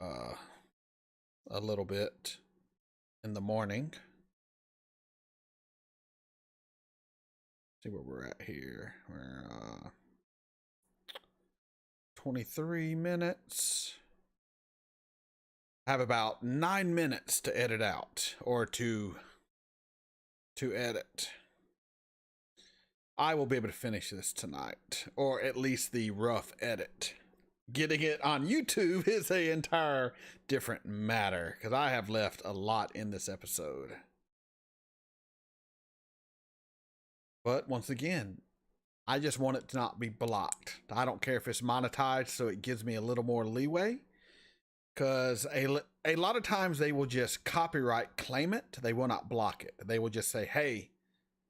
uh, a little bit in the morning. See where we're at here. We're 23 minutes. I have about 9 minutes to edit out, or to edit. I will be able to finish this tonight, or at least the rough edit. Getting it on YouTube is a entire different matter, because I have left a lot in this episode. But once again, I just want it to not be blocked. I don't care if it's monetized, so it gives me a little more leeway. Because a lot of times they will just copyright claim it. They will not block it. They will just say, hey,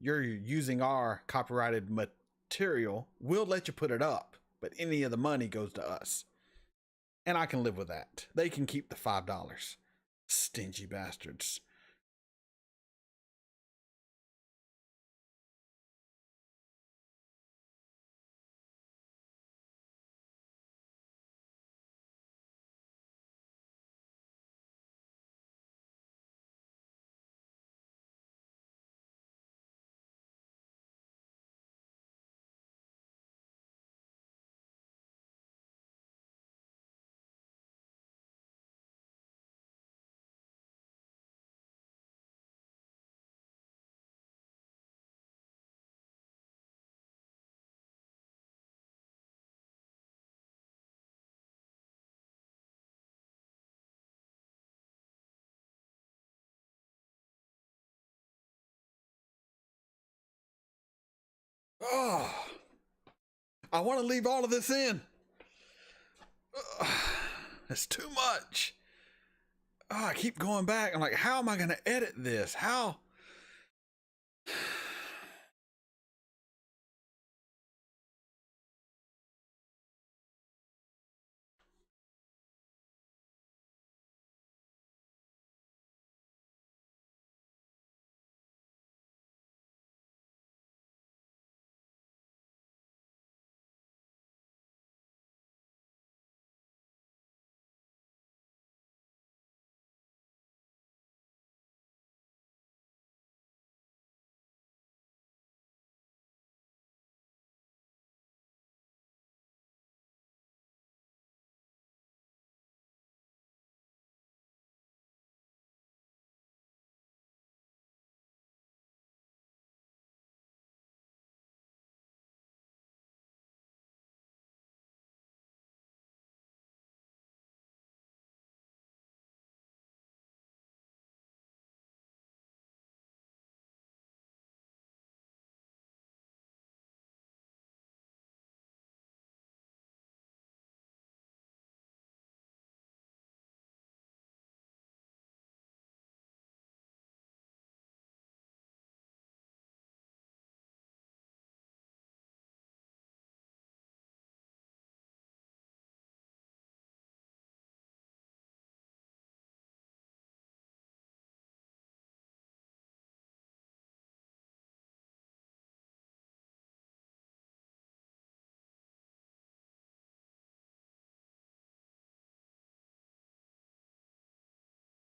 you're using our copyrighted material. We'll let you put it up, but any of the money goes to us. And I can live with that. They can keep the $5. Stingy bastards. Oh, I want to leave all of this in. It's too much. Oh, I keep going back. I'm like, how am I going to edit this? How?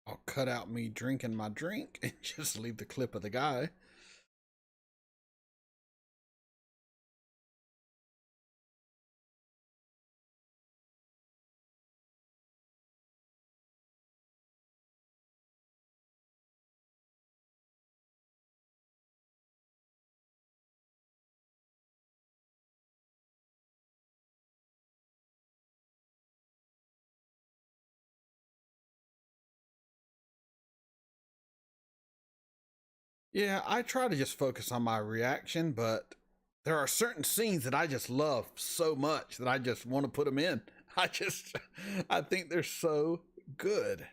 I'll cut out me drinking my drink and just leave the clip of the guy. Yeah, I try to just focus on my reaction, but there are certain scenes that I just love so much that I just want to put them in. I think they're so good.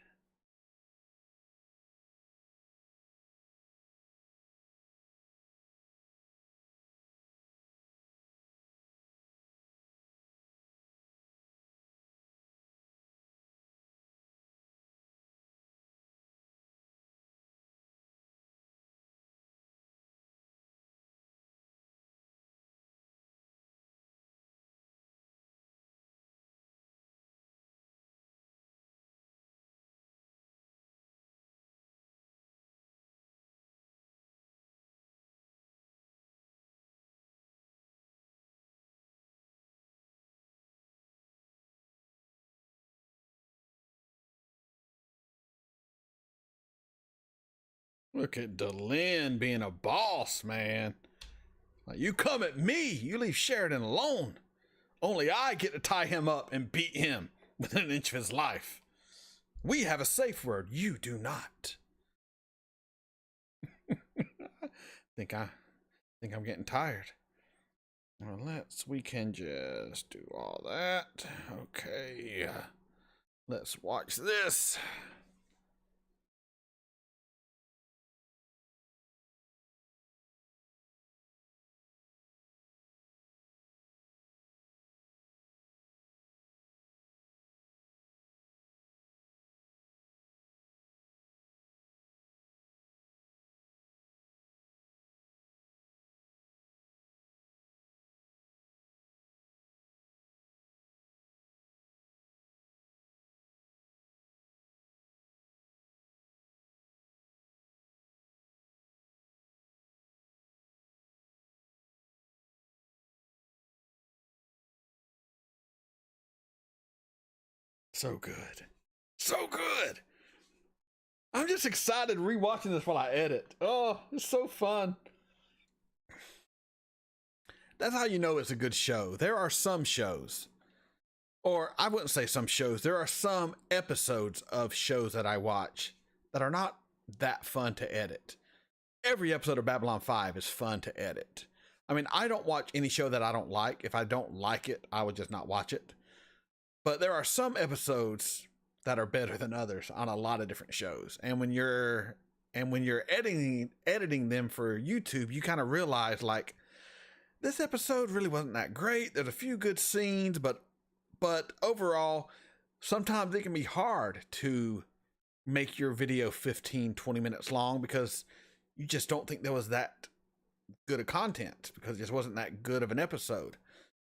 Look at Delenn being a boss, man. Like, you come at me, you leave Sheridan alone. Only I get to tie him up and beat him within an inch of his life. We have a safe word. You do not. think I'm getting tired. Well, we can just do all that. Okay. Let's watch this. So good. So good. I'm just excited rewatching this while I edit. Oh, it's so fun. That's how you know it's a good show. There are some shows, or I wouldn't say some shows, there are some episodes of shows that I watch that are not that fun to edit. Every episode of Babylon 5 is fun to edit. I mean, I don't watch any show that I don't like. If I don't like it, I would just not watch it. But there are some episodes that are better than others on a lot of different shows. And when you're editing them for YouTube, you kind of realize, like, this episode really wasn't that great. There's a few good scenes, but overall, sometimes it can be hard to make your video 15, 20 minutes long because you just don't think there was that good of content, because it just wasn't that good of an episode.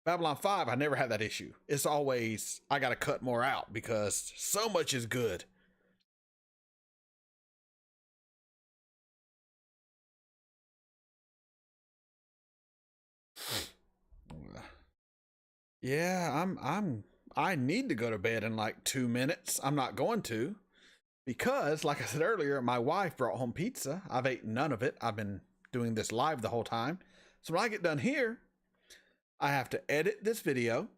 Babylon 5, I never had that issue. It's always, I gotta cut more out because so much is good. Yeah, I need to go to bed in like 2 minutes. I'm not going to, because like I said earlier, my wife brought home pizza. I've eaten none of it. I've been doing this live the whole time. So when I get done here, I have to edit this video,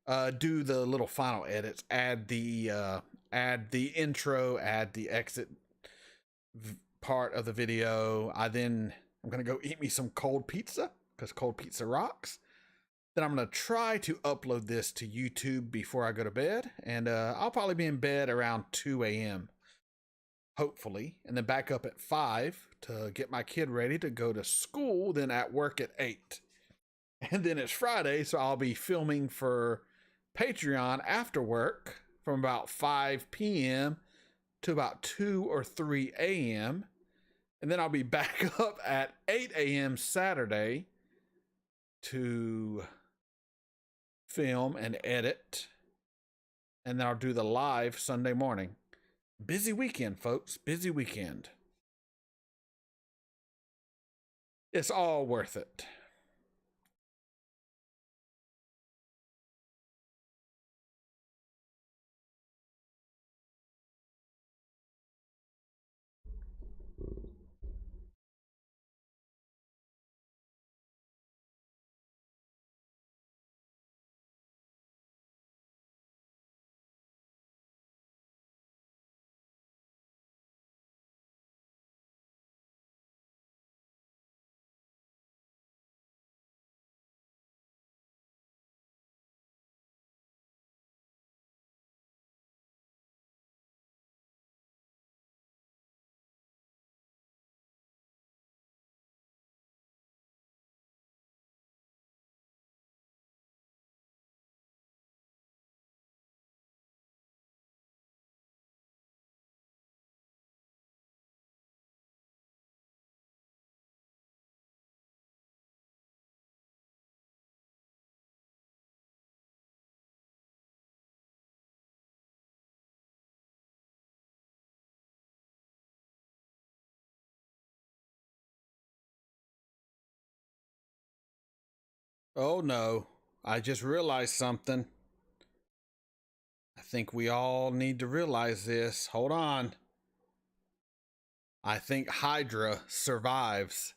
do the little final edits, add the intro, add the exit part of the video. I'm gonna go eat me some cold pizza because cold pizza rocks. Then I'm gonna try to upload this to YouTube before I go to bed, and I'll probably be in bed around 2 a.m. hopefully, and then back up at 5 to get my kid ready to go to school. Then at work at 8. And then it's Friday, so I'll be filming for Patreon after work from about 5 p.m. to about 2 or 3 a.m. And then I'll be back up at 8 a.m. Saturday to film and edit. And then I'll do the live Sunday morning. Busy weekend, folks. Busy weekend. It's all worth it. Oh no, I just realized something. I think we all need to realize this. Hold on. I think Hydra survives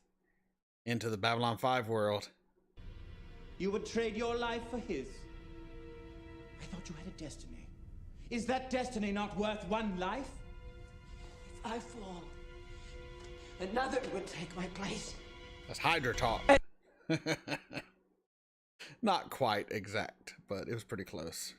into the Babylon 5 world. You would trade your life for his? I thought you had a destiny. Is that destiny not worth one life? If I fall, another would take my place. That's Hydra talk. Not quite exact, but it was pretty close.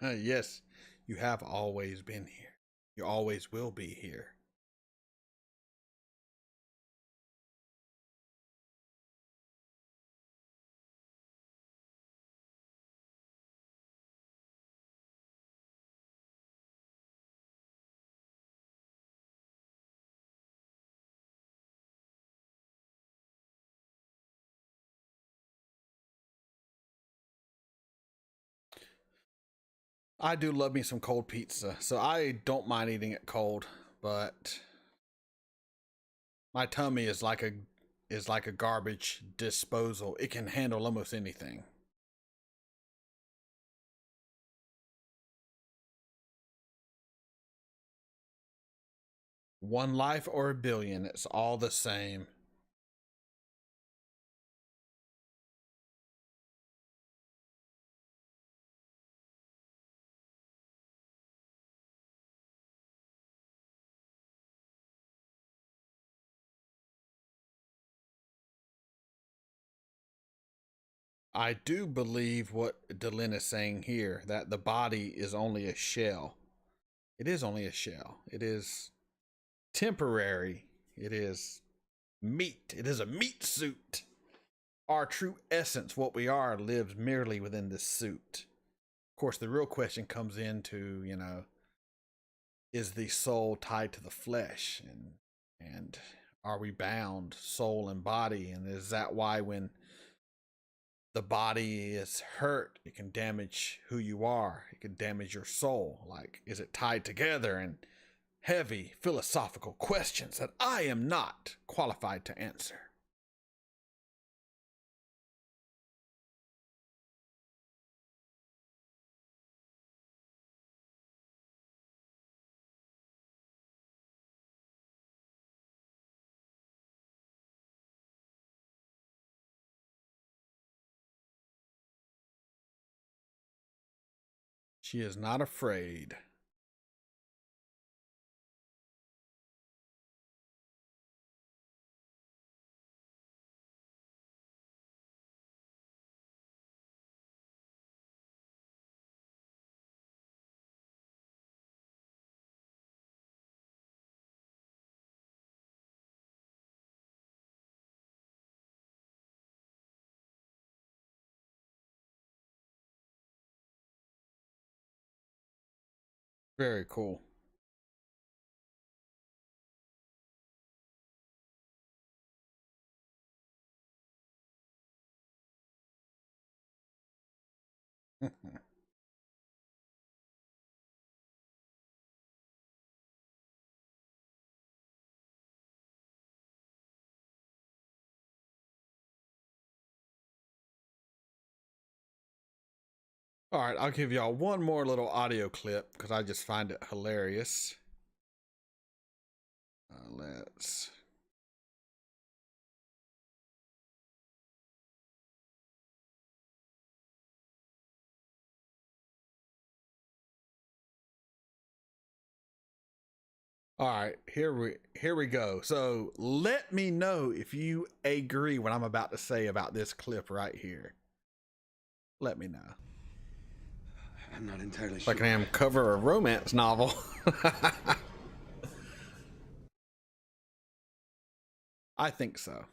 Yes, you have always been here. You always will be here. I do love me some cold pizza, so I don't mind eating it cold, but my tummy is like a garbage disposal. It can handle almost anything. One life or a billion, it's all the same. I do believe what Delenn is saying here, that the body is only a shell. It is only a shell. It is temporary. It is meat. It is a meat suit. Our true essence, what we are, lives merely within this suit. Of course, the real question comes into, is the soul tied to the flesh? And are we bound, soul and body? And is that why when the body is hurt, it can damage who you are? It can damage your soul. Like, is it tied together? And heavy philosophical questions that I am not qualified to answer. She is not afraid. Very cool. All right, I'll give y'all one more little audio clip because I just find it hilarious. Let's. All right, here we go. So let me know if you agree what I'm about to say about this clip right here. Let me know. I'm not entirely sure. Like I am cover a romance novel. I think so.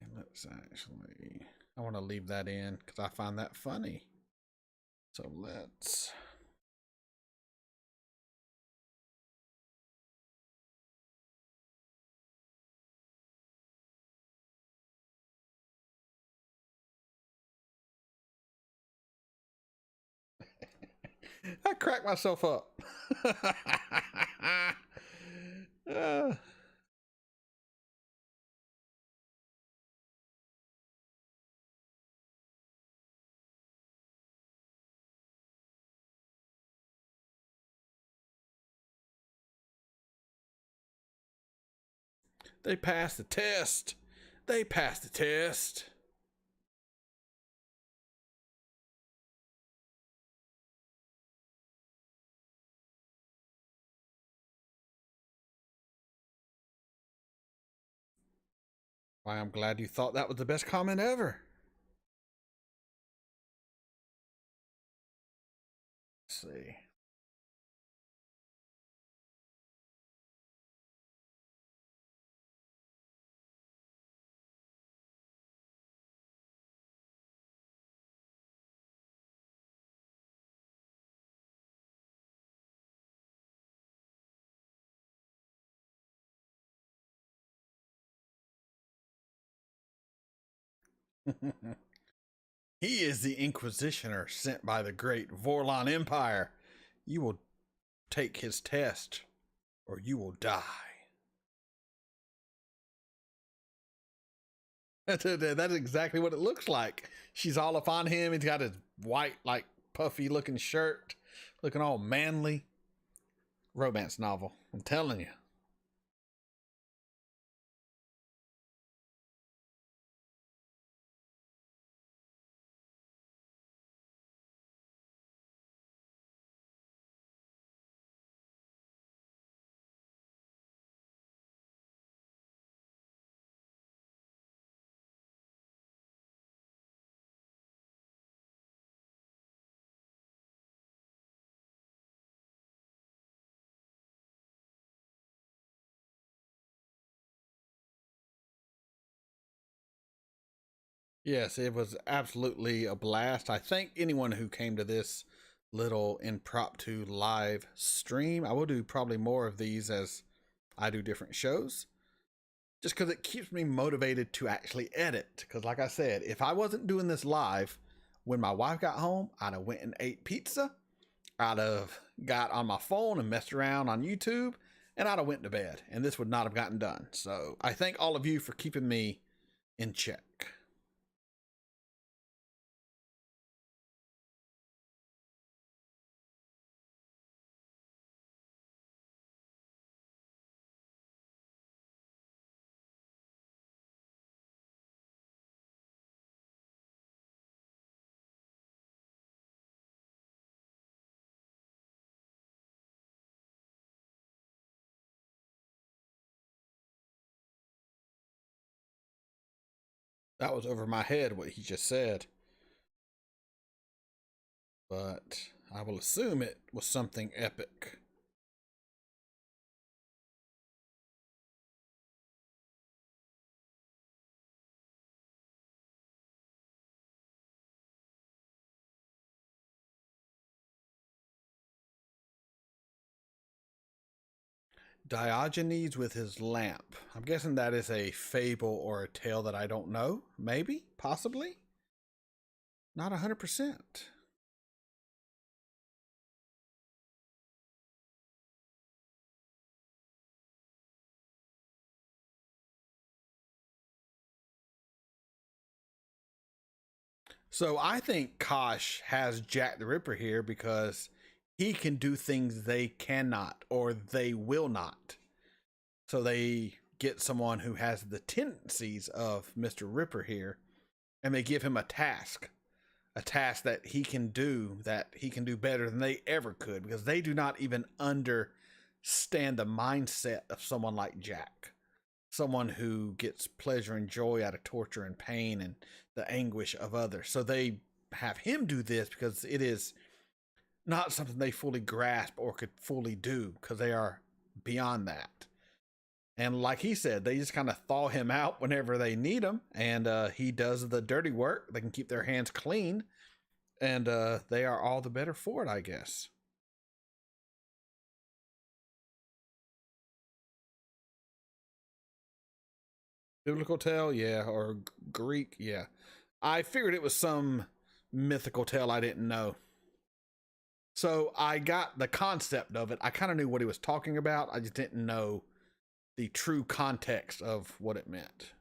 And let's actually, I want to leave that in because I find that funny. So let's. I cracked myself up. Uh, they passed the test. They passed the test. Why, I'm glad you thought that was the best comment ever. Let's see. He is the Inquisitioner sent by the great Vorlon Empire. You will take his test, or you will die. That's exactly what it looks like. She's all up on him. He's got his white, like, puffy looking shirt, looking all manly. Romance novel, I'm telling you. Yes, it was absolutely a blast. I thank anyone who came to this little impromptu live stream. I will do probably more of these as I do different shows, just because it keeps me motivated to actually edit. Because like I said, if I wasn't doing this live, when my wife got home, I'd have went and ate pizza. I'd have got on my phone and messed around on YouTube, and I'd have went to bed, and this would not have gotten done. So I thank all of you for keeping me in check. That was over my head what he just said, but I will assume it was something epic. Diogenes with his lamp. I'm guessing that is a fable or a tale that I don't know. Maybe, possibly. Not 100%. So I think Kosh has Jack the Ripper here because he can do things they cannot or they will not. So they get someone who has the tendencies of Mr. Ripper here, and they give him a task that he can do better than they ever could, because they do not even understand the mindset of someone like Jack, someone who gets pleasure and joy out of torture and pain and the anguish of others. So they have him do this because it is not something they fully grasp or could fully do, because they are beyond that. And like he said, they just kind of thaw him out whenever they need him, and he does the dirty work. They can keep their hands clean, and they are all the better for it, I guess. Biblical tale, yeah, or Greek, yeah. I figured it was some mythical tale I didn't know. So I got the concept of it. I kind of knew what he was talking about. I just didn't know the true context of what it meant.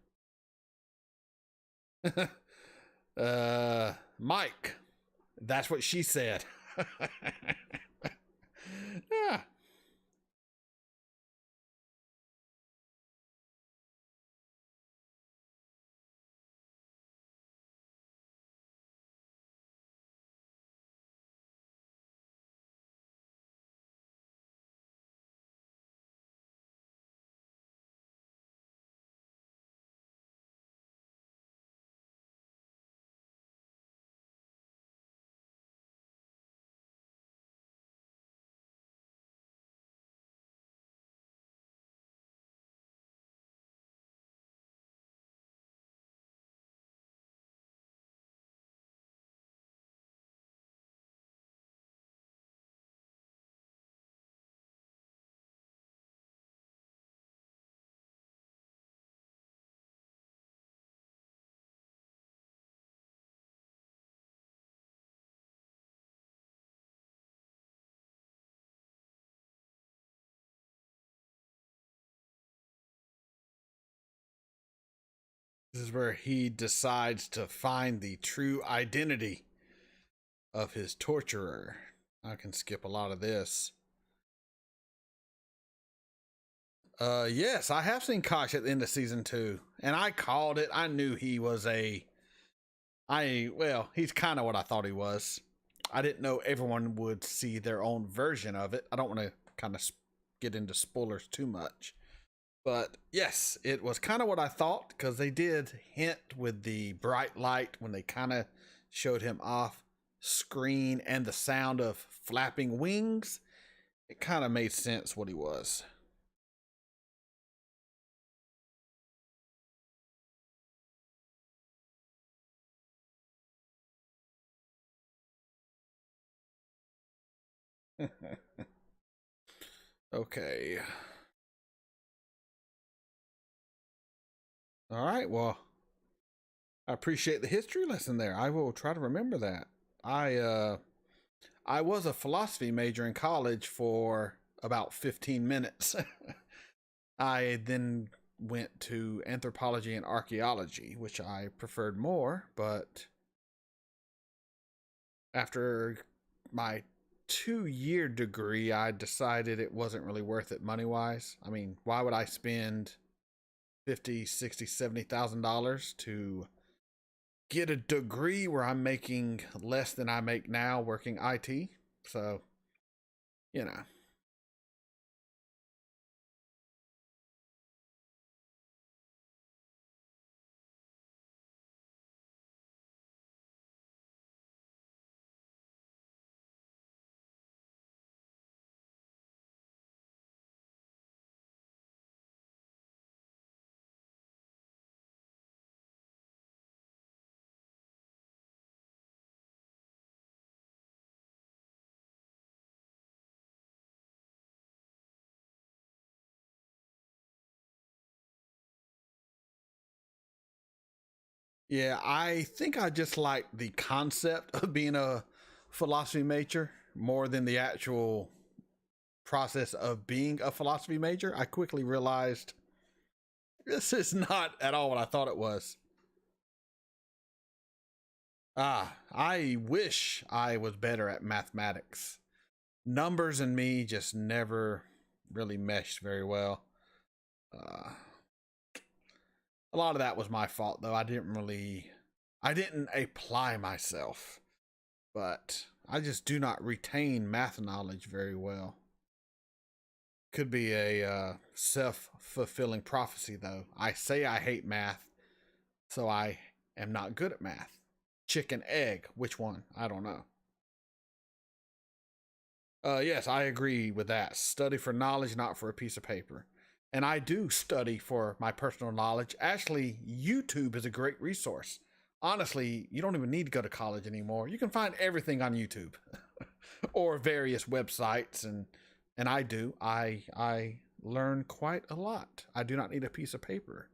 Mike, that's what she said. Yeah. This is where he decides to find the true identity of his torturer. I can skip a lot of this. Yes, I have seen Kosh at the end of season 2, and I called it. I knew he was he's kind of what I thought he was. I didn't know everyone would see their own version of it. I don't want to kind of get into spoilers too much. But yes, it was kind of what I thought, because they did hint with the bright light when they kind of showed him off screen and the sound of flapping wings. It kind of made sense what he was. Okay. All right. Well, I appreciate the history lesson there. I will try to remember that. I was a philosophy major in college for about 15 minutes. I then went to anthropology and archaeology, which I preferred more, but after my 2-year degree, I decided it wasn't really worth it money wise. I mean, why would I spend $50, $60, $70,000 to get a degree where I'm making less than I make now working IT? So, you know. Yeah, I think I just like the concept of being a philosophy major more than the actual process of being a philosophy major. I quickly realized this is not at all what I thought it was. I wish I was better at mathematics. Numbers and me just never really meshed very well. Uh, a lot of that was my fault, though. I didn't apply myself, but I just do not retain math knowledge very well. Could be a self-fulfilling prophecy, though. I say I hate math, so I am not good at math. Chicken, egg, which one? I don't know. Yes, I agree with that. Study for knowledge, not for a piece of paper. And I do study for my personal knowledge. Actually, YouTube is a great resource. Honestly, you don't even need to go to college anymore. You can find everything on YouTube or various websites, and I do. I learn quite a lot. I do not need a piece of paper.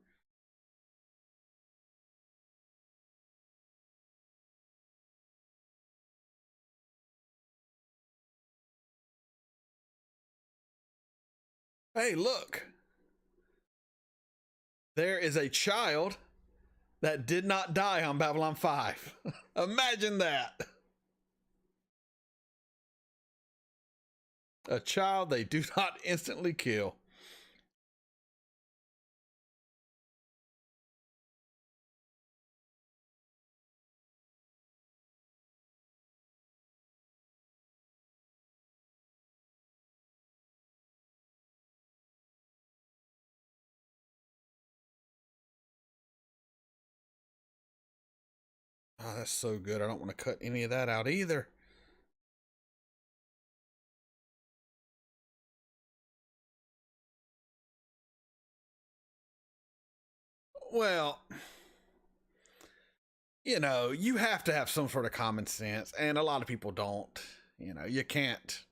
Hey, look. There is a child that did not die on Babylon 5. Imagine that. A child they do not instantly kill. Oh, that's so good. I don't want to cut any of that out either. Well, you know, you have to have some sort of common sense, and a lot of people don't. You know, you can't,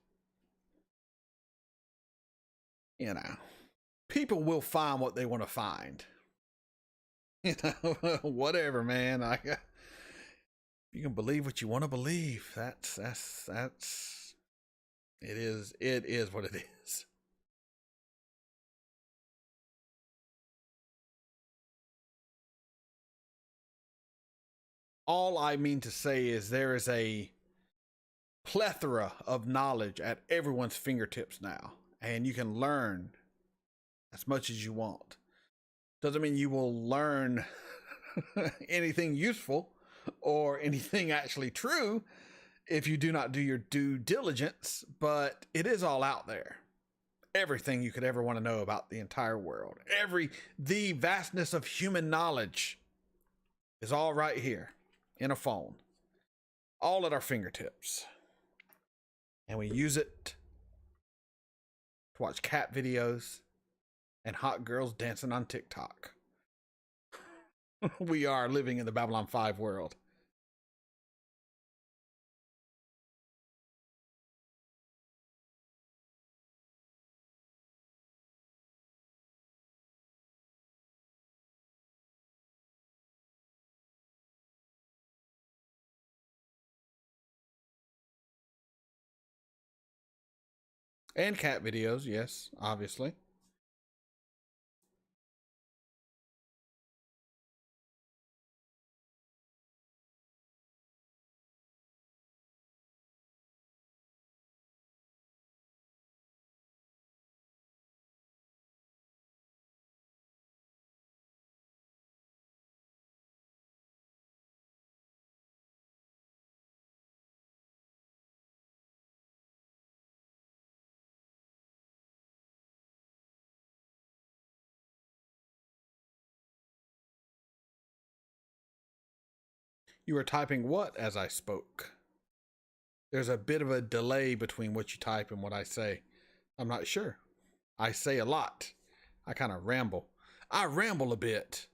you know, people will find what they want to find. You know, whatever, man. You can believe what you want to believe. That's it is what it is. All I mean to say is there is a plethora of knowledge at everyone's fingertips now, and you can learn as much as you want. Doesn't mean you will learn anything useful or anything actually true if you do not do your due diligence, but it is all out there. Everything you could ever want to know about the entire world, the vastness of human knowledge is all right here in a phone, all at our fingertips. And we use it to watch cat videos and hot girls dancing on TikTok. We are living in the Babylon 5 world. And cat videos, yes, obviously. You were typing what as I spoke? There's a bit of a delay between what you type and what I say. I'm not sure. I say a lot. I kind of ramble. I ramble a bit.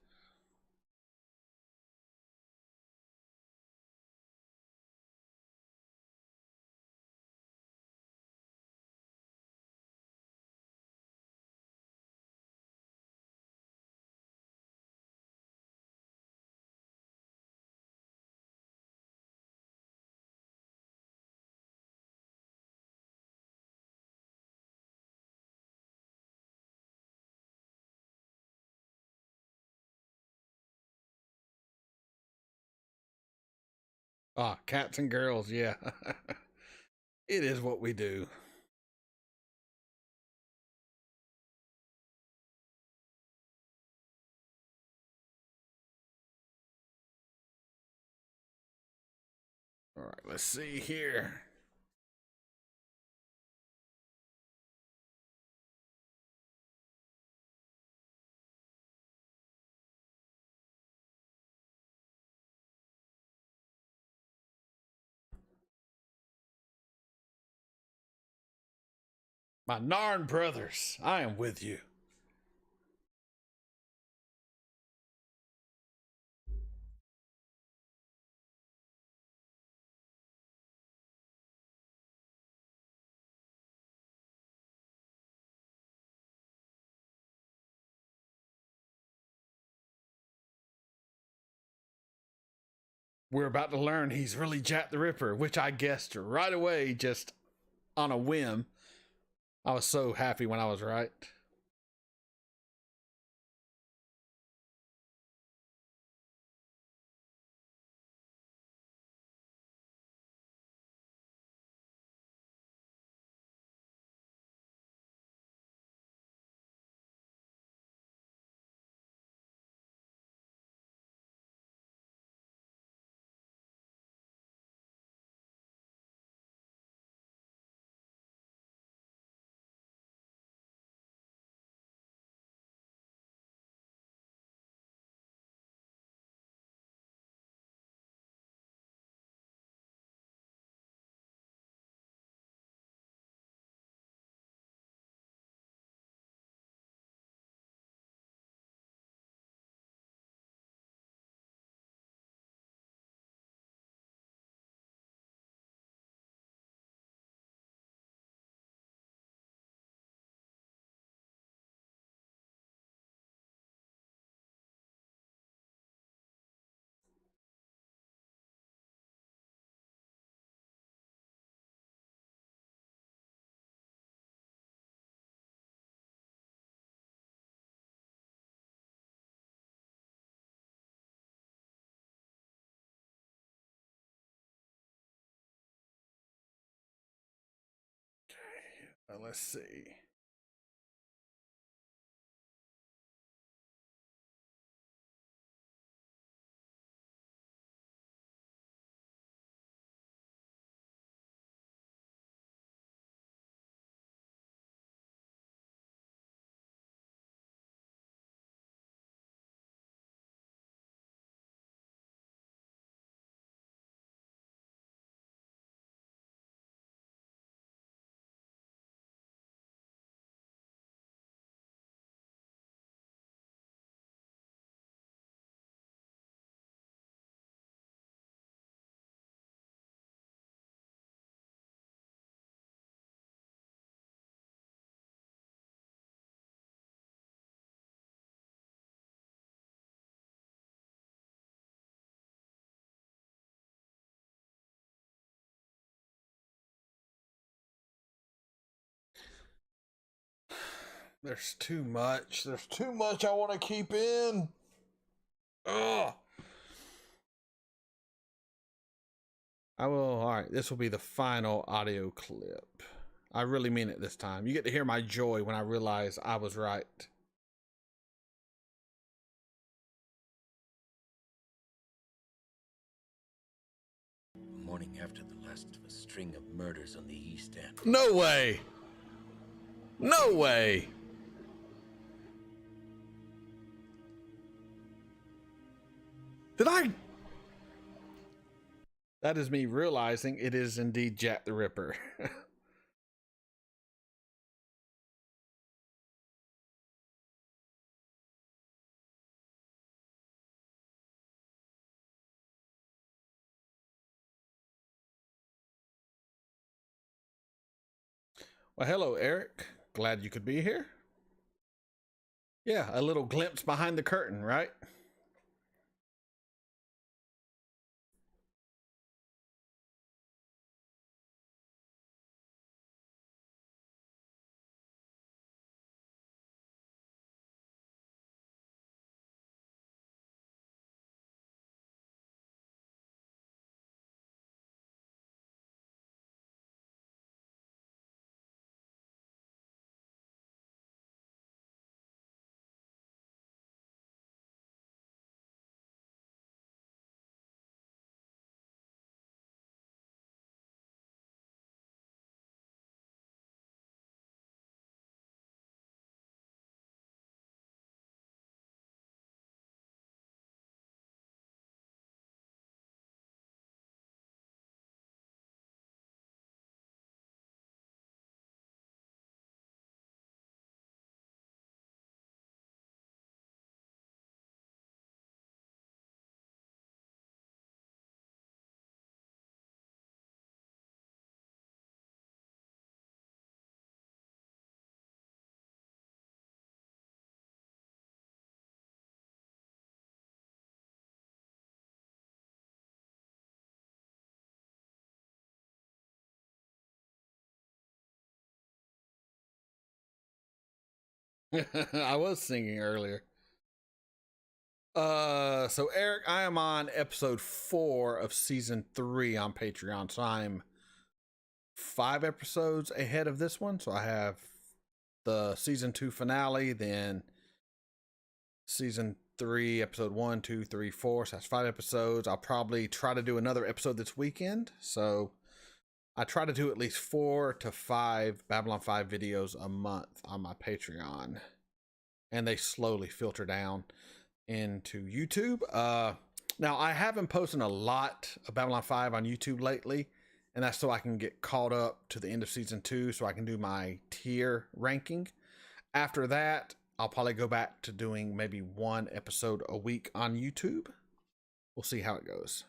Ah, cats and girls, yeah. It is what we do. All right, let's see here. My Narn brothers, I am with you. We're about to learn he's really Jack the Ripper, which I guessed right away just on a whim. I was so happy when I was right. Let's see. There's too much. There's too much I want to keep in. Ugh. I will. All right. This will be the final audio clip. I really mean it this time. You get to hear my joy when I realize I was right. The morning after the last of a string of murders on the East End. No way. No way. Did I? That is me realizing it is indeed Jack the Ripper. Well, hello, Eric. Glad you could be here. Yeah, a little glimpse behind the curtain, right? I was singing earlier. So Eric, I am on episode 4 of season 3 on Patreon. So I'm 5 episodes ahead of this one. So I have the season 2 finale, then season 3, episode 1, 2, 3, 4. So that's 5 episodes. I'll probably try to do another episode this weekend. So I try to do at least 4 to 5 Babylon 5 videos a month on my Patreon. And they slowly filter down into YouTube. Now, I haven't posted a lot of Babylon 5 on YouTube lately, and that's so I can get caught up to the end of season 2 so I can do my tier ranking. After that, I'll probably go back to doing maybe 1 episode a week on YouTube. We'll see how it goes.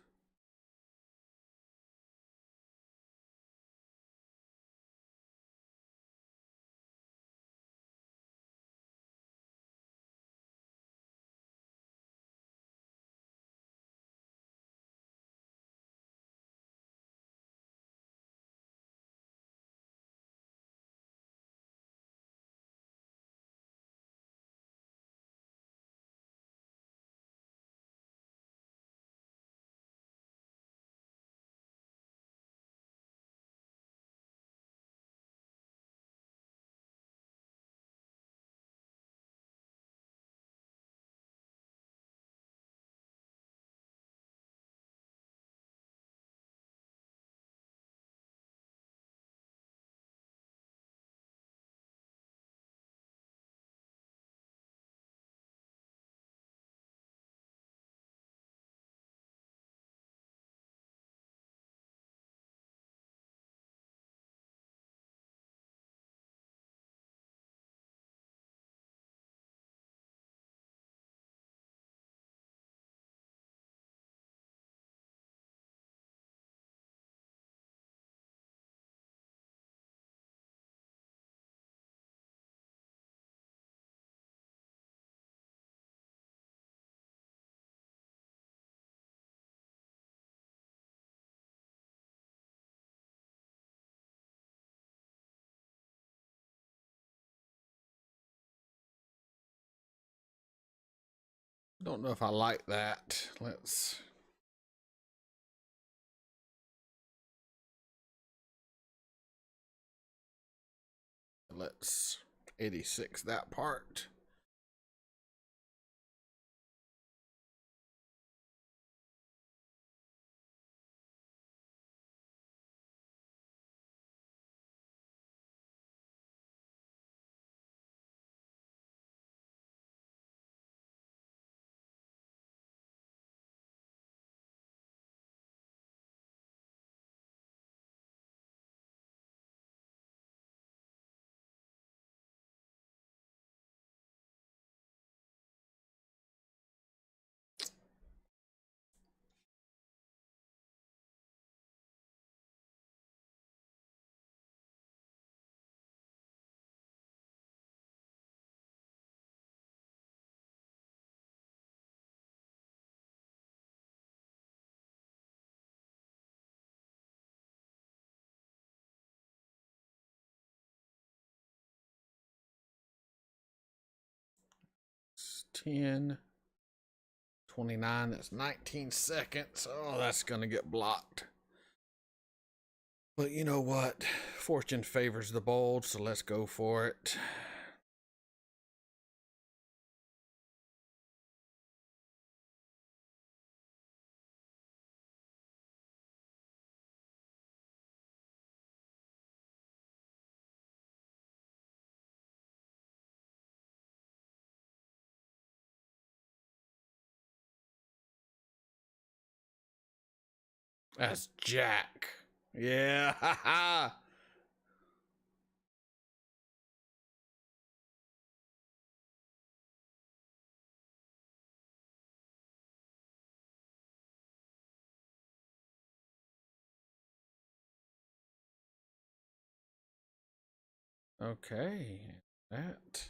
Don't know if I like that. Let's 86 that part. It's 10, 29, that's 19 seconds. Oh, that's gonna get blocked. But you know what? Fortune favors the bold, so let's go for it. That's Jack. Yeah, haha. Okay, that.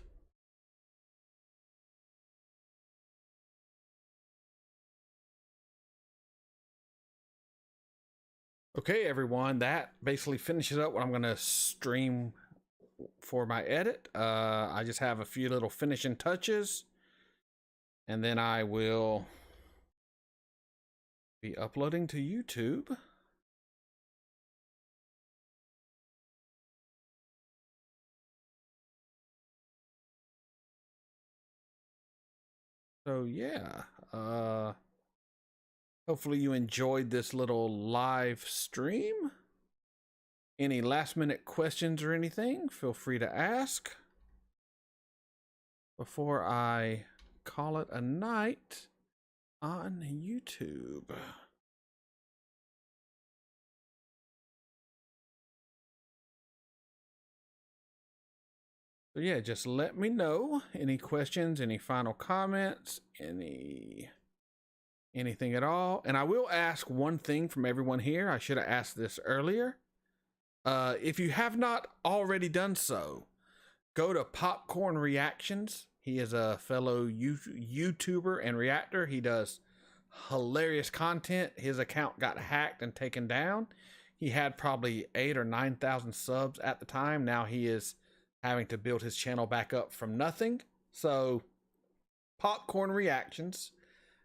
Okay, everyone, that basically finishes up what I'm going to stream for my edit. I just have a few little finishing touches, and then I will be uploading to YouTube. So yeah, hopefully you enjoyed this little live stream. Any last minute questions or anything, feel free to ask before I call it a night on YouTube. So yeah, just let me know any questions, any final comments, anything at all. And I will ask one thing from everyone here. I should have asked this earlier. If you have not already done so, go to Popcorn Reactions. He is a fellow YouTuber and reactor. He does hilarious content. His account got hacked and taken down. He had probably 8,000 or 9,000 subs at the time. Now he is having to build his channel back up from nothing. So Popcorn Reactions,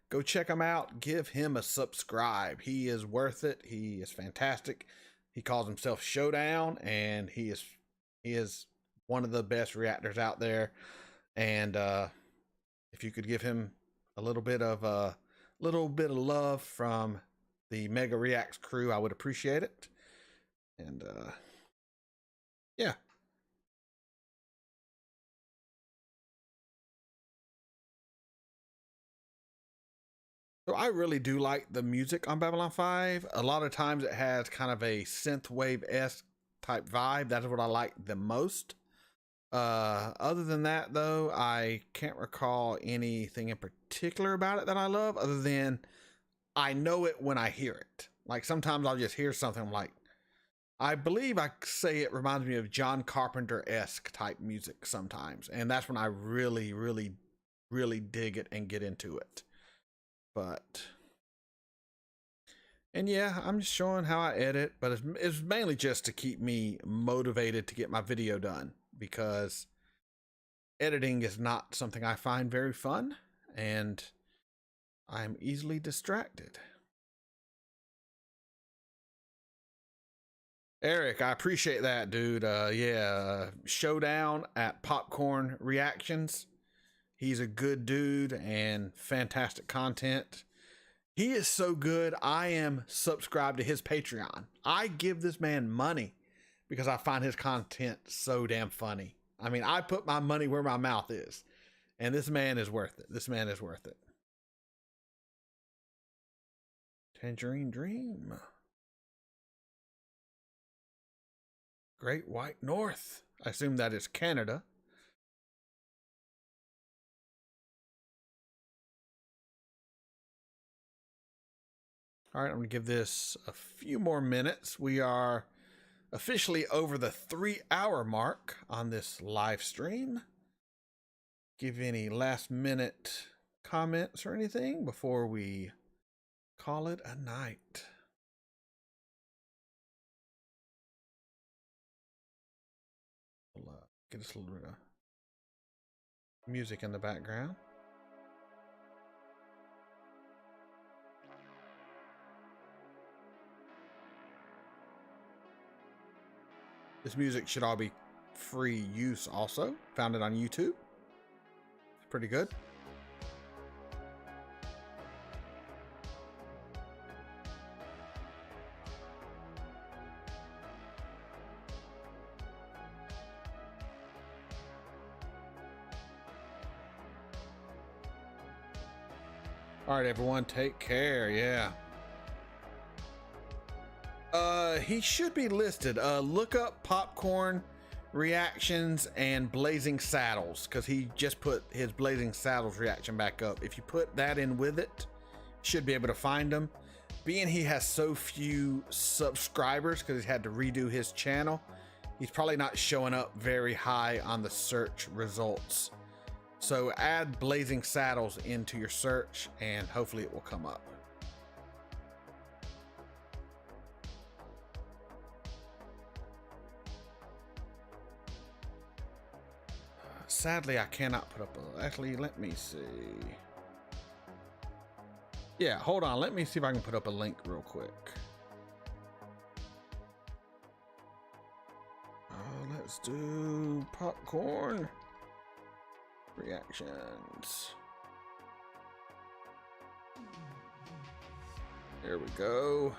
go check him out. Give him a subscribe. He is worth it. He is fantastic. He calls himself Showdown, and he is one of the best reactors out there. And if you could give him a little bit of love from the Mega Reacts crew, I would appreciate it. And yeah. So I really do like the music on Babylon 5. A lot of times it has kind of a synthwave-esque type vibe. That is what I like the most. Other than that, though, I can't recall anything in particular about it that I love, other than I know it when I hear it. Like sometimes I'll just hear something I'm like, I believe I say it reminds me of John Carpenter-esque type music sometimes. And that's when I really, really, really dig it and get into it. And yeah, I'm just showing how I edit, but it's mainly just to keep me motivated to get my video done, because editing is not something I find very fun, and I'm easily distracted. Eric, I appreciate that, dude. Yeah, Showdown at Popcorn Reactions. He's a good dude and fantastic content. He is so good. I am subscribed to his Patreon. I give this man money because I find his content so damn funny. I mean, I put my money where my mouth is, and this man is worth it. This man is worth it. Tangerine Dream. Great White North. I assume that is Canada. All right, I'm going to give this a few more minutes. We are officially over the 3-hour mark on this live stream. Give any last minute comments or anything before we call it a night. We'll get us a little bit of music in the background. This music should all be free use also. Found it on YouTube. It's pretty good. All right, everyone, take care. Yeah. He should be listed. Look up Popcorn Reactions and Blazing Saddles, because he just put his Blazing Saddles reaction back up. If you put that in with it, should be able to find him. Being he has so few subscribers because he's had to redo his channel, he's probably not showing up very high on the search results. So add Blazing Saddles into your search and hopefully it will come up. Sadly, I cannot put up a... Actually, let me see. Yeah, hold on. Let me see if I can put up a link real quick. Let's do Popcorn Reactions. There we go.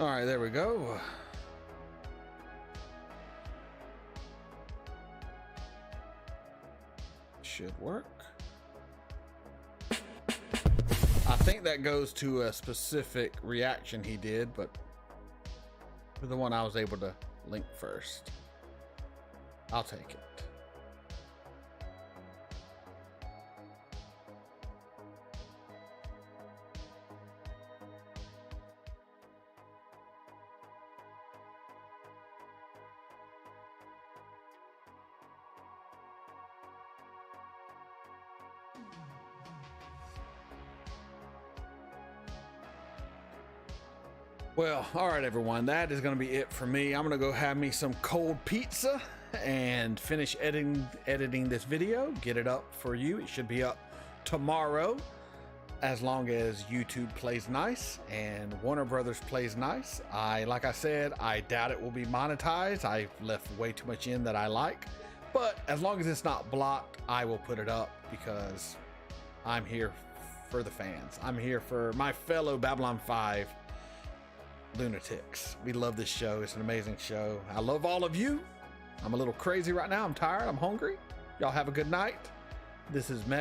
All right, there we go. Should work. I think that goes to a specific reaction he did, but the one I was able to link first. I'll take it. Well, all right, everyone, that is going to be it for me. I'm going to go have me some cold pizza and finish editing this video, get it up for you. It should be up tomorrow, as long as YouTube plays nice and Warner Brothers plays nice. Like I said, I doubt it will be monetized. I left way too much in that I like, but as long as it's not blocked, I will put it up because I'm here for the fans. I'm here for my fellow Babylon 5 lunatics. We love this show. It's an amazing show. I love all of you. I'm a little crazy right now. I'm tired. I'm hungry. Y'all have a good night. This is Meg.